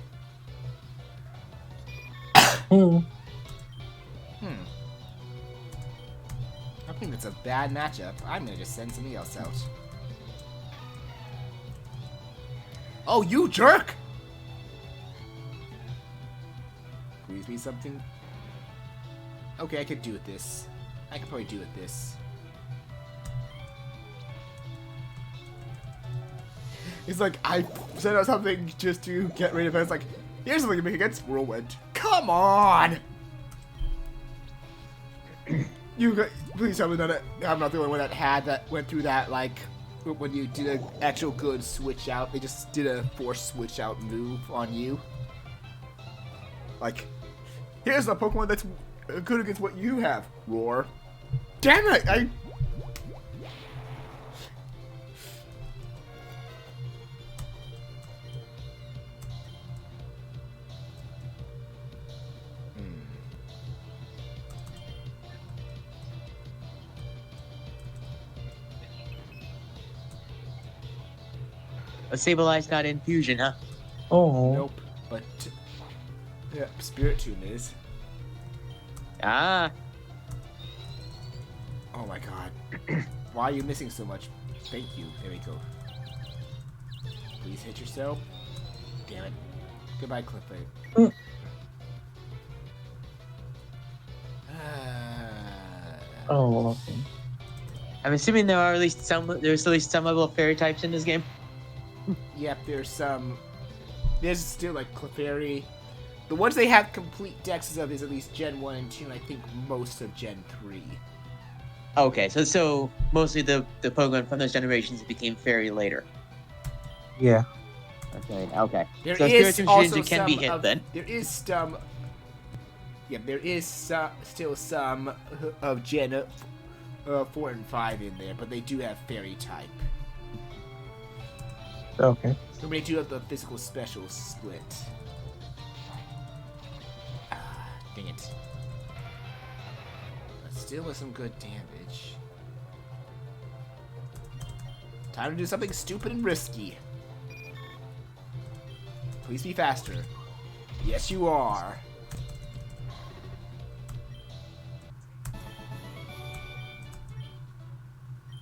Hmm. I think that's a bad matchup. I'm gonna just send somebody else out. Oh, you jerk! Please be something. Okay, I could do with this. I could probably do with this. It's like, I sent out something just to get rid of it. It's like, here's something to make against Whirlwind. Come on! Please tell me that I'm not the only one that went through that, like, when you did an actual good switch out, they just did a forced switch out move on you. Like, here's a Pokemon that's good against what you have. Roar. Damn it! A Sableye got infusion, huh? Oh. Nope. But yeah, Spirit Tomb is. Ah. Oh my god. Why are you missing so much? Thank you. There we go. Please hit yourself. Damn it. Goodbye, Clifford. Oh, okay. I'm assuming there's at least some level of fairy types in this game. Yep, there's some. There's still like Clefairy. The ones they have complete dexes of is at least Gen 1 and 2, and I think most of Gen 3. Okay, so mostly the Pokemon from those generations became fairy later. Yeah. Okay. There So is Spiritomb also Shedinja can be hit then. There is some. Yeah, there is still some of Gen 4 and 5 in there, but they do have fairy type. Okay. And they do have the physical special split. Ah, dang it. But still with some good damage. Time to do something stupid and risky. Please be faster. Yes, you are.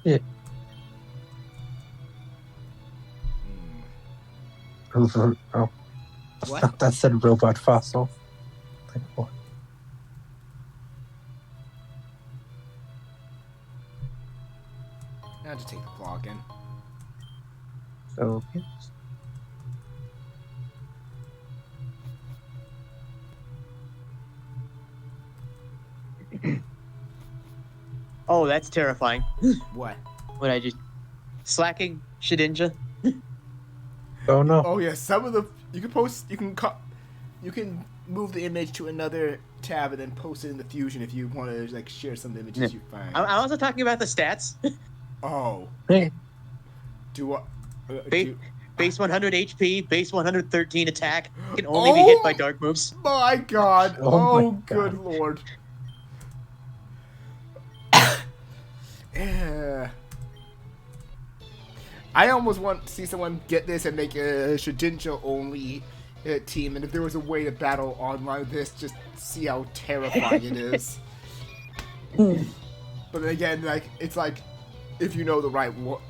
Yeah. Oh. I What? thought that said robot fossil. Like, what? Now to take the claw again. Okay. Oh, that's terrifying. What? What I just slacking Shedinja? Oh no. Oh yeah, some of the you can move the image to another tab and then post it in the Fusion if you want to like share some images you find. I'm also talking about the stats. Oh. Hey, Do what? Base 100 HP, base 113 attack. Can only be hit by dark moves. My God! Oh my Oh, good God. Lord! Yeah. I almost want to see someone get this and make a Shujincho only team, and if there was a way to battle online with this, just see how terrifying it is. But then again, like it's like if you know the right one.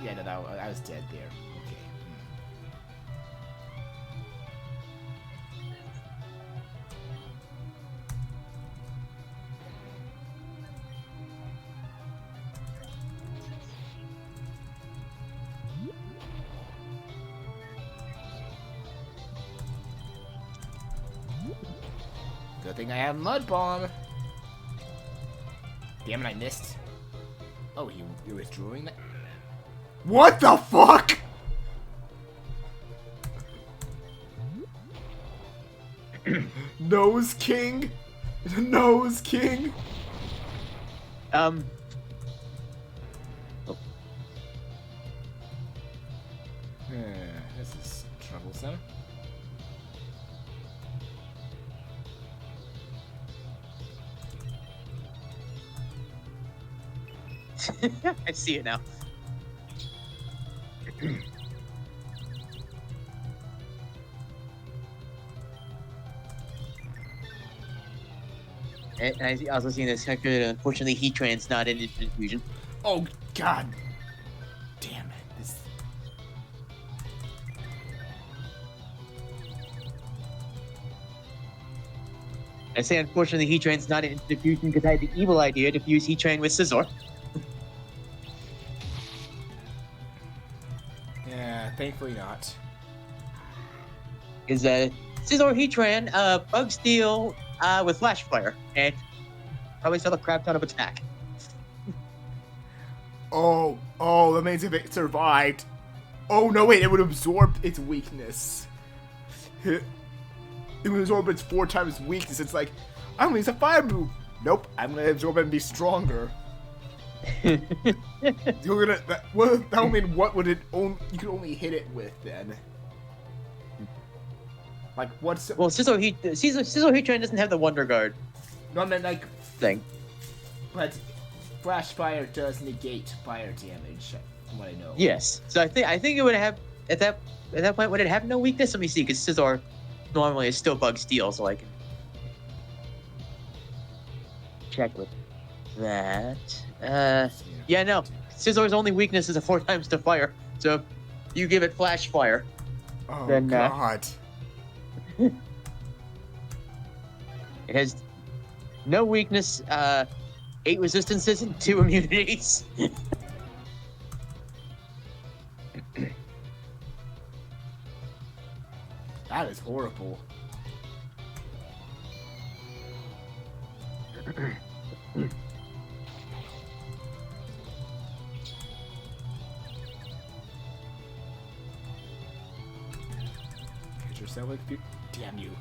Yeah, no, I was dead there. Okay. Good thing I have Mud Bomb. Damn it, I missed. Oh, you're withdrawing that? What the fuck? Nose King? Nose King? This is troublesome. I see it now. And I also seen this character. Unfortunately, Heatran's not in Infinite Fusion. Oh, God. Damn it. This... I say unfortunately, Heatran's not in Infinite Fusion because I had the evil idea to fuse Heatran with Scizor. Yeah, thankfully not. Is Scizor Heatran, Bug Steel with Flash Fire, and probably still a crap ton of attack. Oh, that means if it survived. Oh, no, wait, it would absorb its weakness. It would absorb its 4 times weakness. It's like, I'm gonna use a fire move. Nope, I'm gonna absorb it and be stronger. You're gonna, that would mean what would it only, you could only hit it with then? Like, what's... Well, Scizor Heatran doesn't have the Wonder Guard No, I meant like, thing. but Flash Fire does negate fire damage, from what I know. Yes. So I think it would have at that point would it have no weakness? Let me see, because Scizor normally is still Bug Steel, so I can check with that. Yeah, no. Scizor's only weakness is a 4 times to fire. So if you give it Flash Fire, Oh, then, God. it has no weakness, 8 resistances and 2 immunities. That is horrible. Get yourself like damn you.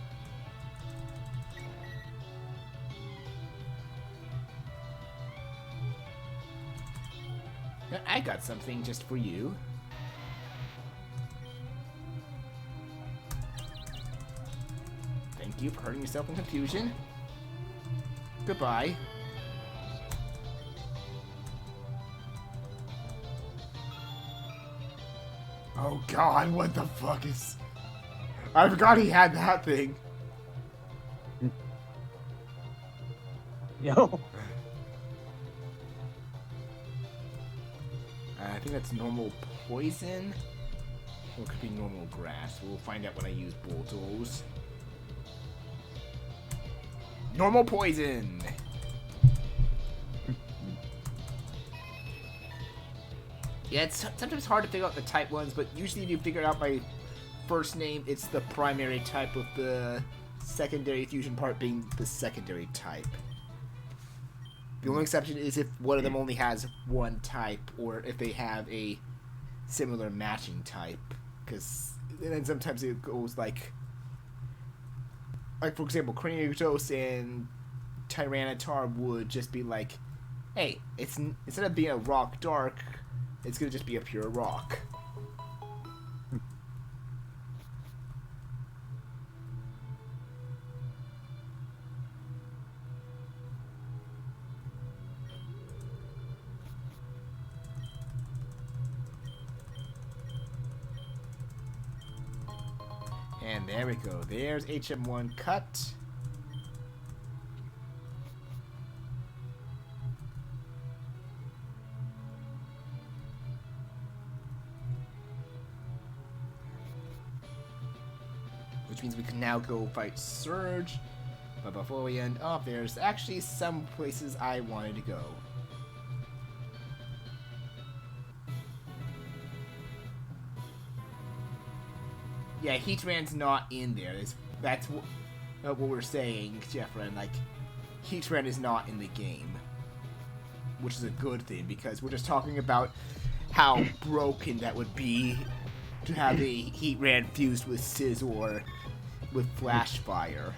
I got something just for you. Thank you for hurting yourself in confusion. Goodbye. Oh God, what the fuck is... I forgot he had that thing. Yo. I think that's normal poison. Or it could be normal grass. We'll find out when I use Boltos. Normal poison! Yeah, it's sometimes hard to figure out the type ones, but usually if you figure it out by first name, it's the primary type with the secondary fusion part being the secondary type. The only exception is if one of them only has one type, or if they have a similar matching type. Because then sometimes it goes like for example, Craniatos and Tyranitar would just be like, hey, instead of being a rock dark, it's gonna just be a pure rock. And there we go. There's HM1 cut. Which means we can now go fight Surge. But before we end off, there's actually some places I wanted to go. Yeah, Heatran's not in there. That's what we're saying, Jeffrey. Like, Heatran is not in the game. Which is a good thing, because we're just talking about how broken that would be to have a Heatran fused with Scizor with Flash Fire.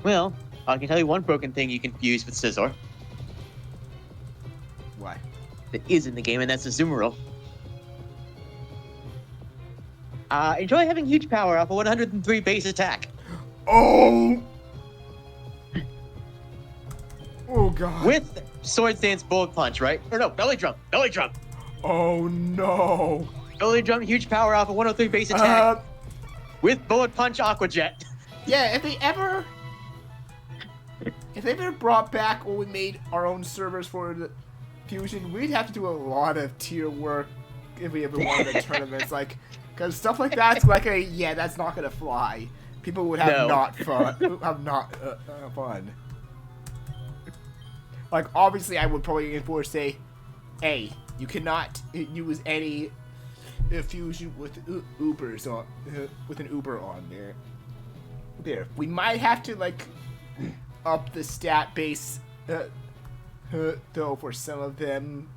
Well, I can tell you one broken thing you can fuse with Scizor. What? That is in the game, and that's a Azumarill. Enjoy having huge power off a 103 base attack. Oh! Oh god. With Sword Dance Bullet Punch, right? Or no, Belly Drum. Belly Drum. Oh no. Belly Drum, huge power off a 103 base attack. With Bullet Punch Aqua Jet. Yeah, if they ever brought back or we made our own servers for the Fusion, we'd have to do a lot of tier work if we ever wanted the tournaments. Like, because stuff like that's like that's not gonna fly. People would have not fun. Like, obviously, I would probably enforce say, hey, you cannot use any fusion with Ubers on with an Uber on there. There, we might have to like up the stat base though for some of them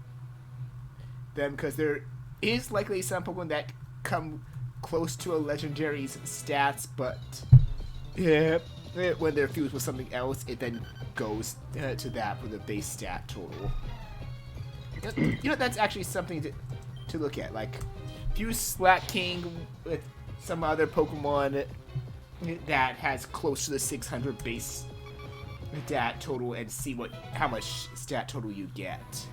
because there is likely some Pokemon that come close to a legendary's stats, but yeah, when they're fused with something else, it then goes to that for the base stat total. You know, that's actually something to look at. Like, fuse Slack King with some other Pokemon that has close to the 600 base stat total and see how much stat total you get.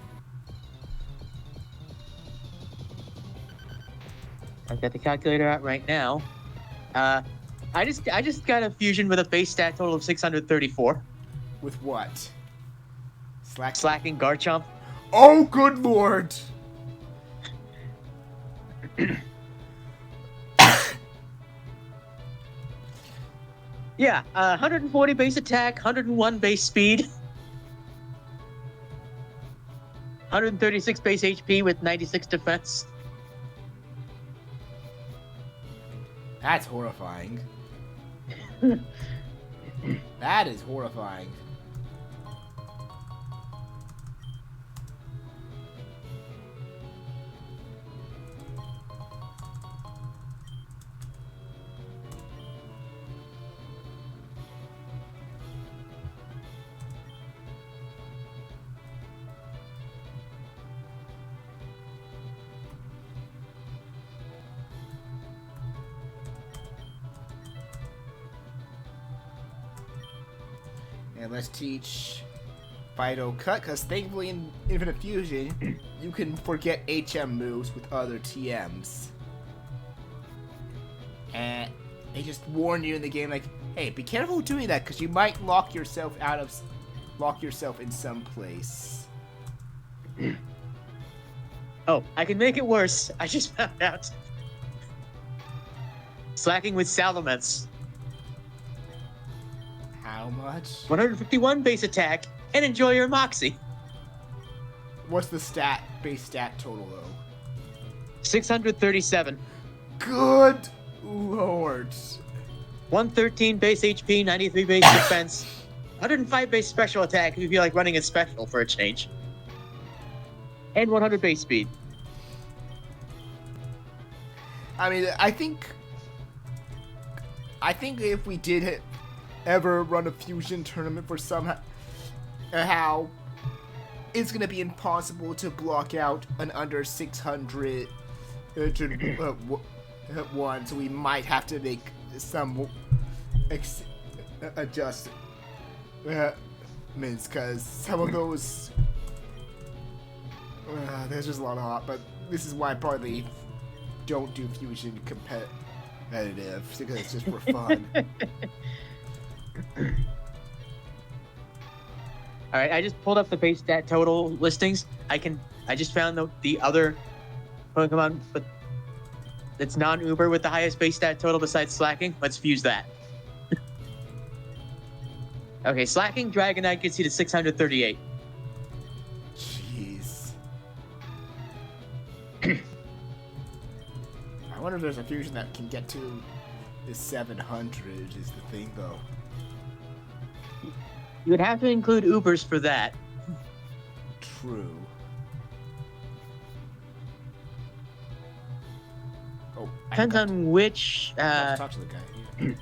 I've got the calculator out right now. I just got a fusion with a base stat total of 634. With what? Slacking Garchomp. Oh, good lord! Yeah, 140 base attack, 101 base speed, 136 base HP with 96 defense. That's horrifying. That is horrifying. And let's teach Fido Cut, because thankfully in Infinite Fusion, you can forget HM moves with other TMs. And they just warn you in the game, like, hey, be careful doing that, because you might lock yourself in some place. Oh, I can make it worse. I just found out. Slacking with Salamence. How much? 151 base attack, and enjoy your Moxie. What's the base stat total, though? 637. Good lord. 113 base HP, 93 base defense, 105 base special attack if you feel like running a special for a change. And 100 base speed. I mean, I think if we did ever run a fusion tournament for somehow, it's gonna be impossible to block out an under 600 one, so we might have to make some adjustments, because some of those there's just a lot of hot, but this is why I probably don't do fusion competitive, because it's just for fun. All right, I just pulled up the base stat total listings. I just found the other Pokemon, but it's non-Uber with the highest base stat total besides Slacking. Let's fuse that. Okay, Slacking Dragonite gets you to 638. Jeez. I wonder if there's a fusion that can get to the 700 is the thing, though. You would have to include Ubers for that. True. Oh, Depends on which talk to the guy. Yeah.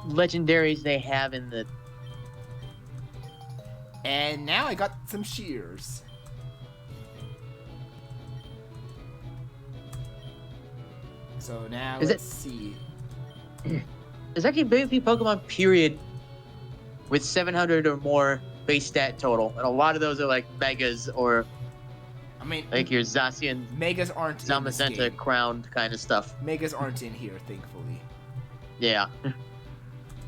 legendaries they have in the... And now I got some shears. So now let's see. There's actually very few Pokemon, period, with 700 or more base stat total. And a lot of those are like Megas or I mean, like your Zacian, Megas aren't in this Zamazenta game. crowned kind of stuff. Megas aren't in here, thankfully. Yeah.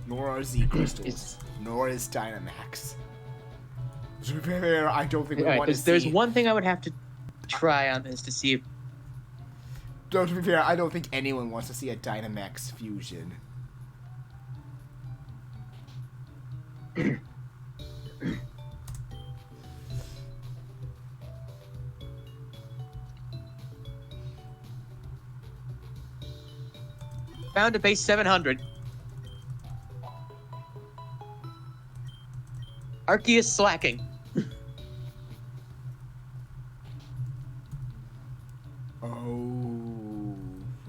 Nor are Z crystals. Nor is Dynamax. To be fair, I don't think we want to see. There's one thing I would have to try on this to see if... To be fair, I don't think anyone wants to see a Dynamax fusion. Found a base 700. Arceus Slacking. Oh,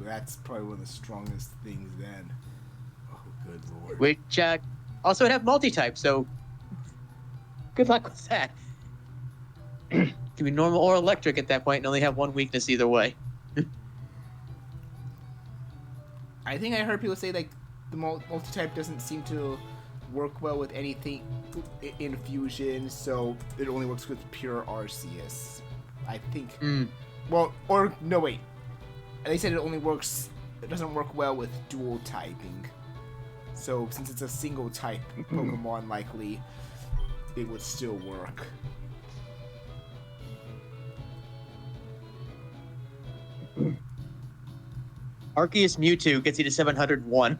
that's probably one of the strongest things then. Oh, good lord. Which also would have multi-type, so good luck with that. Could be normal or electric at that point and only have one weakness either way. I think I heard people say like the multi-type doesn't seem to work well with anything in fusion, so it only works with pure Arceus. I think. Well, or no, wait. They said it doesn't work well with dual typing. So since it's a single type Pokemon, likely it would still work. Arceus Mewtwo gets you to 701.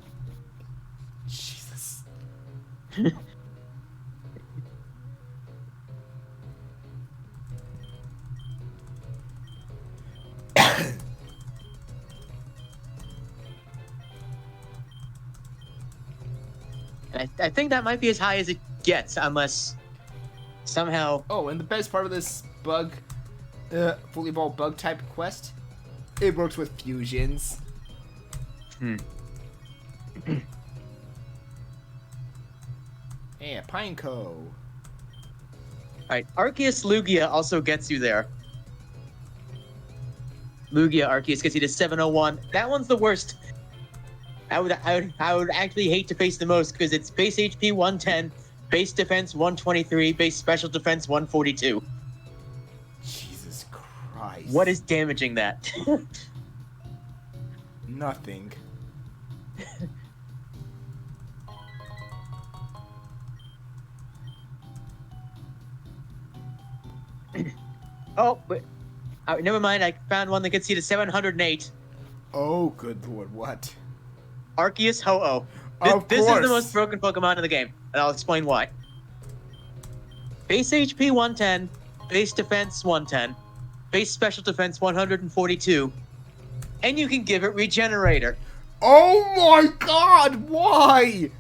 Jesus. And I think that might be as high as it gets, unless somehow... Oh, and the best part of this fully evolved bug type quest, it works with fusions. Yeah, Pineco. Alright, Arceus Lugia also gets you there. Lugia Arceus gets you to 701. That one's the worst. I would actually hate to face the most because it's base HP 110, base defense 123, base special defense 142. Jesus Christ. What is damaging that? Nothing. Oh, but never mind. I found one that gets you to 708. Oh, good lord, what? Arceus Ho-Oh. This is the most broken Pokemon in the game, and I'll explain why. Base HP 110, base defense 110, base special defense 142, and you can give it Regenerator. Oh my god, why?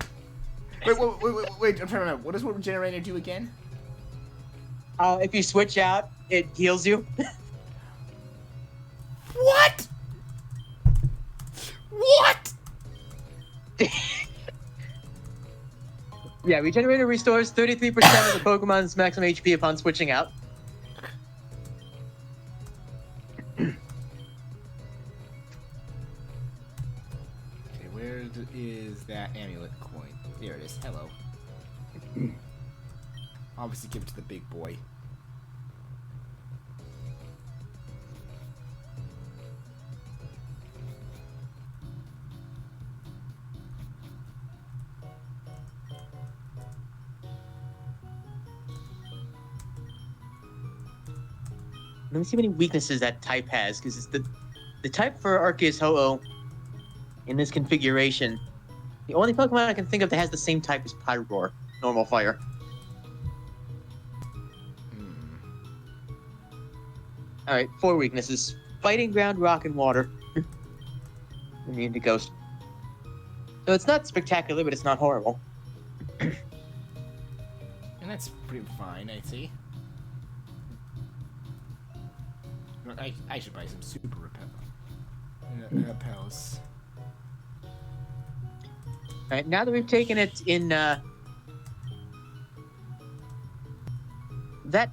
Wait, I'm trying to remember. What does Regenerator do again? If you switch out, it heals you. What? What? Yeah, Regenerator restores 33% of the Pokemon's maximum HP upon switching out. Okay, where is that amulet coin? There it is. Hello. Obviously, give it to the big boy. Let me see how many weaknesses that type has, because it's the type for Arceus Ho-Oh in this configuration. The only Pokemon I can think of that has the same type is Pyroar, normal fire. Alright, 4 weaknesses. Fighting Ground, Rock, and Water. Immune to Ghost. So it's not spectacular, but it's not horrible. And that's pretty fine, I see. I should buy some super repels. Alright, now that we've taken it in that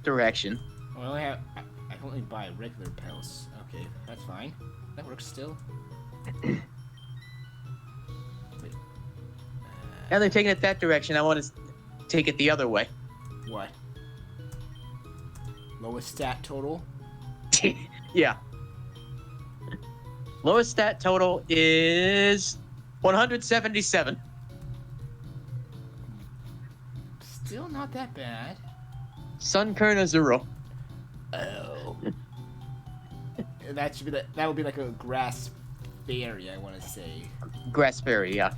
direction. Well, I can only buy regular repels. Okay, that's fine. That works still. Wait. Now they've taken it that direction, I want to take it the other way. What? Lowest stat total? Yeah. Lowest stat total is 177. Still not that bad. Sunkern Azuro. Oh. That would be like a grass fairy, I want to say. Grass Fairy, yeah.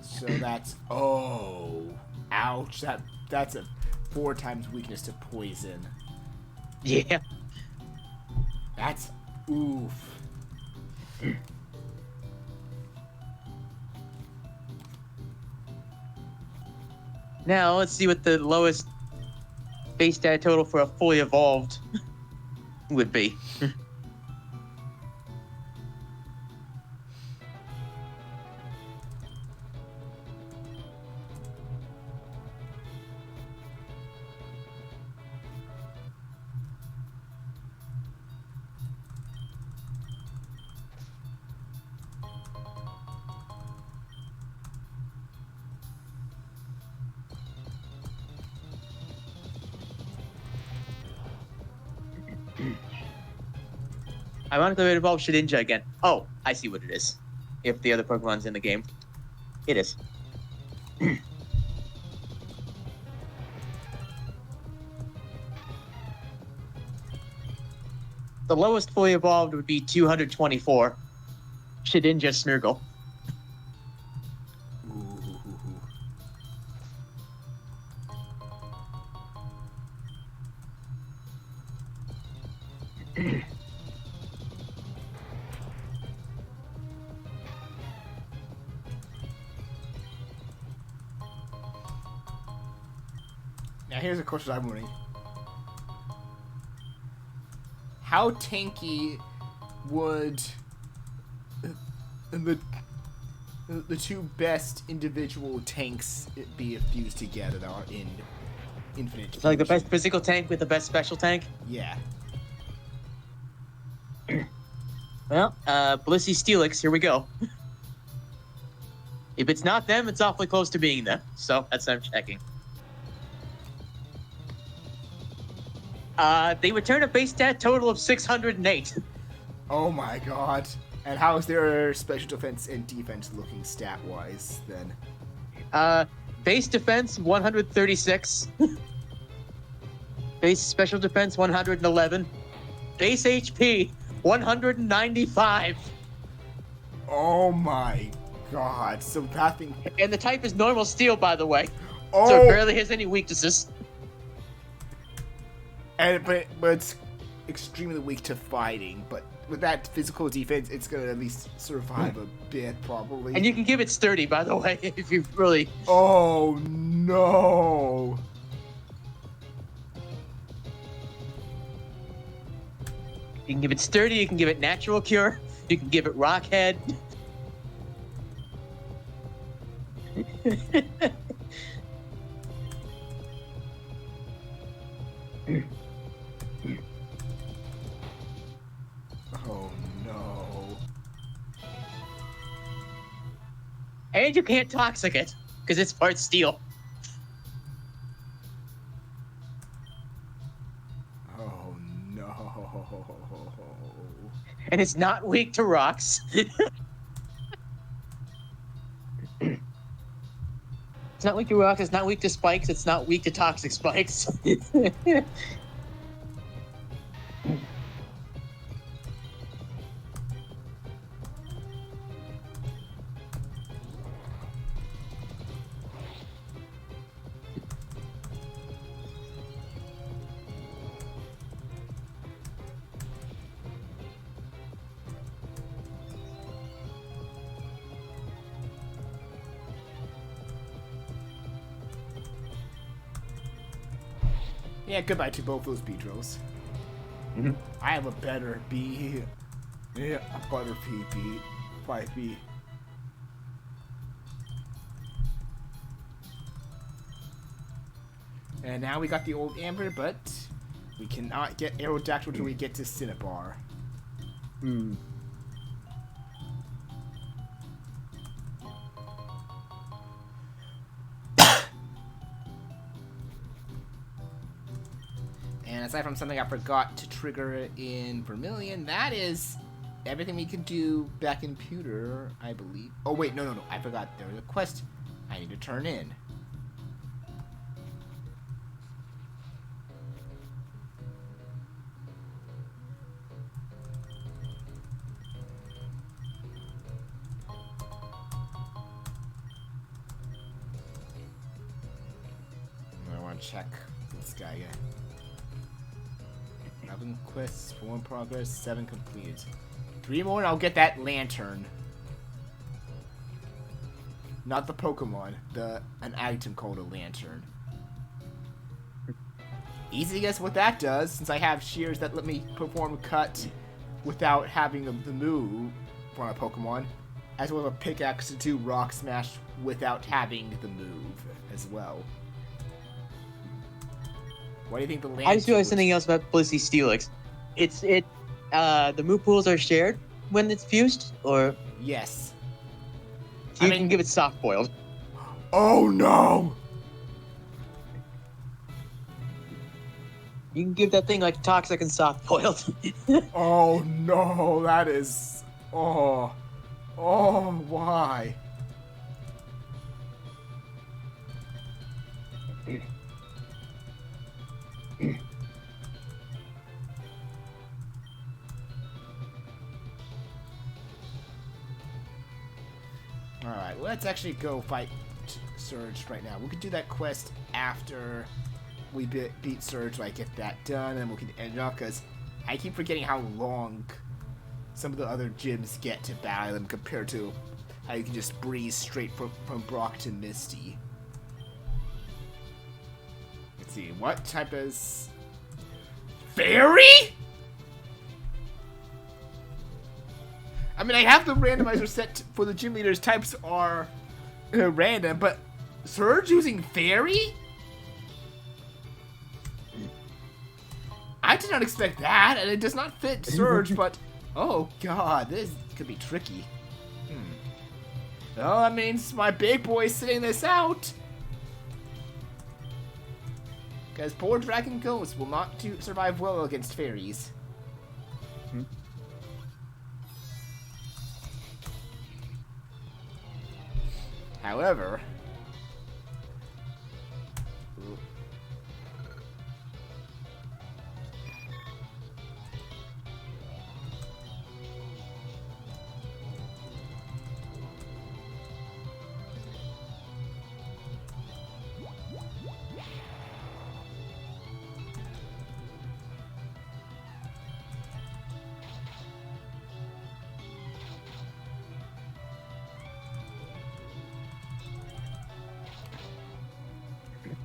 So that's ouch. That's a 4 times weakness to poison. Yeah. That's oof. Now let's see what the lowest base stat total for a fully evolved would be. Ironically, it involves Shedinja again. Oh, I see what it is. If the other Pokemon's in the game. It is. The lowest fully evolved would be 224. Shedinja Snurgle. Now here's a question I'm wondering. How tanky would the 2 best individual tanks be fused together that are in Infinite? So like the best physical tank with the best special tank? Yeah. Well, Blissey Steelix, here we go. If it's not them, it's awfully close to being them. So that's what I'm checking. They return a base stat total of 608. Oh my god. And how is their special defense and defense looking stat-wise, then? Base defense, 136. Base special defense, 111. Base HP, 195. Oh my god. So nothing... And the type is normal steel, by the way. Oh! So it barely has any weaknesses. But it's extremely weak to fighting, but with that physical defense, it's gonna at least survive a bit, probably. And you can give it sturdy, by the way, if you really. Oh no! You can give it sturdy. You can give it natural cure. You can give it rock head. Oh no! And you can't toxic it because it's part steel. Oh no! And it's not weak to rocks. It's not weak to rocks. It's not weak to spikes. It's not weak to toxic spikes. Yeah, goodbye to both those Beedrills. Mhm. I have a better B. Yeah, a butter PB. 5B. And now we got the old Amber, but we cannot get Aerodactyl until we get to Cinnabar. Hmm. And aside from something I forgot to trigger in Vermilion, that is everything we can do back in Pewter, I believe. Oh wait, no, I forgot. There was a quest I need to turn in. I want to check this guy again. 11 quests, 4 in progress, 7 completed. 3 more and I'll get that lantern. Not the Pokemon, an item called a lantern. Easy to guess what that does, since I have shears that let me perform a cut without having the move for a Pokemon, as well as a pickaxe to do rock smash without having the move as well. What do you think the lantern? I just realized something else about Blissey Steelix. The move pools are shared when it's fused, or Yes. you can give it soft boiled. Oh no! You can give that thing like toxic and soft boiled. Oh no, that is. Oh, why? Alright, let's actually go fight Surge right now. We could do that quest after we beat Surge, like get that done, and we can end it off, because I keep forgetting how long some of the other gyms get to battle them compared to how you can just breeze straight from Brock to Misty. Let's see, what type is... Fairy?! I mean, I have the randomizer set for the gym leaders. Types are random, but Surge using Fairy? I did not expect that, and it does not fit Surge, but... Oh, God, this could be tricky. Well, that means my big boy's sitting this out. Because poor Dragon Ghost will not survive well against fairies. However...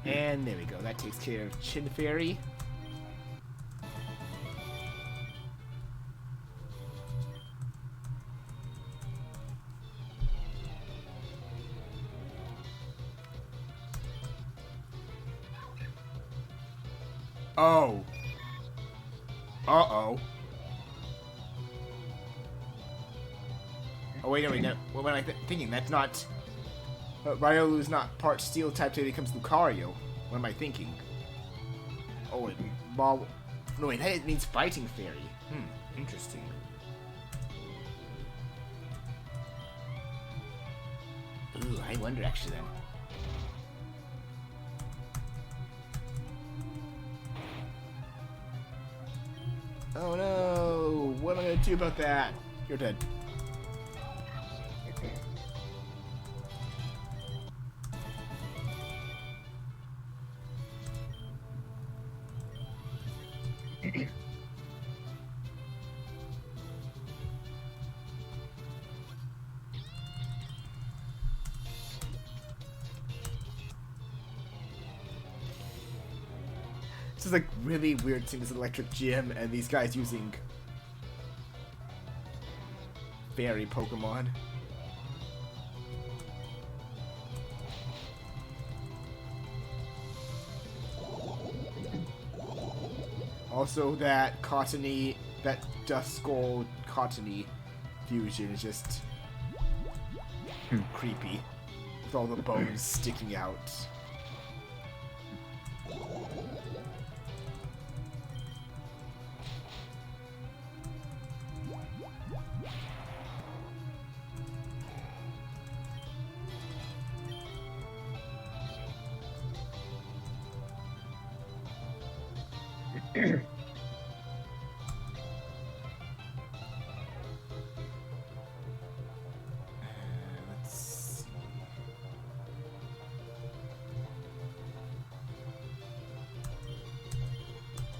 And there we go. That takes care of Chin Fairy. Oh. Uh-oh. Oh, wait, no. What am I thinking? That's not... Ryolu's not part steel type till he becomes Lucario. What am I thinking? Oh, wait. Ball... No, wait, it means fighting fairy. Interesting. Ooh, I wonder actually then. Oh no! What am I gonna do about that? You're dead. This is like really weird seeing this electric gym and these guys using fairy Pokemon. Also, that cottony, that Duskull cottony fusion is just creepy with all the bones sticking out. Let's see.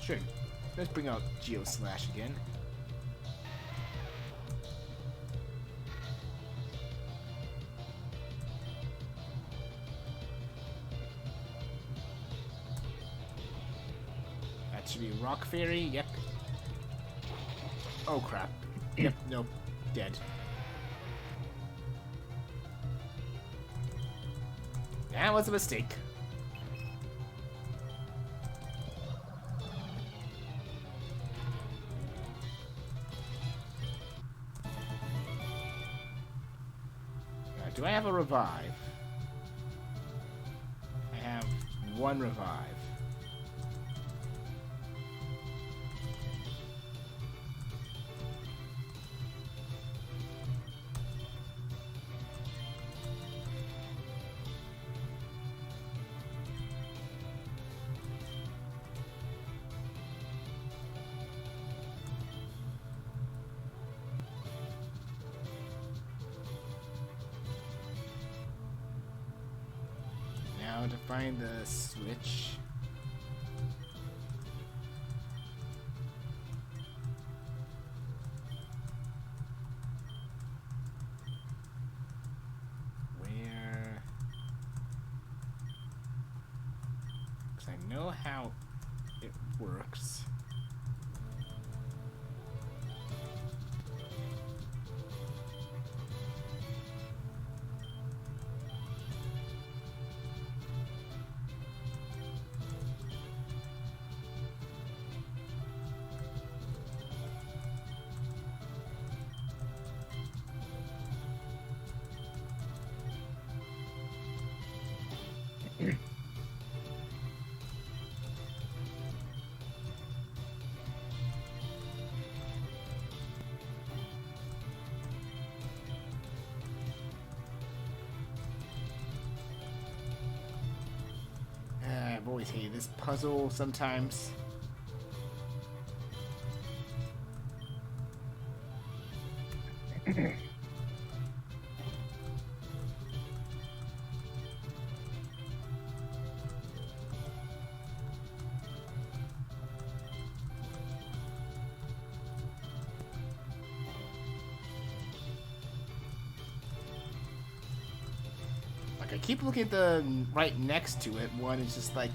Sure. Let's bring out Geo Slash again. That should be Rock Fairy. Yep. Oh crap. Yep. Nope. Dead. That was a mistake. Do I have a revive? I have one revive. Now to find the switch. Where? Because I know how it works. I've always hated this puzzle sometimes. Like, I keep looking at the right next to it. One is just like...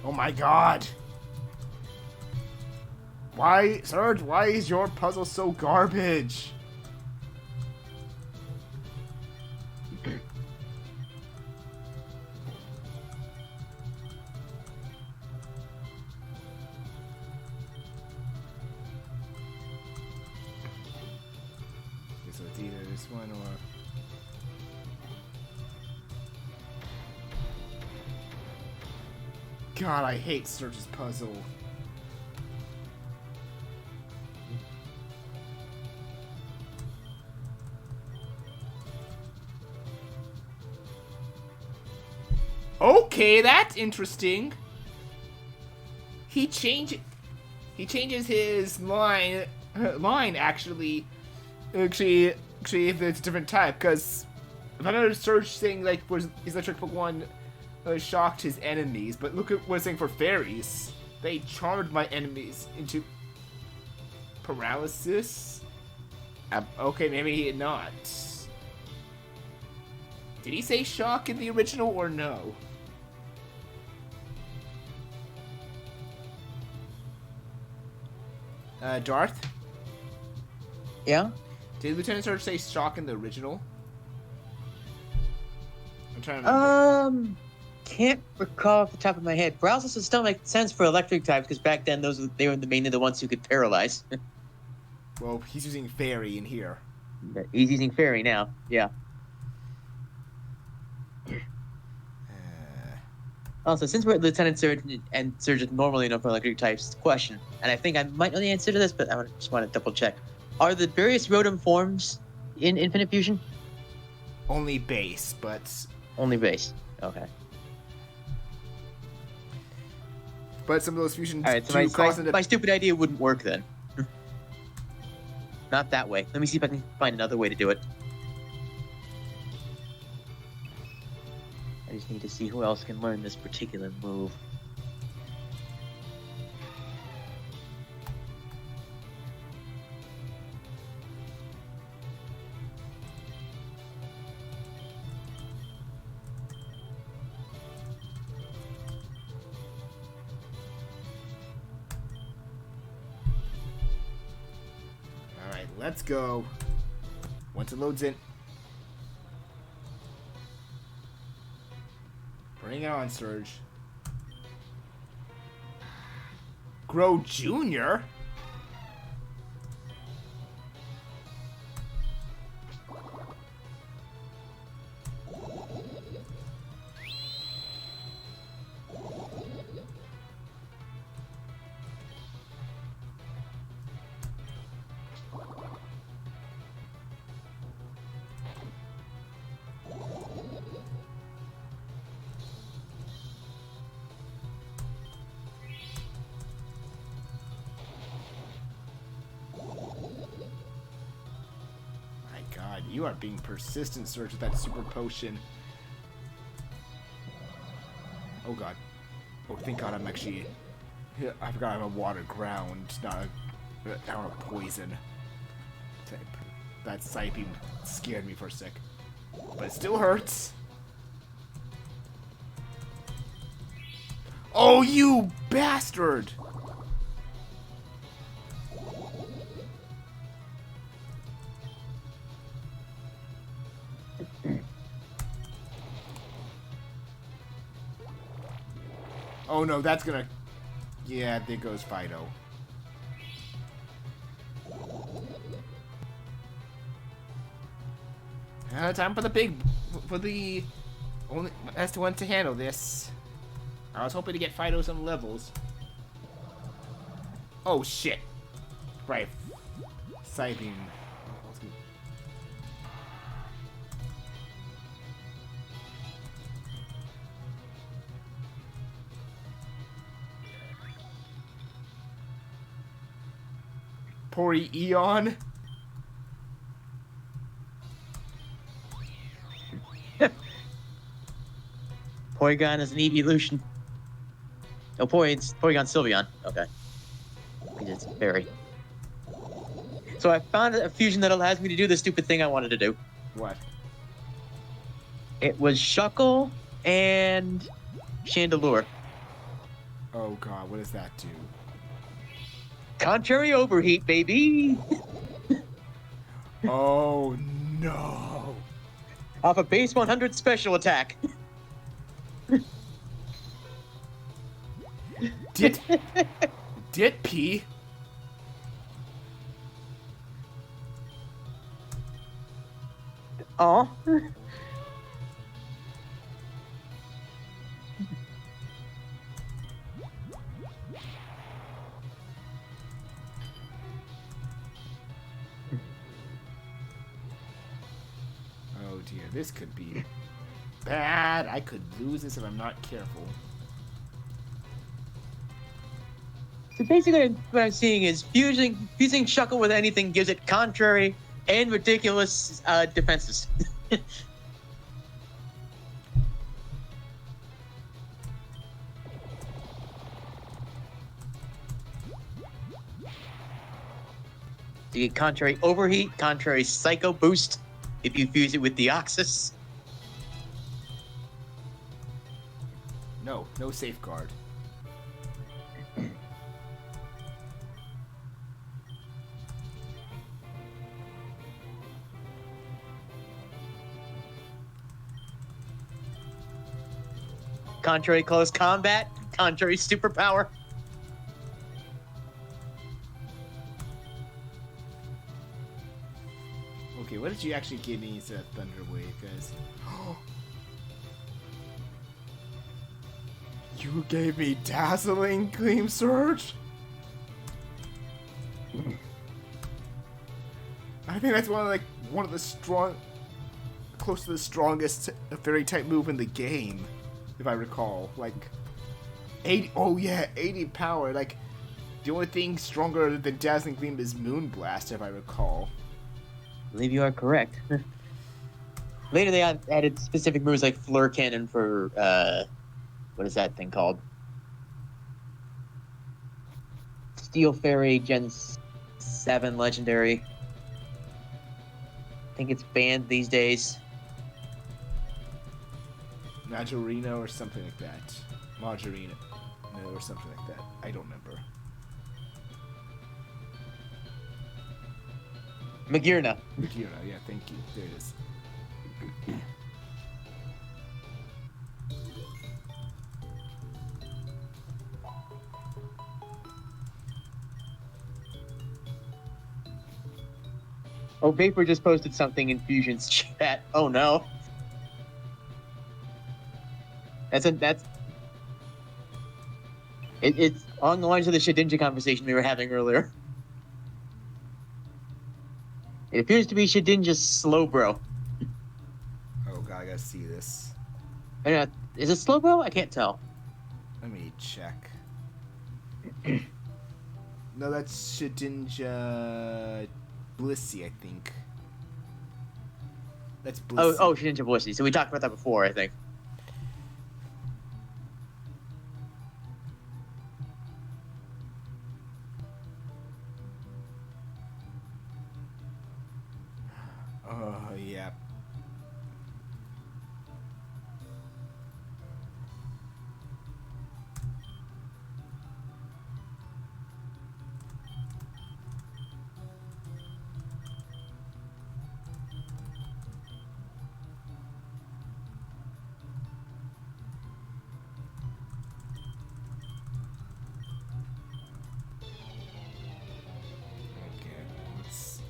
Oh my god! Why, Serge, why is your puzzle so garbage? So it's either this one or... God, I hate Serge's puzzle. Okay, that's interesting. He changes his line actually if it's a different type, because if I know Surge saying like was his electric Pokemon shocked his enemies, but look at what it's saying for fairies. They charmed my enemies into paralysis. Okay, maybe he did not. Did he say shock in the original or no? Darth? Yeah? Did Lieutenant Surge say shock in the original? I'm trying to remember. Can't recall off the top of my head. Paralysis would still make sense for electric types, because back then they were mainly the ones who could paralyze. Well, he's using fairy in here. He's using fairy now, yeah. Also, since we're at Lieutenant Surge and Surge is normally known for electric types, question, and I think I might know the answer to this, but I just want to double check. Are the various Rotom forms in Infinite Fusion? Only base, but... Only base, okay. But some of those fusions Alright, so my stupid idea wouldn't work then. Not that way. Let me see if I can find another way to do it. I just need to see who else can learn this particular move. Alright, let's go. Once it loads in. Bring it on, Surge. Grow Junior? You are being persistent, Surge, with that super potion. Oh god. Oh, thank god I'm actually... I forgot I'm a water ground, not a poison type. That Psybeam scared me for a sec. But it still hurts. Oh, you bastard! Oh no, that's gonna... Yeah, there goes Fido. Time for the big... For the... Only... That's the one to handle this. I was hoping to get Fido some levels. Oh shit! Right. Psybeam. Poor Eon. Porygon is an evolution. Oh, Porygon Sylveon. Okay. It's fairy. So I found a fusion that allows me to do the stupid thing I wanted to do. What? It was Shuckle and Chandelure. Oh god, what does that do? Contrary overheat, baby! Oh no! Off a base 100 special attack. Did P? Aw. Oh dear, this could be bad. I could lose this if I'm not careful. So basically, what I'm seeing is fusing Shuckle with anything gives it contrary and ridiculous defenses. You get contrary overheat, contrary psycho boost if you fuse it with Deoxys. No safeguard. Contrary close combat, contrary superpower. Okay, what did you actually give me instead of Thunder Wave, guys? You gave me Dazzling Gleam Surge? I think that's one of the close to the strongest fairy type move in the game, if I recall. Like 80. Oh yeah, 80 power. Like the only thing stronger than Dazzling Gleam is Moonblast, if I recall. I believe you are correct. Later, they added specific moves like Fleur Cannon for what is that thing called? Steel Fairy Gen 7 Legendary. I think it's banned these days. Majorino or something like that. Margarina. No, or something like that. I don't remember. Magearna. Magearna, yeah, thank you. There it is. Oh, Vapor just posted something in Fusion's chat. Oh no. It's on the lines of the Shedinja conversation we were having earlier. It appears to be Shedinja's Slowbro. Oh god, I gotta see this. Is it Slowbro? I can't tell. Let me check. No, that's Shedinja Blissey, I think. That's Blissey. Oh, Shedinja Blissey. So we talked about that before, I think. Yeah. Okay, let's...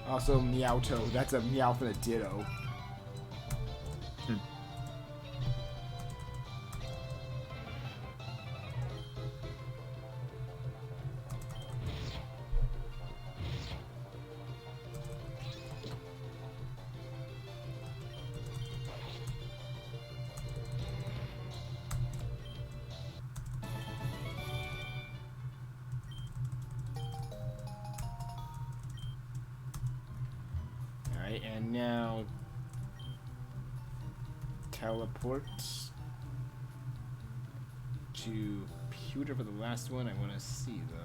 Also, Meowto. That's a Meowth and a Ditto. Alright, and now teleport to Pewter for the last one. I want to see though.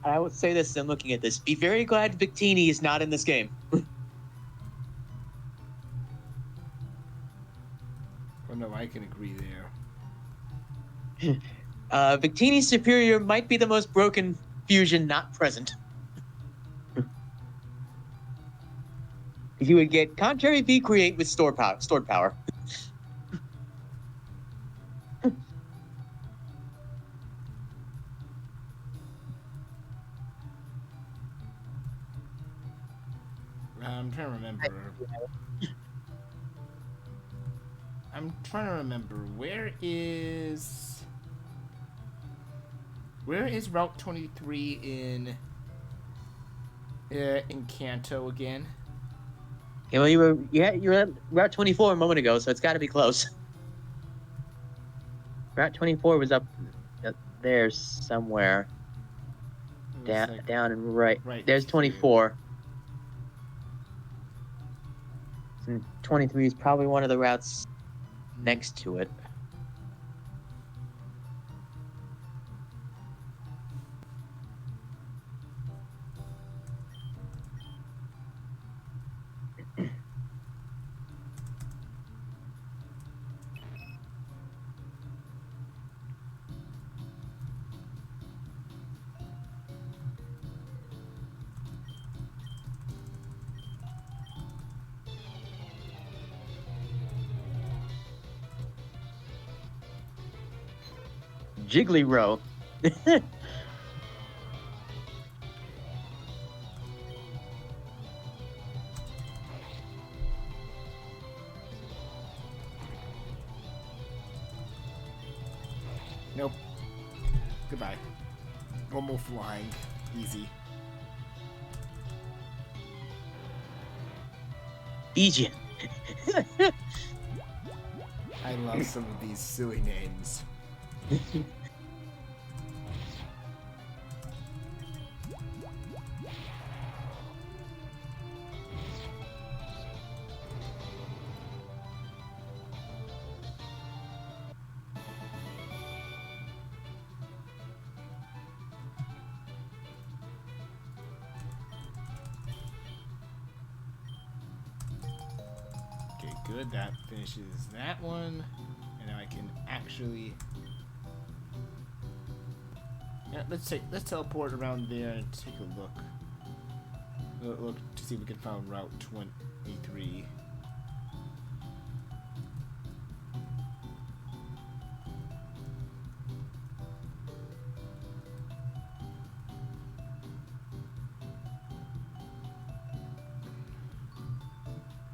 I would say this in looking at this. Be very glad Victini is not in this game. Oh no, I can agree there. Victini's Superior might be the most broken fusion not present. You would get Contrary V Create with stored power. I'm trying to remember. Where is Route 23 in Kanto again? Yeah, well, you were at Route 24 a moment ago, so it's got to be close. Route 24 was up there somewhere. Down and right. There's 24. And 23 is probably one of the routes next to it. Jiggly Row. Nope. Goodbye. Normal flying. Easy. Egypt. I love some of these silly names. Okay, good. That finishes that one. And now I can actually... Yeah, let's teleport around there and take a look. Look to see if we can find Route 23.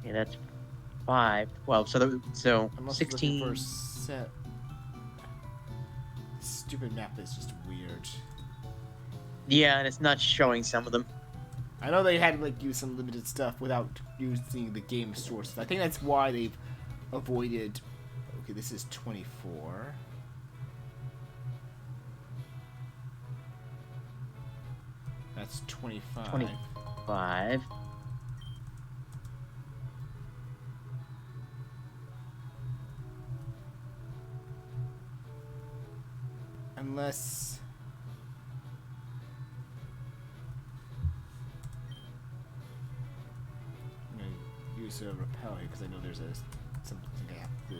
Yeah, that's 5. Well, so 16. For set. Stupid map is just weird. Yeah, and it's not showing some of them. I know they had to like use some limited stuff without using the game source. I think that's why they've avoided. Okay, this is 24. That's 25. 25. Unless... I'm going to use a repel here because I know there's something I have to...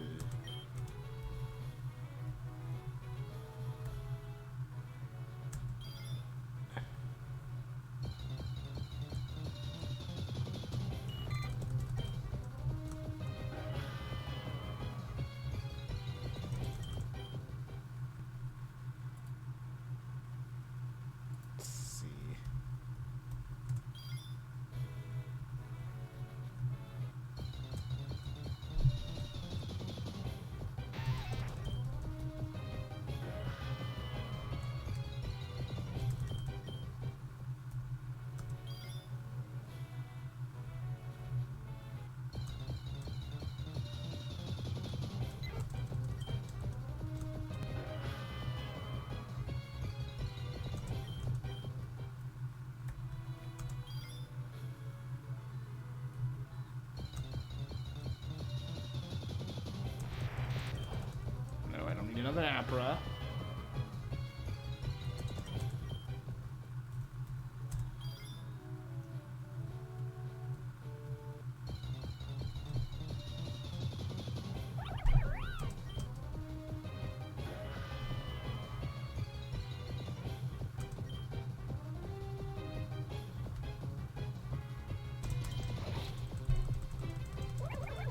No, I don't need another Apra.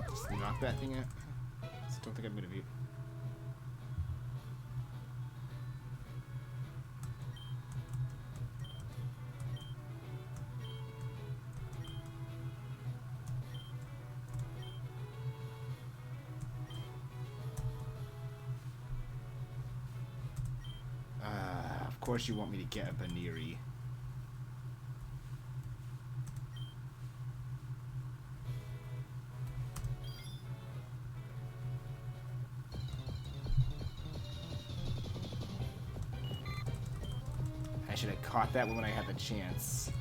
Just knock that thing out. Just don't think I'm gonna be. Of course you want me to get a Baniri. I should have caught that when I had the chance.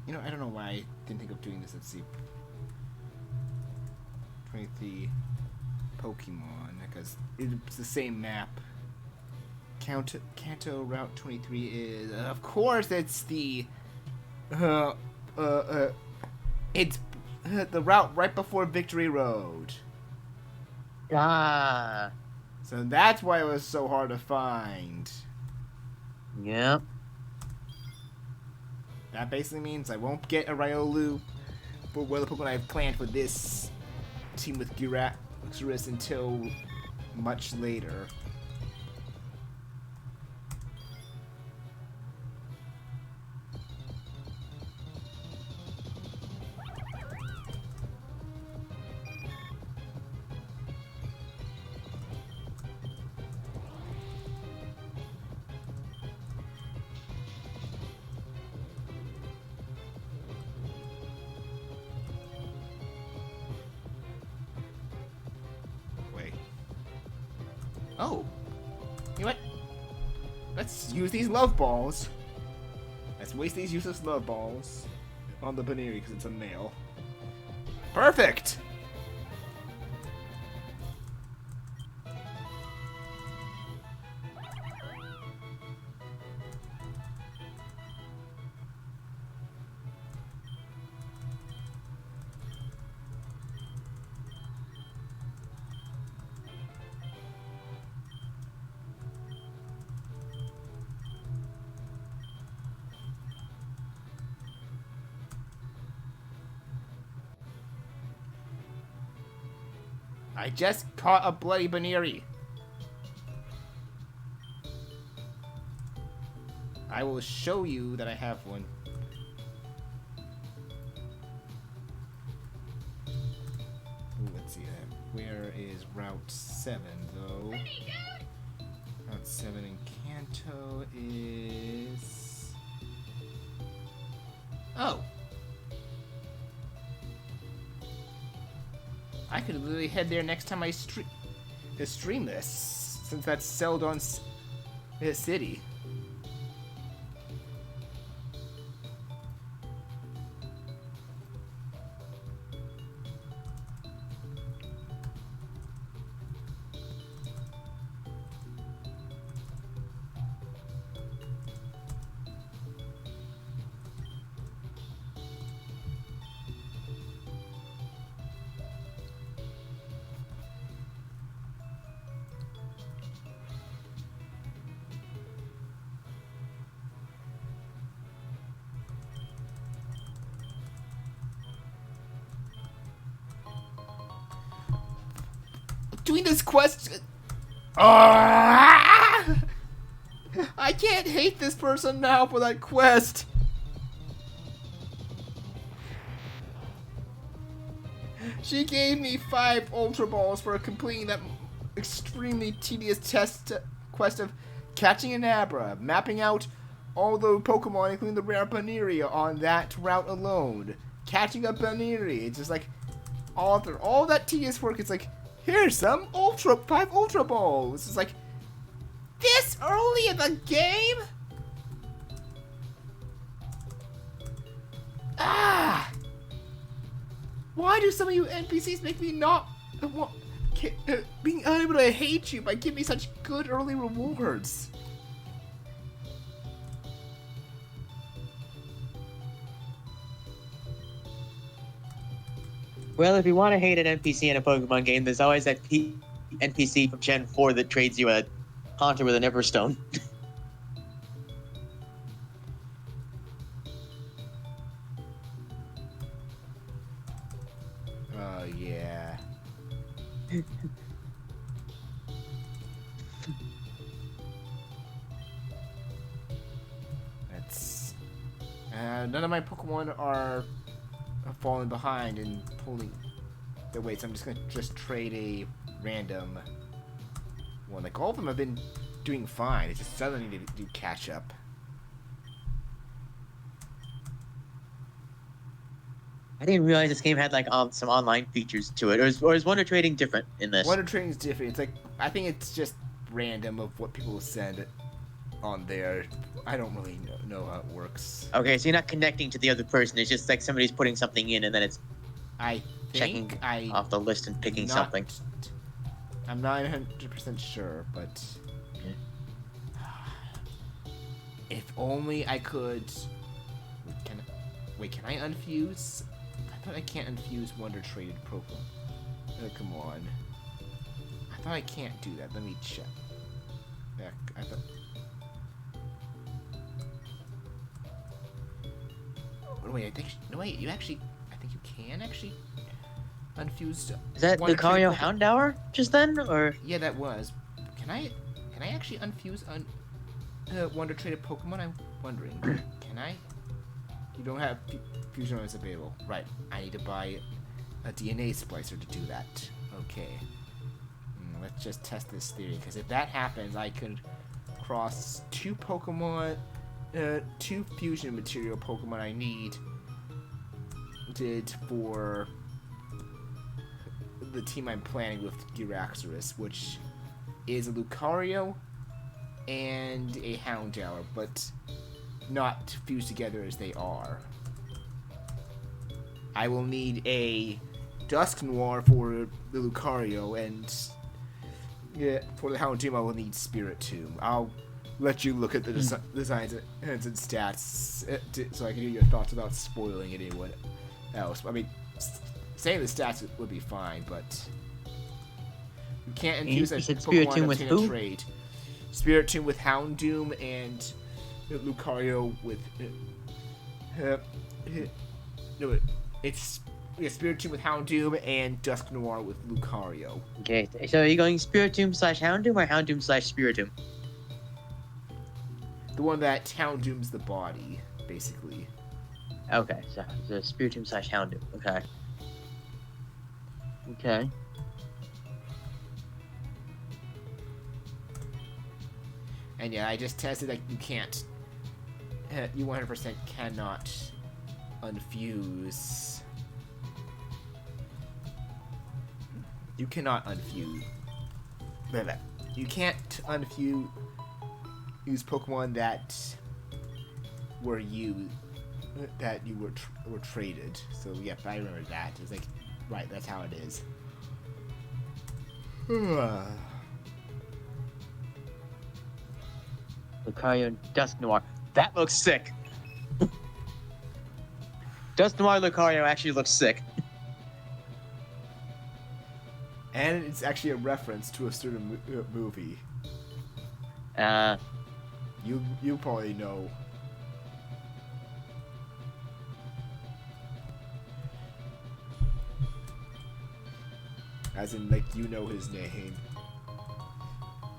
You know, I don't know why I didn't think of doing this. Let's see. 23 Pokemon, because it's the same map. Kanto Route 23 is, of course, it's the, it's the route right before Victory Road. Ah. So that's why it was so hard to find. Yep. That basically means I won't get a Riolu for one of the Pokemon I've planned for this team with Gyarados until much later. Oh, you know what? Let's use these love balls. Let's waste these useless love balls on the Baniri because it's a male. Perfect! I just caught a bloody Baniri. I will show you that I have one. Where is Route 7, though? Route 7 in Kanto is... Oh! I could literally head there next time I stream this, since that's Celadon City. Doing this quest... I can't hate this person now for that quest. She gave me 5 Ultra Balls for completing that extremely tedious quest of catching an Abra, mapping out all the Pokemon, including the rare Baniri, on that route alone. Catching a Baniri. It's just like, after all that tedious work, it's like, here's some 5 Ultra Balls. It's like, this early in the game? Ah! Why do some of you NPCs make me not being unable to hate you by giving me such good early rewards? Well, if you want to hate an NPC in a Pokemon game, there's always that NPC from Gen 4 that trades you a Haunter with an Everstone. Oh, yeah. That's... none of my Pokemon are falling behind and pulling their weight, so I'm just gonna trade a random one. Like, all of them have been doing fine. It's just suddenly need to do catch up. I didn't realize this game had like some online features to it. Or is Wonder Trading different in this? Wonder Trading is different. It's like, I think it's just random of what people send on there. I don't really know how it works. Okay, so you're not connecting to the other person. It's just like somebody's putting something in and then it's I checking think off the list and picking something. I'm not 100% sure, but if only I could. Wait, can I unfuse? I thought I can't unfuse Wonder Traded Pokemon. Oh, come on. I thought I can't do that. Let me check. Yeah, I thought. Oh, wait, I think. No, wait. I think you can actually unfuse. Is that Lucario Houndour just then, or? Yeah, that was. Can I actually unfuse Wonder Traded Pokemon? I'm wondering. Can I? You don't have fusion ones available. Right. I need to buy a DNA splicer to do that. Okay. Let's just test this theory, because if that happens, I could cross 2 Pokemon, 2 fusion material Pokemon I need for the team I'm planning with Giraxorus, which is a Lucario and a Houndour, but not fused together as they are. I will need a Dusk Noir for the Lucario, and for the Houndoom I will need Spirit Tomb. I'll let you look at the designs and stats so I can hear your thoughts without spoiling anyone else. I mean, saying the stats would be fine, but you can't infuse a Spirit Tomb with who? Trade. Spirit Tomb with Houndoom and Lucario with no, it's Spirit Tomb with Houndoom and Dusk Noir with Lucario. Okay, so are you going Spirit Tomb / Houndoom or Houndoom / Spirit Tomb? The one that Houndoom's the body, basically. Okay, so Spirit Tomb / Houndoom. Okay. Okay. And yeah, I just tested that you can't. You 100% cannot unfuse. You cannot unfuse. You can't unfuse Pokemon that were you were traded. So yep, I remember that. It's like, right, that's how it is. Lucario and Dusknoir. That looks sick. Dusknoir Lucario actually looks sick. And it's actually a reference to a certain movie. You probably know. As in, like, you know his name.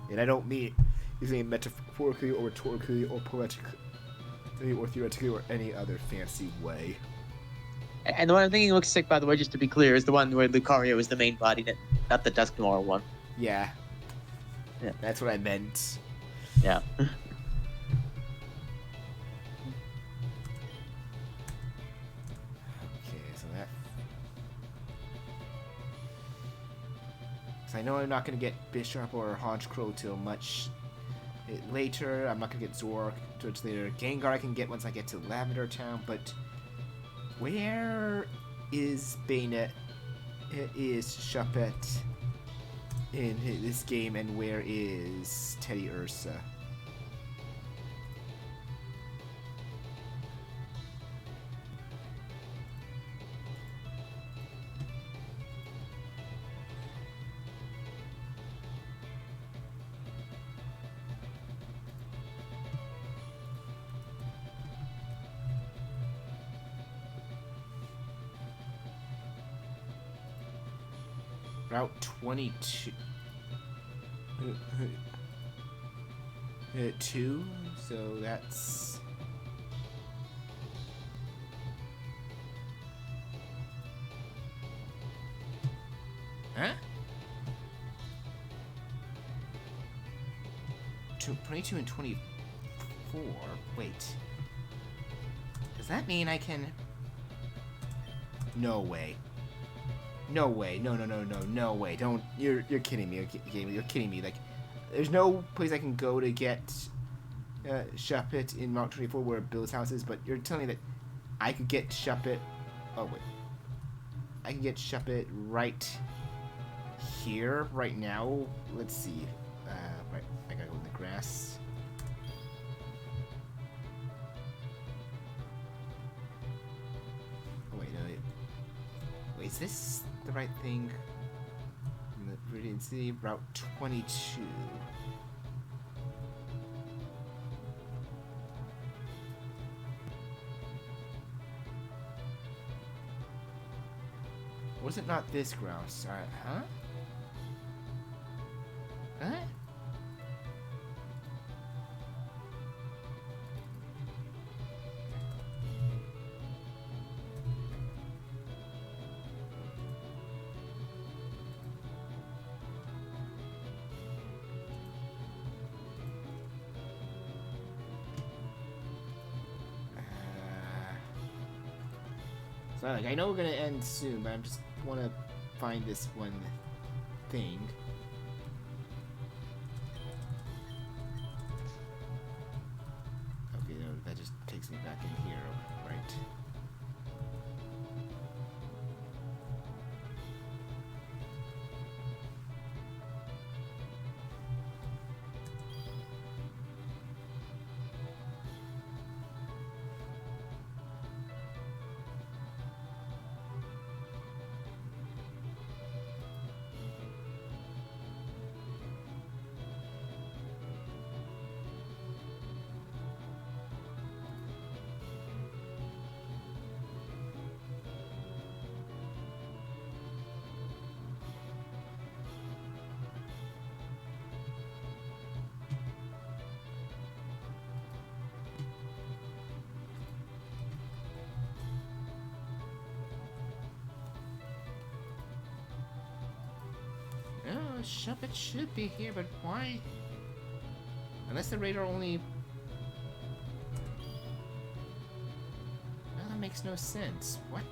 And I don't mean his name metaphorically or rhetorically or poetically or theoretically or any other fancy way. And the one I'm thinking looks sick, by the way, just to be clear, is the one where Lucario is the main body, not the Dusknoir one. Yeah. Yeah. That's what I meant. Yeah. Okay, so that... So I know I'm not going to get Bishop or Honchkrow till much later. I'm not going to get Zoroark till it's later. Gengar I can get once I get to Lavender Town, but... Where is Bayonet? Is Shuppet in this game, and where is Teddy Ursa? Route 22. 2, so that's... Huh? 22 and 24? Wait. Does that mean I can... No way. No way. No way. Don't. You're kidding me. You're kidding me. Like, there's no place I can go to get Shuppet in Route 24 where Bill's house is, but you're telling me that I could get Shuppet... Oh, wait. I can get Shuppet right here, right now. Let's see. Right. I gotta go in the grass. Oh, wait, no. Wait, is this the right thing? From the Viridian City, Route 22. Was it not this grouse? Alright, huh? Huh? So, like, I know we're gonna end soon, but I just want to find this one thing. Okay, no, that just takes me back in here, right? Oh, Shuppet should be here, but why? Unless the radar only... Well, that makes no sense. What?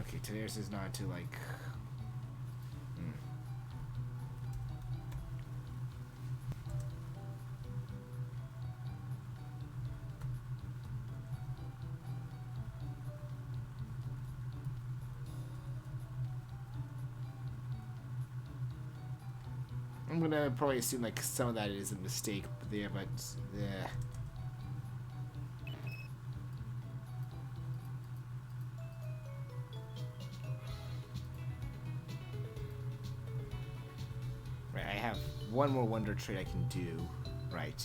Okay, theirs is not to like... I'm gonna probably assume like some of that is a mistake there, but yeah. Right, I have one more wonder trait I can do. Right.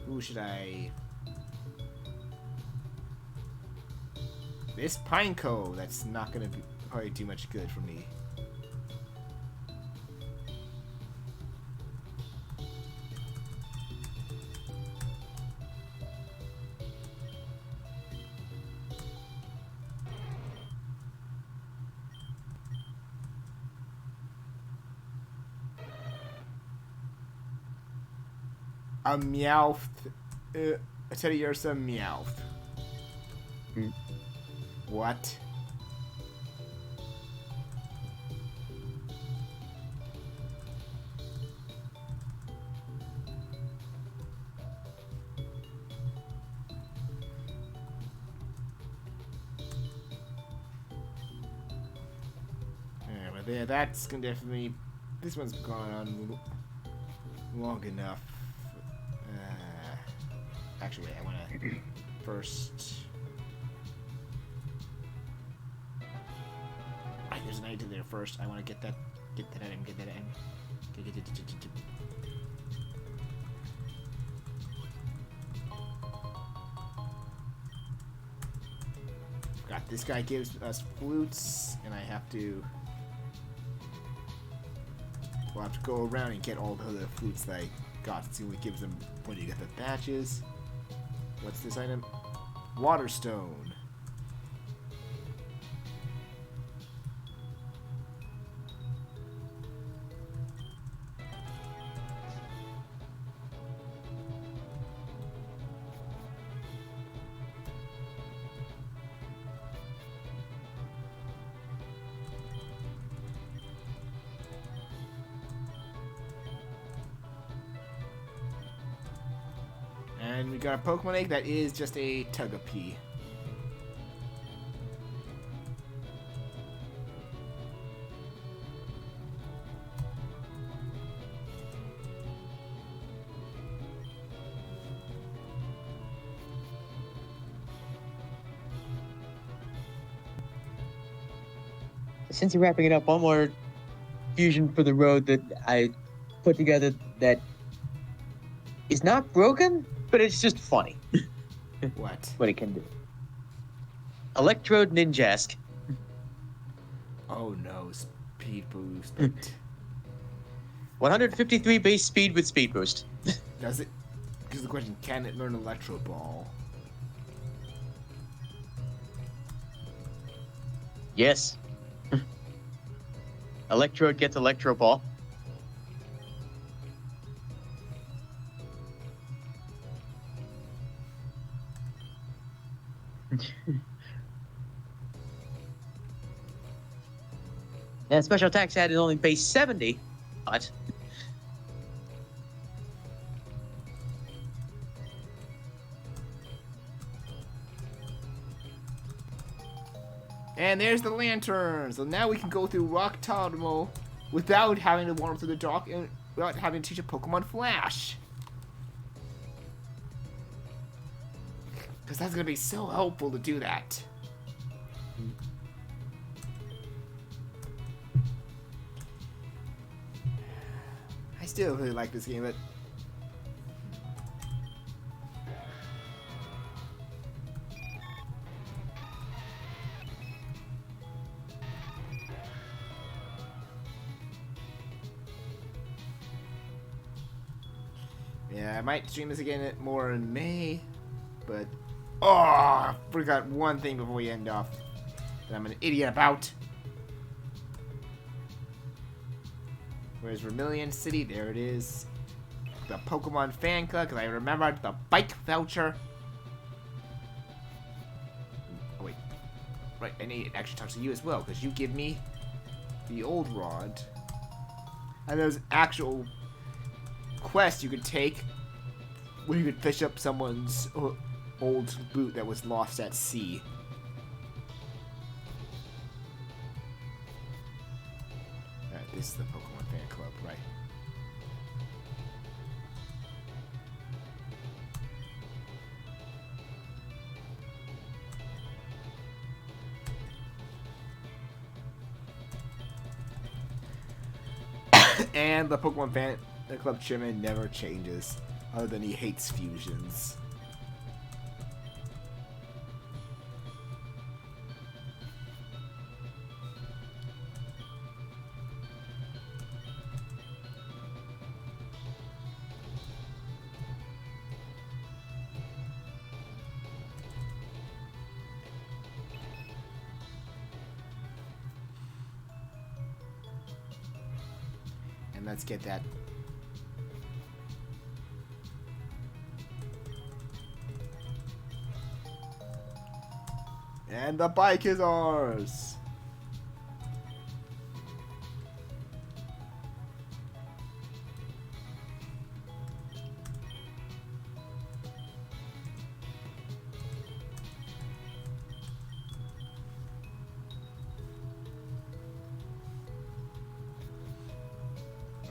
Who should I... This Pineco, that's not gonna be, probably do much good for me. A Meowth. A Teddy Ursa Meowth. What? Yeah, but yeah, that's gonna definitely... This one's gone on long enough. Actually, wait, I wanna first... Right, there's an item there first. I wanna get that item, get that item. Forgot, this guy gives us flutes, and I have to... We'll have to go around and get all the other flutes that I got. See what gives them when you get the patches. What's this item? Waterstone. And we got a Pokemon egg that is just a Togepi. Since you're wrapping it up, one more fusion for the road that I put together that is not broken, but it's just funny. What? What it can do. Electrode Ninjask. Oh no, speed boost. But 153 base speed with speed boost. does it? Because the question, can it learn Electro Ball? Yes. Electrode gets Electro Ball. And special attack stat is only base 70, but And there's the lantern. So now we can go through Rock Totem without having to wander through the dark and without having to teach a Pokemon Flash. Because that's going to be so helpful to do that. still really like this game, but yeah, I might stream this again more in May, but I forgot one thing before we end off that I'm an idiot about. Where's Vermilion City? There it is. The Pokemon fan club, because I remembered the bike voucher. Oh wait, right, I need to actually talk to you as well, because you give me the old rod. And there's actual quests you could take where you could fish up someone's old boot that was lost at sea. Alright, this is the Pokemon fan club, right? And the Pokemon fan club chairman never changes, other than he hates fusions. And let's get that. And the bike is ours!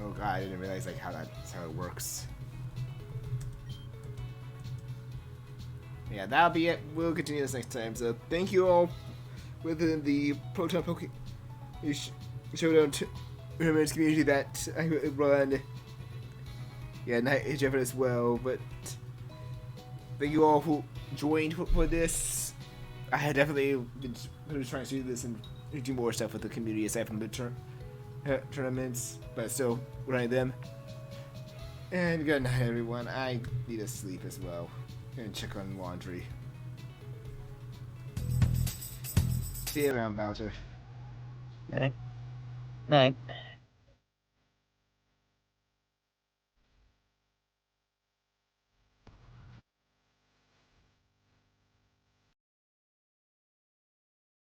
Oh god, I didn't realize like how it works. Yeah, that'll be it. We'll continue this next time. So thank you all within the Proton PokeShowdown tournaments community that I run. Yeah, Night Age effort as well. But thank you all who joined for this. I had definitely been trying to do this and do more stuff with the community aside from the tournaments, but still running them. And good night, everyone. I need to sleep as well and check on laundry. See you around, Bowser. Okay. Night.